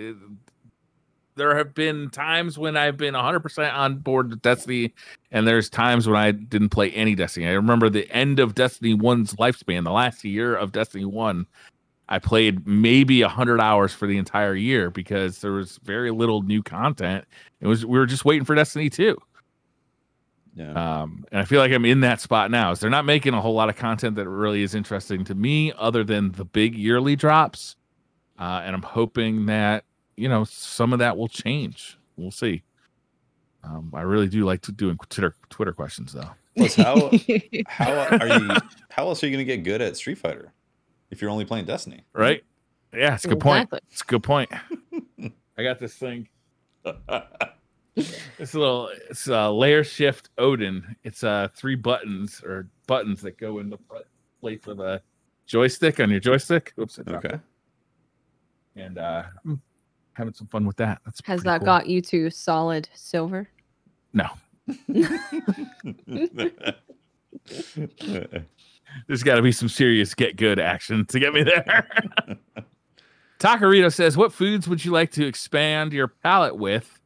there have been times when I've been 100% on board with Destiny, and there's times when I didn't play any Destiny. I remember the end of Destiny 1's lifespan, the last year of Destiny 1, I played maybe 100 hours for the entire year because there was very little new content. We were just waiting for Destiny 2. Yeah. And I feel like I'm in that spot now. They're not making a whole lot of content that really is interesting to me other than the big yearly drops. And I'm hoping that, some of that will change. We'll see. I really do like doing Twitter questions, though. Plus, how else are you going to get good at Street Fighter if you're only playing Destiny? Right? Yeah, it's a good point. It's a good point. I got this thing. It's layer shift Odin. It's 3 buttons that go in the place of a joystick on your joystick. Oops. Okay. And having some fun with that. Has that cool. got you to solid silver? No. There's got to be some serious get good action to get me there. Takarito says, what foods would you like to expand your palate with?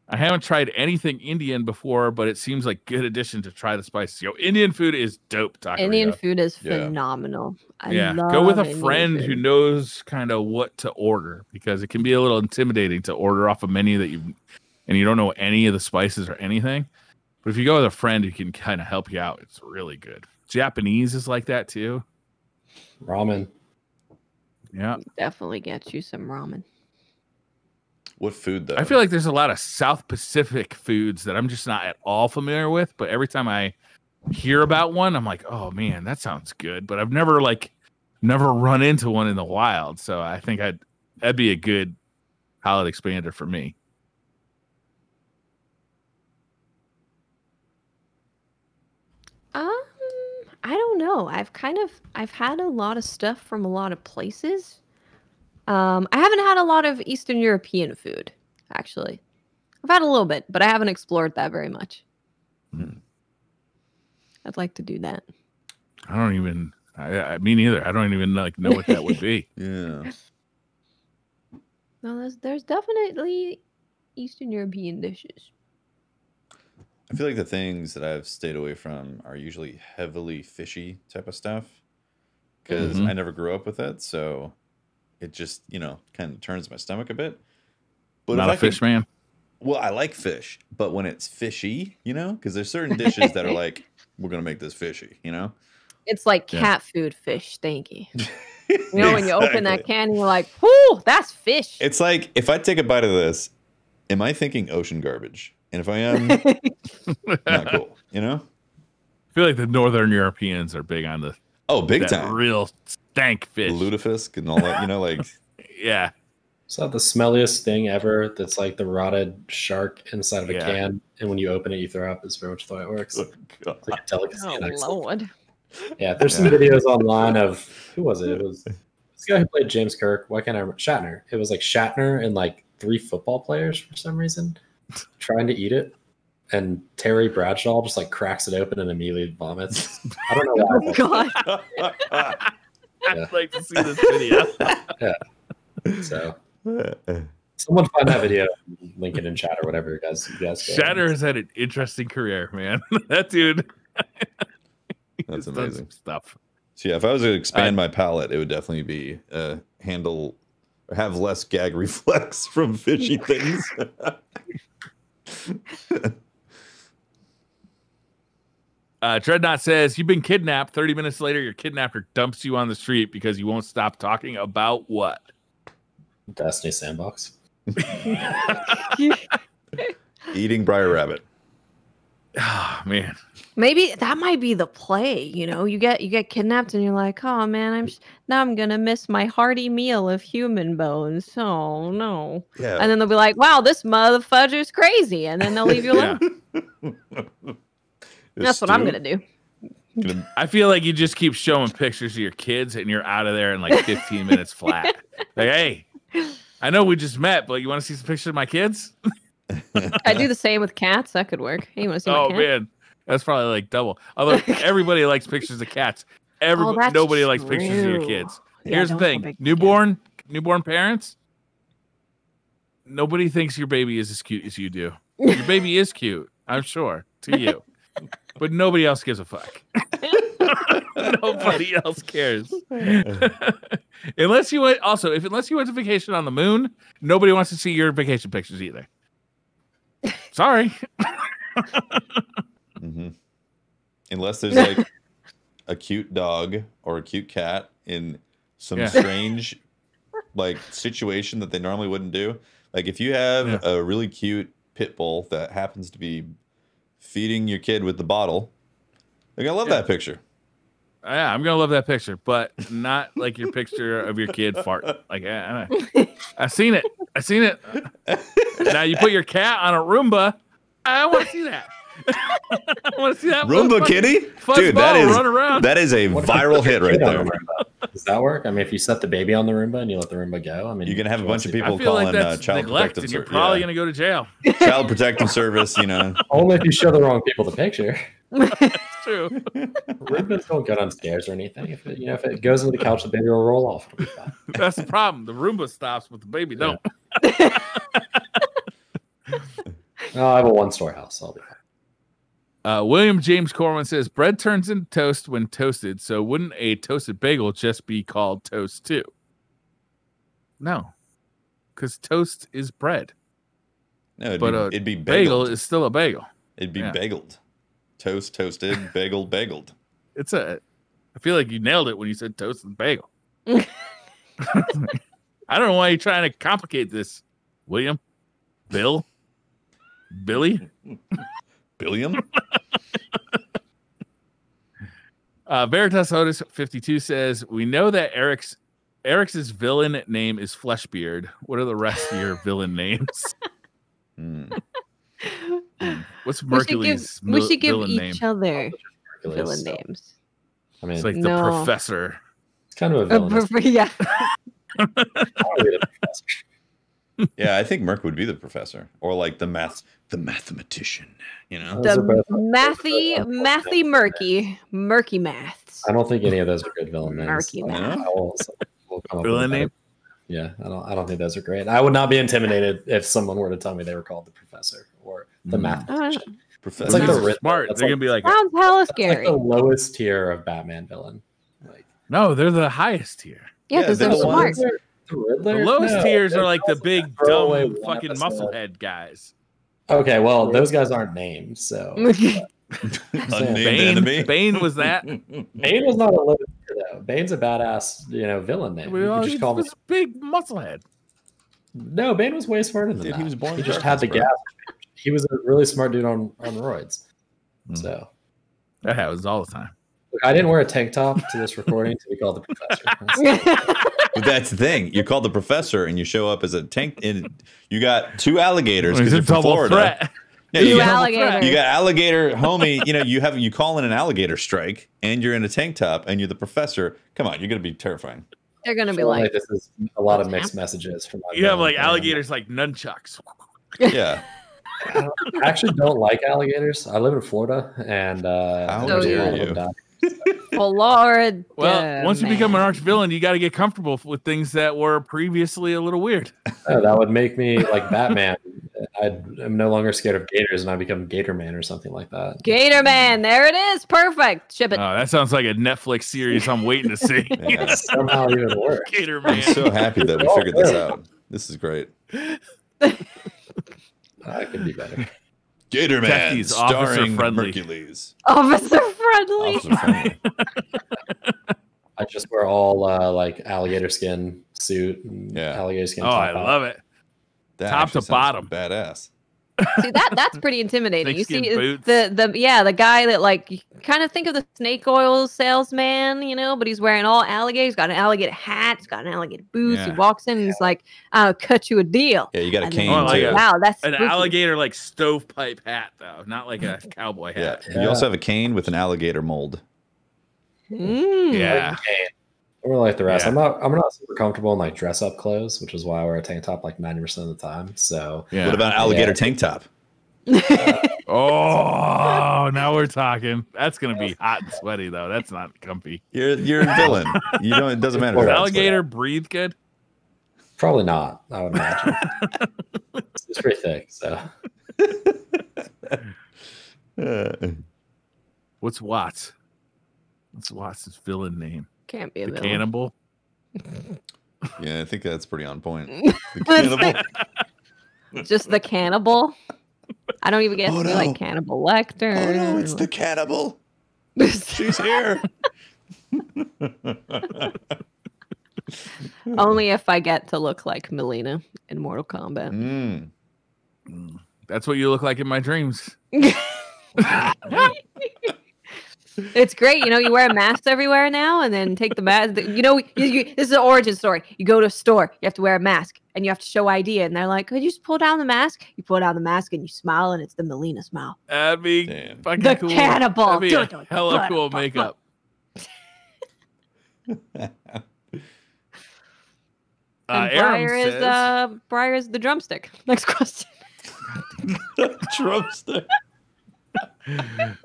I haven't tried anything Indian before, but it seems like good addition to try the spices. Indian food is dope, Takarito. Indian food is phenomenal. I love go with a Indian friend food. who knows kind of what to order, because it can be a little intimidating to order off a menu that you don't know any of the spices or anything. But if you go with a friend who can kind of help you out, it's really good. Japanese is like that too. Ramen. Yeah. Definitely get you some ramen. What food, though? I feel like there's a lot of South Pacific foods that I'm just not at all familiar with, but every time I hear about one, I'm like, oh man, that sounds good. But I've never run into one in the wild. So I think that'd be a good palate expander for me. I don't know. I've had a lot of stuff from a lot of places. I haven't had a lot of Eastern European food, actually. I've had a little bit, but I haven't explored that very much. I'd like to do that. Me neither. I don't even know what that would be. Yeah. No, there's definitely Eastern European dishes. I feel like the things that I've stayed away from are usually heavily fishy type of stuff because I never grew up with it, so it just kind of turns my stomach a bit. But not a fish man. Well, I like fish, but when it's fishy, because there's certain dishes that are like, we're gonna make this fishy, It's like cat food fish, stanky. When you open that can, you're like, whoo, that's fish. It's like, if I take a bite of this, am I thinking ocean garbage? And if I am, not cool, I feel like the Northern Europeans are big on big time. Real stank fish. Lutefisk and all that, like. Yeah. Is that the smelliest thing ever? That's like the rotted shark inside of a can, and when you open it, you throw up. Is very much the way it works. It's like a delicacy. Lord. Yeah, there's some videos online of who was it? It was this guy who played James Kirk. Why can't I remember? Shatner. It was like Shatner and like 3 football players for some reason trying to eat it, and Terry Bradshaw just like cracks it open and immediately vomits. I don't know why. Oh God. I'd like to see this video. Yeah. So someone find that video, link it in chat or whatever you guys Shatner has had an interesting career, man. That dude. That's amazing stuff. So yeah, if I was to expand my palate, it would definitely be handle or have less gag reflex from fishy things. Dreadnought says, you've been kidnapped. 30 minutes later, your kidnapper dumps you on the street because you won't stop talking about what? Destiny Sandbox. Eating Briar Rabbit. Oh, man. Maybe that might be the play. You get kidnapped and you're like, oh man, now I'm gonna miss my hearty meal of human bones. Oh no. Yeah. And then they'll be like, wow, this motherfudger's crazy, and then they'll leave you alone. That's what I'm gonna do. I feel like you just keep showing pictures of your kids and you're out of there in like 15 minutes flat. Like, hey, I know we just met, but you want to see some pictures of my kids? I do the same with cats. That could work. Hey, you want to see my cat? Oh man, that's probably like double. Although everybody likes pictures of cats. Nobody likes pictures of your kids. Here's the thing: newborn parents. Nobody thinks your baby is as cute as you do. Your baby is cute, I'm sure, to you, but nobody else gives a fuck. Nobody else cares. Unless you went to vacation on the moon, nobody wants to see your vacation pictures either. Sorry. Unless there's like a cute dog or a cute cat in some strange like situation that they normally wouldn't do. Like if you have a really cute pit bull that happens to be feeding your kid with the bottle, like I love that picture. Yeah, I'm gonna love that picture, but not like your picture of your kid fart. Like I've seen it. Now you put your cat on a Roomba. I want to see that. I want to see that Roomba kitty, dude. That is a viral hit right there. Does that work? I mean, if you set the baby on the Roomba and you let the Roomba go, I mean, you're gonna have a bunch of people calling Child Protective Service. You're probably gonna go to jail. Child Protective Service, Only if you show the wrong people the picture. That's true. Roombas don't get on stairs or anything. If it goes into the couch, the baby will roll off. It'll be fine. That's the problem. The Roomba stops, but the baby don't. No, I have a one-story house. So I'll be fine. William James Corwin says, bread turns into toast when toasted, so wouldn't a toasted bagel just be called toast too? No, because toast is bread. No, it'd be bagel is still a bagel. It'd be bageled. Toast, toasted, bagel, bageled. I feel like you nailed it when you said toast and bagel. I don't know why you're trying to complicate this, William. Billy? Billiam? Veritas Otis 52 says, we know that Eric's villain name is Fleshbeard. What are the rest of your villain names? What's Mercules' we should give villain each name? other. villain names. I mean, it's like the professor. It's kind of a villain. Yeah. Yeah, I think Merc would be the professor, or like the mathematician. You know, the mathy murky maths. I don't think any of those are good villain names. Murky math. We'll villain name. Yeah, I don't think those are great. I would not be intimidated if someone were to tell me they were called the professor or the mathematician. Professor. It's like the smart. They're gonna be like sounds hella scary. Like the lowest tier of Batman villain. Like no, they're the highest tier. Yeah, because they're smart. The lowest tiers are like the big dumb fucking musclehead guys. Okay, well those guys aren't named, so. Bane was that. Bane was not a low tier though. Bane's a badass, villain name. He was big musclehead. No, Bane was way smarter than that. He was born. He just had the gas. He was a really smart dude on roids. So that happens all the time. Look, I didn't wear a tank top to this recording to be called the professor. But that's the thing. You're called the professor, and you show up as a tank. And you got two alligators because you're from Florida. Threat. Yeah, you got alligator, homie. You call in an alligator strike, and you're in a tank top, and you're the professor. Come on, you're gonna be terrifying. They're gonna be like this is a lot of mixed messages from. You have like alligators like nunchucks. Yeah. I actually don't like alligators. I live in Florida, and how dare you? Oh Lord! Well, once you become an arch villain, you got to get comfortable with things that were previously a little weird. That would make me like Batman. I'm no longer scared of gators, and I become Gator Man or something like that. Gator Man, there it is, perfect. Ship it. Oh, that sounds like a Netflix series I'm waiting to see. Yeah. Somehow even worse. Gator Man. I'm so happy that we figured this out. This is great. I could be better. Gator Man, starring friendly. Mercules. Officer friendly. I just wear all like alligator skin suit and alligator skin. Oh, I love it. That top to bottom, badass. See that's pretty intimidating. You see boots. the guy that like you kind of think of the snake oil salesman, but he's wearing all alligator. He's got an alligator hat. He's got an alligator boots. Yeah. He walks in and he's like, "I'll cut you a deal." Yeah, you got a cane too. Wow, that's an spooky. alligator like stovepipe hat though, not like a cowboy hat. Yeah. You also have a cane with an alligator mold. Yeah. I'm really like the rest. Yeah. I'm not super comfortable in like dress up clothes, which is why I wear a tank top like 90% of the time. So what about an alligator tank top? Oh, now we're talking. That's gonna be hot and sweaty though. That's not comfy. You're a villain. It doesn't matter. Does alligator breathe good? Probably not. I would imagine. It's pretty thick. So what's Watts? What's Watts' villain name? Can't be a villain. Cannibal. Yeah, I think that's pretty on point. The cannibal. Just the cannibal. I don't even get to be like Cannibal Lecter. Oh no, it's the cannibal. She's here. Only if I get to look like Melina in Mortal Kombat. That's what you look like in my dreams. It's great. You wear masks everywhere now and then take the mask. This is an origin story. You go to a store, you have to wear a mask and you have to show ID. And they're like, could you just pull down the mask? You pull down the mask and you smile and it's the Melina smile. That'd be fucking the cool. Cannibal. That'd be hella cool makeup. Briar is the drumstick. Next question. Drumstick.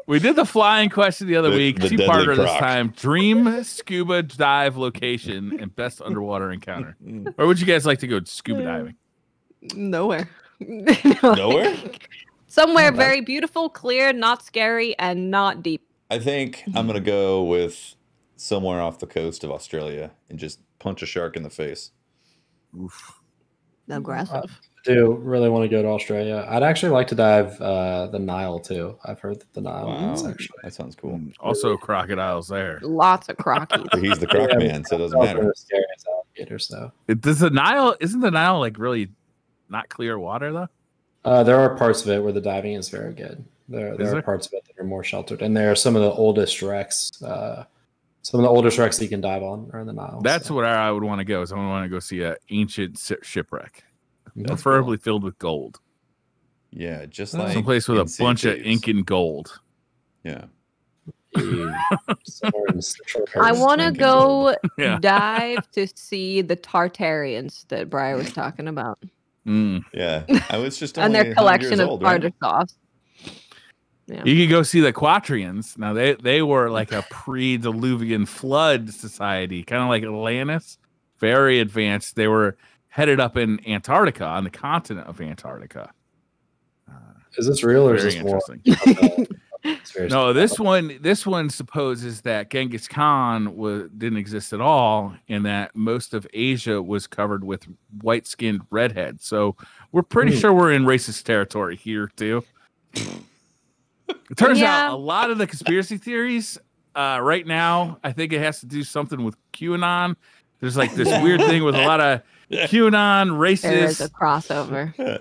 We did the flying question the other week. Two-parter this time. Dream scuba dive location and best underwater encounter. Where would you guys like to go scuba diving? Nowhere. Nowhere? Somewhere very beautiful, clear, not scary, and not deep. I think I'm going to go with somewhere off the coast of Australia and just punch a shark in the face. Oof. Aggressive. I do really want to go to Australia. I'd actually like to dive the Nile too. I've heard that the Nile is actually. That sounds cool. Also, crocodiles there. Lots of crockies. He's the croc man, so it doesn't matter. Scary as alligators, though. Isn't the Nile like really not clear water though? There are parts of it where the diving is very good. There are parts of it that are more sheltered, and there are some of the oldest wrecks. Some of the oldest wrecks that you can dive on are in the Nile. That's where I would want to go. Is I want to go see an ancient shipwreck, preferably filled with gold. Yeah, just like someplace with a bunch of ink and gold. Yeah. I want to go dive to see the Tartarians that Briar was talking about. Yeah, I was just and their collection of tartar sauce. Yeah. You could go see the Quatrians. Now they were like a pre-Diluvian flood society, kind of like Atlantis, very advanced. They were headed up in Antarctica, on the continent of Antarctica. Is this real or is this interesting? No, this one supposes that Genghis Khan didn't exist at all, and that most of Asia was covered with white-skinned redheads. So we're pretty sure we're in racist territory here too. It turns out a lot of the conspiracy theories right now, I think it has to do something with QAnon. There's like this weird thing with a lot of QAnon racist. There's a crossover. Yeah,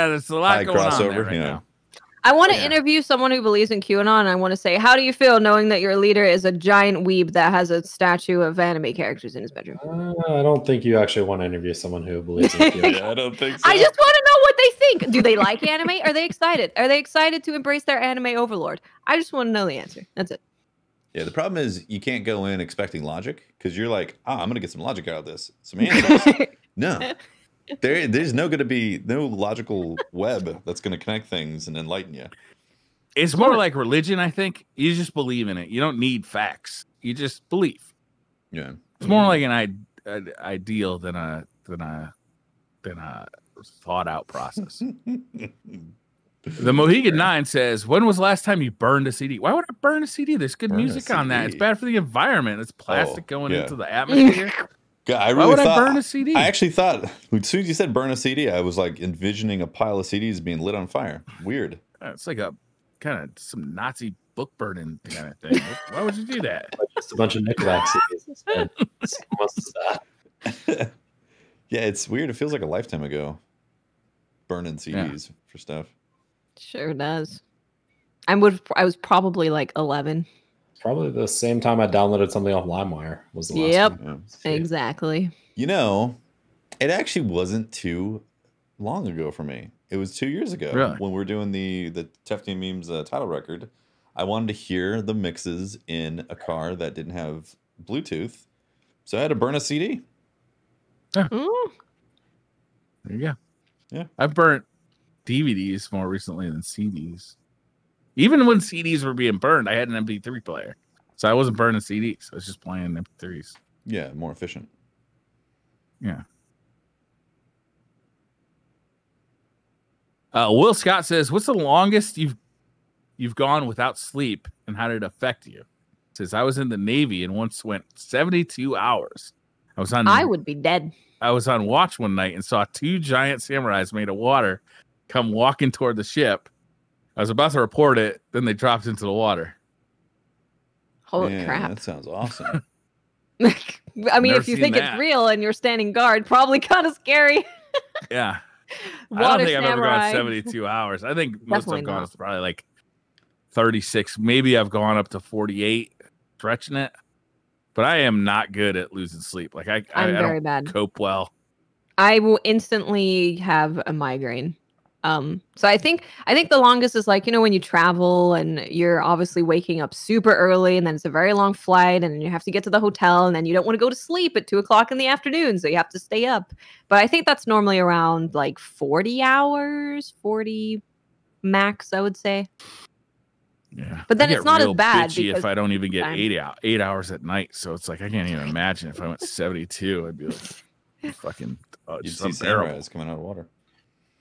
there's a lot going on there right now. I want to interview someone who believes in QAnon. I want to say, how do you feel knowing that your leader is a giant weeb that has a statue of anime characters in his bedroom? I don't think you actually want to interview someone who believes in QAnon. I don't think so. I just want to know what they think. Do they like anime? Are they excited? Are they excited to embrace their anime overlord? I just want to know the answer. That's it. Yeah, the problem is you can't go in expecting logic because you're like, I'm going to get some logic out of this. Some answers. No. There's going to be no logical web that's going to connect things and enlighten you. It's more like religion, I think. You just believe in it. You don't need facts. You just believe. Yeah, it's more like an ideal than a thought out process. The Mohegan 9 says, "When was the last time you burned a CD?" Why would I burn a CD? There's good music on that. It's bad for the environment. It's plastic going into the atmosphere. God, Why would I burn a CD? I actually thought, as soon as you said burn a CD, I was like envisioning a pile of CDs being lit on fire. Weird. It's like a kind of some Nazi book burning kind of thing. Why would you do that? Just a bunch of Nickelback CDs. What's that? Yeah, it's weird. It feels like a lifetime ago. Burning CDs for stuff. Sure does. I was probably like 11. Probably the same time I downloaded something off LimeWire was the last time. Yeah. Exactly. You know, it actually wasn't too long ago for me. It was 2 years ago when we were doing the Tefty Memes title record. I wanted to hear the mixes in a car that didn't have Bluetooth, so I had to burn a CD. Yeah. There you go. Yeah, I've burnt DVDs more recently than CDs. Even when CDs were being burned, I had an MP3 player. So I wasn't burning CDs. I was just playing MP3s. Yeah, more efficient. Yeah. Will Scott says, "What's the longest you've gone without sleep, and how did it affect you?" Says, "I was in the Navy and once went 72 hours. I would be dead. I was on watch one night and saw 2 giant samurais made of water come walking toward the ship. I was about to report it, then they dropped into the water." Holy crap. That sounds awesome. I mean, if you think it's real and you're standing guard, probably kind of scary. Yeah. I don't think I've ever gone 72 hours. I think most I've gone is probably like 36. Maybe I've gone up to 48, stretching it. But I am not good at losing sleep. Like I'm very bad. Cope well. I will instantly have a migraine. So I think the longest is like, when you travel and you're obviously waking up super early and then it's a very long flight and you have to get to the hotel and then you don't want to go to sleep at 2:00 in the afternoon. So you have to stay up. But I think that's normally around like 40 hours, 40 max, I would say. Yeah. But then it's not as bad if I don't even get 8 hours at night. So it's like, I can't even imagine if I went 72, I'd be like, fucking, you'd see samurais coming out of water.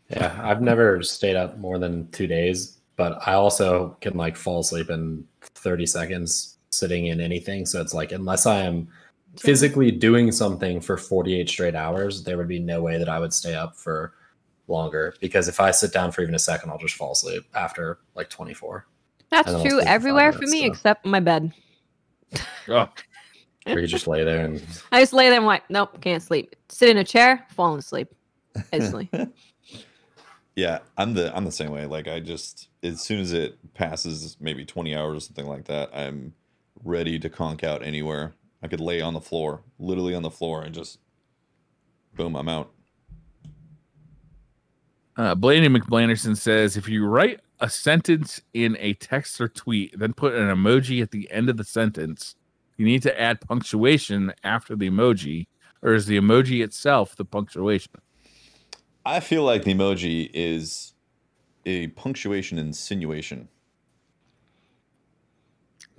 Yeah, I've never stayed up more than 2 days, but I also can like fall asleep in 30 seconds sitting in anything. So it's like, unless I am physically doing something for 48 straight hours, there would be no way that I would stay up for longer, because if I sit down for even a second, I'll just fall asleep after like 24. That's true everywhere for me except my bed. Oh. Or you just lay there and I just lay there and like, nope, can't sleep. Sit in a chair, falling asleep instantly. Yeah, I'm the same way. Like I just, as soon as it passes maybe 20 hours or something like that, I'm ready to conk out anywhere. I could lay on the floor, literally on the floor, and just boom, I'm out. Blaney McBlanderson says, if you write a sentence in a text or tweet, then put an emoji at the end of the sentence, you need to add punctuation after the emoji, or is the emoji itself the punctuation? I feel like the emoji is a punctuation insinuation.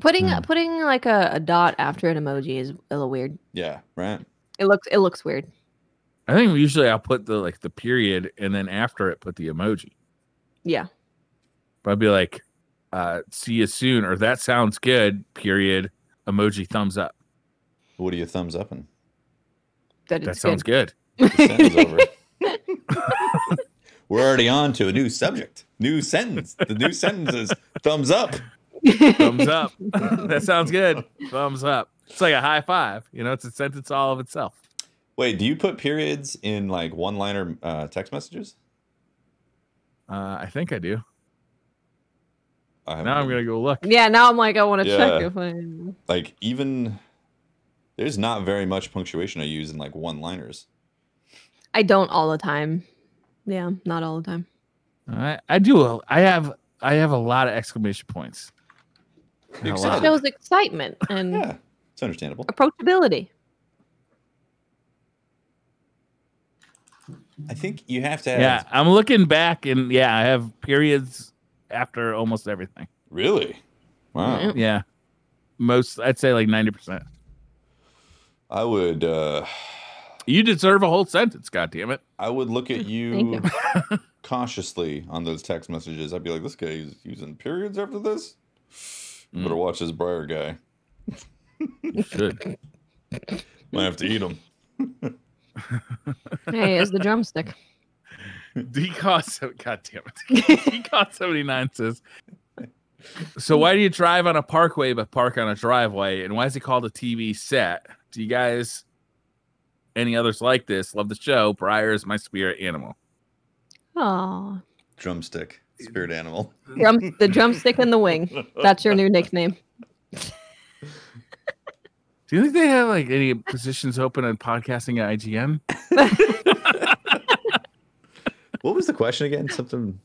Putting like a dot after an emoji is a little weird. Yeah, right. It looks weird. I think usually I'll put the period, and then after it put the emoji. Yeah. But I'd be like, see you soon, or that sounds good, period, emoji thumbs up. What are you thumbs upping? That sounds good. The sentence over. We're already on to a new subject. New sentence. The new sentence is thumbs up. Thumbs up. That sounds good. Thumbs up. It's like a high five. It's a sentence all of itself. Wait, do you put periods in like one-liner text messages? I think I do. Now I'm gonna go look. Yeah, now I'm like, I want to check if I like even there's not very much punctuation I use in like one-liners. I don't all the time. Yeah, not all the time. I do. I have a lot of exclamation points. It shows excitement and yeah, it's understandable. Approachability. I think you have to have. Yeah, I'm looking back, and I have periods after almost everything. Really? Wow. Yeah, I'd say like 90%. I would. You deserve a whole sentence. God damn it! I would look at you cautiously on those text messages. I'd be like, this guy is using periods after this. You better watch this Briar guy. You should. Might have to eat him. Hey, it's the drumstick. God damn it. DCOS 79 says, so why do you drive on a parkway but park on a driveway? And why is it called a TV set? Do you guys, any others like this? Love the show. Briar is my spirit animal. Oh. Drumstick. Spirit animal. The drumstick and the wing. That's your new nickname. Do you think they have like any positions open in podcasting at IGN? What was the question again? Something.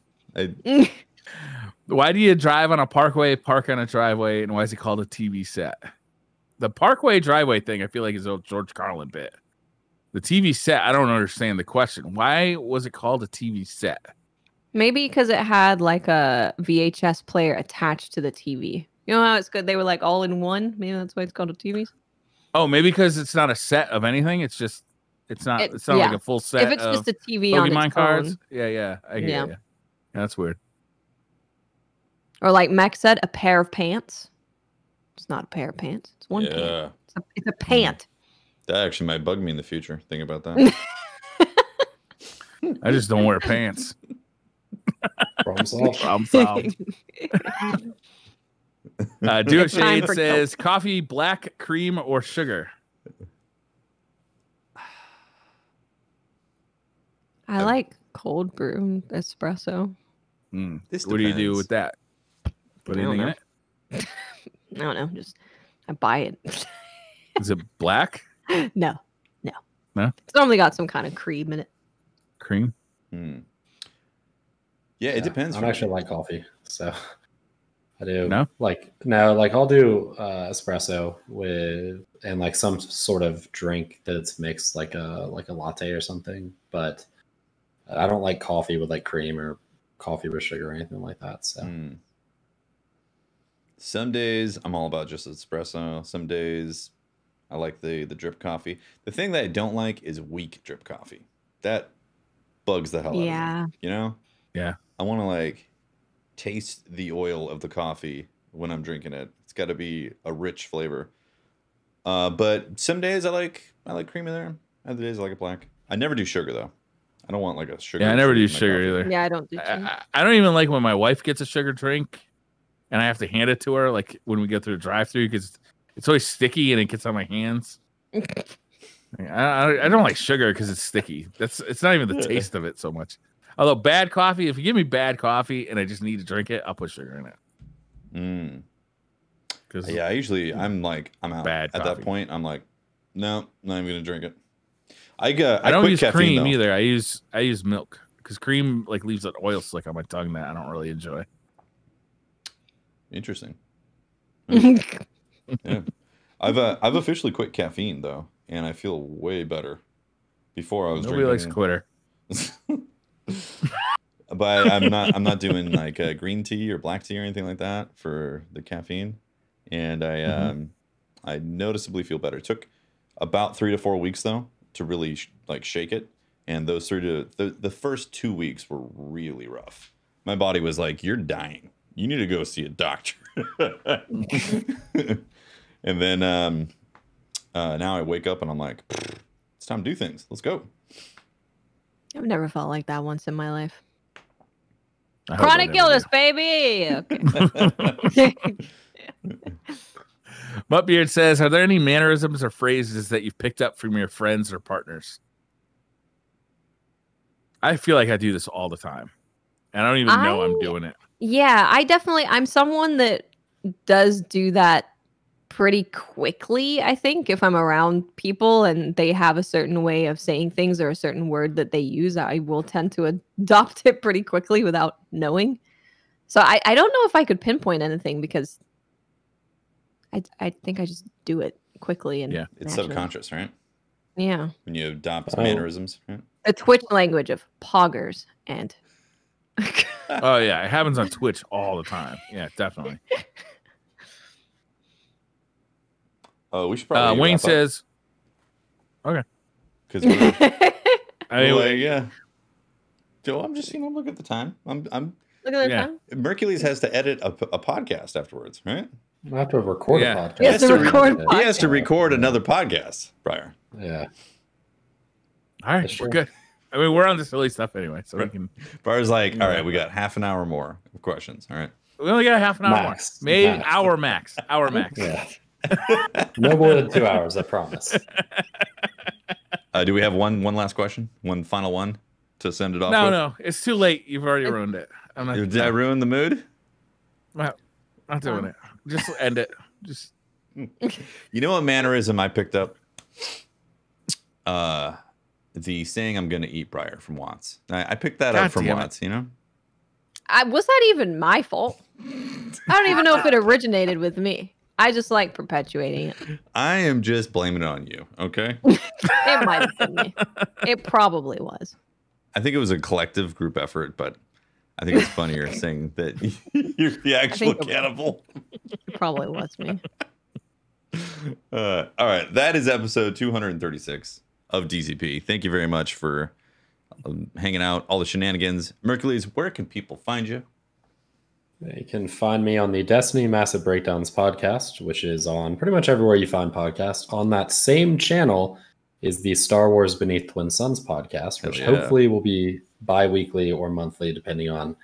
Why do you drive on a parkway, park on a driveway, and why is it called a TV set? The parkway driveway thing, I feel like is a George Carlin bit. The TV set, I don't understand the question. Why was it called a TV set? Maybe because it had like a VHS player attached to the TV. You know how it's good? They were like all in one. Maybe that's why it's called a TV. Oh, maybe because it's not a set of anything. It's not like a full set. If it's just a TV Pokemon on its cards. own. Yeah. I get you. Yeah, that's weird. Or like Max said, a pair of pants. It's not a pair of pants. It's one pant. It's a pant. That actually might bug me in the future. Think about that. I just don't wear pants. Problem solved. Problem solved. Do It Shade says coffee, black, cream, or sugar. I like cold brew espresso. What do you do with that? Put anything in it? I don't know. Just I buy it. Is it black? No. It's normally got some kind of cream in it. Cream? Yeah, it depends. I don't actually like coffee, so I do. No, I'll do espresso with and like some sort of drink that's mixed, like a latte or something. But I don't like coffee with like cream or coffee with sugar or anything like that. So some days I'm all about just espresso. Some days I like the drip coffee. The thing that I don't like is weak drip coffee. That bugs the hell out of me. You know? Yeah. I want to like taste the oil of the coffee when I'm drinking it. It's got to be a rich flavor. But some days I like cream in there. Other days I like it black. I never do sugar though. I don't want like a sugar. Yeah, I never do sugar either. Yeah, I don't do sugar. I don't even like when my wife gets a sugar drink and I have to hand it to her, like when we go through the drive-thru, because it's always sticky and it gets on my hands. I don't like sugar because it's sticky. It's not even the taste of it so much. Although bad coffee, if you give me bad coffee and I just need to drink it, I'll put sugar in it. Yeah, I'm out. Bad at coffee. that point. I'm like, no, not even gonna drink it. I don't use caffeine, cream though. either. I use milk because cream like leaves an oil slick on my tongue that I don't really enjoy. Interesting. Yeah. I've officially quit caffeine though, and I feel way better. Before I was Nobody likes a quitter. But I'm not doing like green tea or black tea or anything like that for the caffeine, and I noticeably feel better. It took about 3 to 4 weeks though to really like shake it, and those the first 2 weeks were really rough. My body was like, "You're dying. You need to go see a doctor." And then now I wake up and I'm like, it's time to do things. Let's go. I've never felt like that once in my life. Chronic illness, baby. Okay. Buttbeard says, are there any mannerisms or phrases that you've picked up from your friends or partners? I feel like I do this all the time. And I don't even know I'm doing it. Yeah, I'm someone that does do that pretty quickly, I think. If I'm around people and they have a certain way of saying things or a certain word that they use, I will tend to adopt it pretty quickly without knowing. So I don't know if I could pinpoint anything because I think I just do it quickly. And it's subconscious, right? Yeah. When you adopt mannerisms, right? The Twitch language of poggers and... Oh, yeah. It happens on Twitch all the time. Yeah, definitely. Oh, we should probably. Wayne says, "Okay," because we're anyway, yeah. Joe, I'm just look at the time. I'm look at the time. Mercules has to edit a podcast afterwards, right? I have to record a podcast. He has to record another podcast, Briar. Yeah. All right, we're good. I mean, we're on the silly stuff anyway, so we can. Briar's like, all right, we got half an hour more of questions. All right, we only got half an hour more, maybe hour max. Yeah. No more than 2 hours, I promise. Do we have one last question? One final one to send it off? No, it's too late. You've already ruined it. Did I ruin the mood? Well, not doing it. Just end it. Just. You know what mannerism I picked up? The saying "I'm gonna eat Briar" from Watts. I picked that up from Watts. You know. Was that even my fault? I don't even know if it originated with me. I just like perpetuating it. I am just blaming it on you, okay? It might have been me. It probably was. I think it was a collective group effort, but I think it's funnier saying that you're the actual cannibal. It probably was me. All right. That is episode 236 of DCP. Thank you very much for hanging out, all the shenanigans. Mercules, where can people find you? You can find me on the Destiny Massive Breakdowns podcast, which is on pretty much everywhere you find podcasts. On that same channel is the Star Wars Beneath Twin Suns podcast, which hopefully will be bi-weekly or monthly, depending on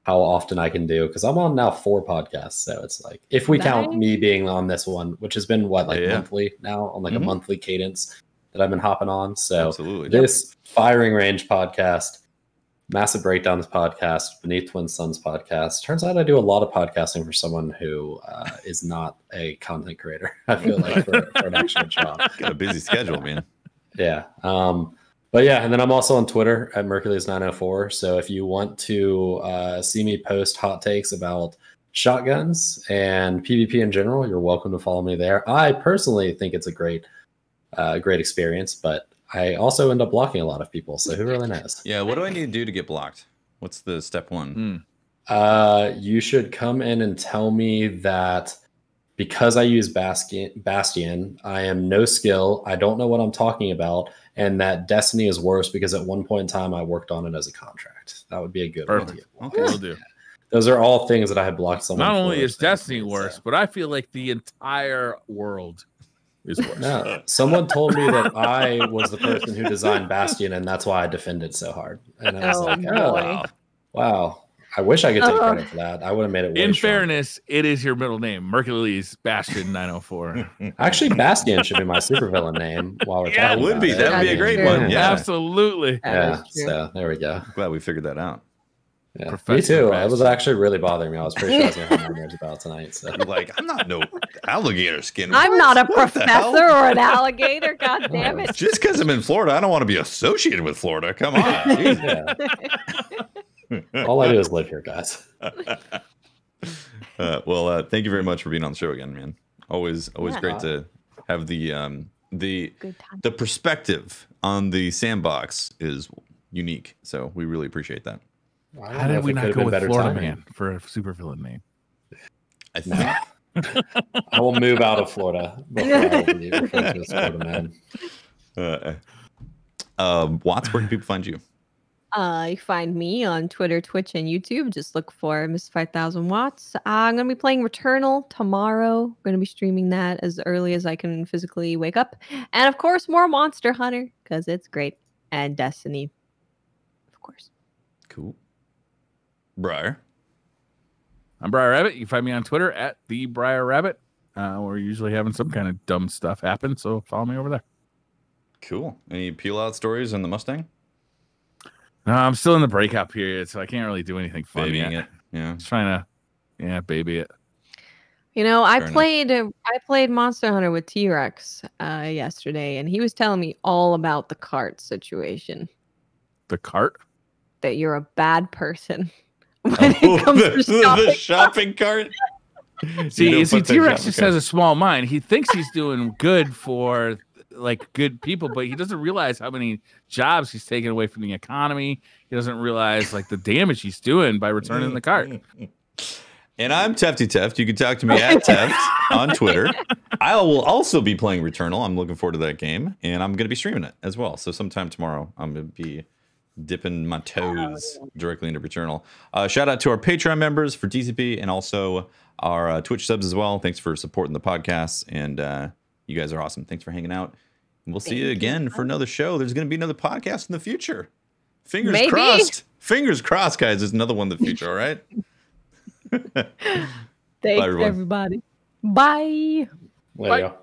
how often I can do. Because I'm on now 4 podcasts, so it's like, if we count me being on this one, which has been monthly now, on a monthly cadence that I've been hopping on. So this Firing Range podcast, Massive Breakdowns podcast, Beneath Twin Suns podcast. Turns out I do a lot of podcasting for someone who is not a content creator. I feel like for an actual job. Got a busy schedule, man. Yeah. But yeah, and then I'm also on Twitter at Mercules904. So if you want to see me post hot takes about shotguns and PvP in general, you're welcome to follow me there. I personally think it's a great experience, but I also end up blocking a lot of people, so who really knows? Yeah, what do I need to do to get blocked? What's the step 1? You should come in and tell me that because I use Bastion, I am no skill, I don't know what I'm talking about, and that Destiny is worse because at one point in time I worked on it as a contract. That would be a good one. Okay, we'll do. Those are all things that I have blocked someone. Not only is Destiny worse, but I feel like the entire world is worse. No, someone told me that I was the person who designed Bastion, and that's why I defended so hard. And I was like, oh, wow. I wish I could take credit for that. I would have made it way In fairness, it is your middle name, Mercules Bastion 904. Actually, Bastion should be my supervillain name while we're talking. It would be. That would be a great one. Yeah, absolutely. Yeah, so there we go. Glad we figured that out. Yeah. Me too. It was actually really bothering me. I was pretty sure I was going to have nightmares about tonight. So. Like, I'm not no alligator skin. I'm not a professor or an alligator. God damn it. Just because I'm in Florida, I don't want to be associated with Florida. Come on. Yeah. All I do is live here, guys. Well, thank you very much for being on the show again, man. Always great to have the perspective on the Sandbox is unique. So we really appreciate that. How did we not go with Florida Man for a supervillain name? I think I will move out of Florida before I will be referred to as Florida Man. Watts, where can people find you? You can find me on Twitter, Twitch, and YouTube. Just look for Mr. 5000 Watts. I'm going to be playing Returnal tomorrow. I'm going to be streaming that as early as I can physically wake up. And of course, more Monster Hunter, because it's great. And Destiny, of course. Cool. Briar. I'm Briar Rabbit. You can find me on Twitter at the Briar Rabbit. We're usually having some kind of dumb stuff happen, so follow me over there. Cool. Any peel out stories on the Mustang? No, I'm still in the breakout period, so I can't really do anything fun Babying yet. it. Yeah. Just trying to, baby it. You know, I played Monster Hunter with T-Rex yesterday, and he was telling me all about the cart situation. The cart? That you're a bad person when it comes to the shopping cart. See, T-Rex just has a small mind. He thinks he's doing good for like good people, but he doesn't realize how many jobs he's taking away from the economy. He doesn't realize like the damage he's doing by returning the cart. And I'm Tefty Teft. You can talk to me at Teft on Twitter. I will also be playing Returnal. I'm looking forward to that game, and I'm going to be streaming it as well. So sometime tomorrow, I'm going to be dipping my toes directly into Returnal. Shout out to our Patreon members for DCP and also our Twitch subs as well. Thanks for supporting the podcast, and you guys are awesome. Thanks for hanging out. And we'll see you again for another show. There's going to be another podcast in the future. Fingers crossed. Fingers crossed, guys. There's another one in the future, all right? Thanks, everybody. Bye. Later.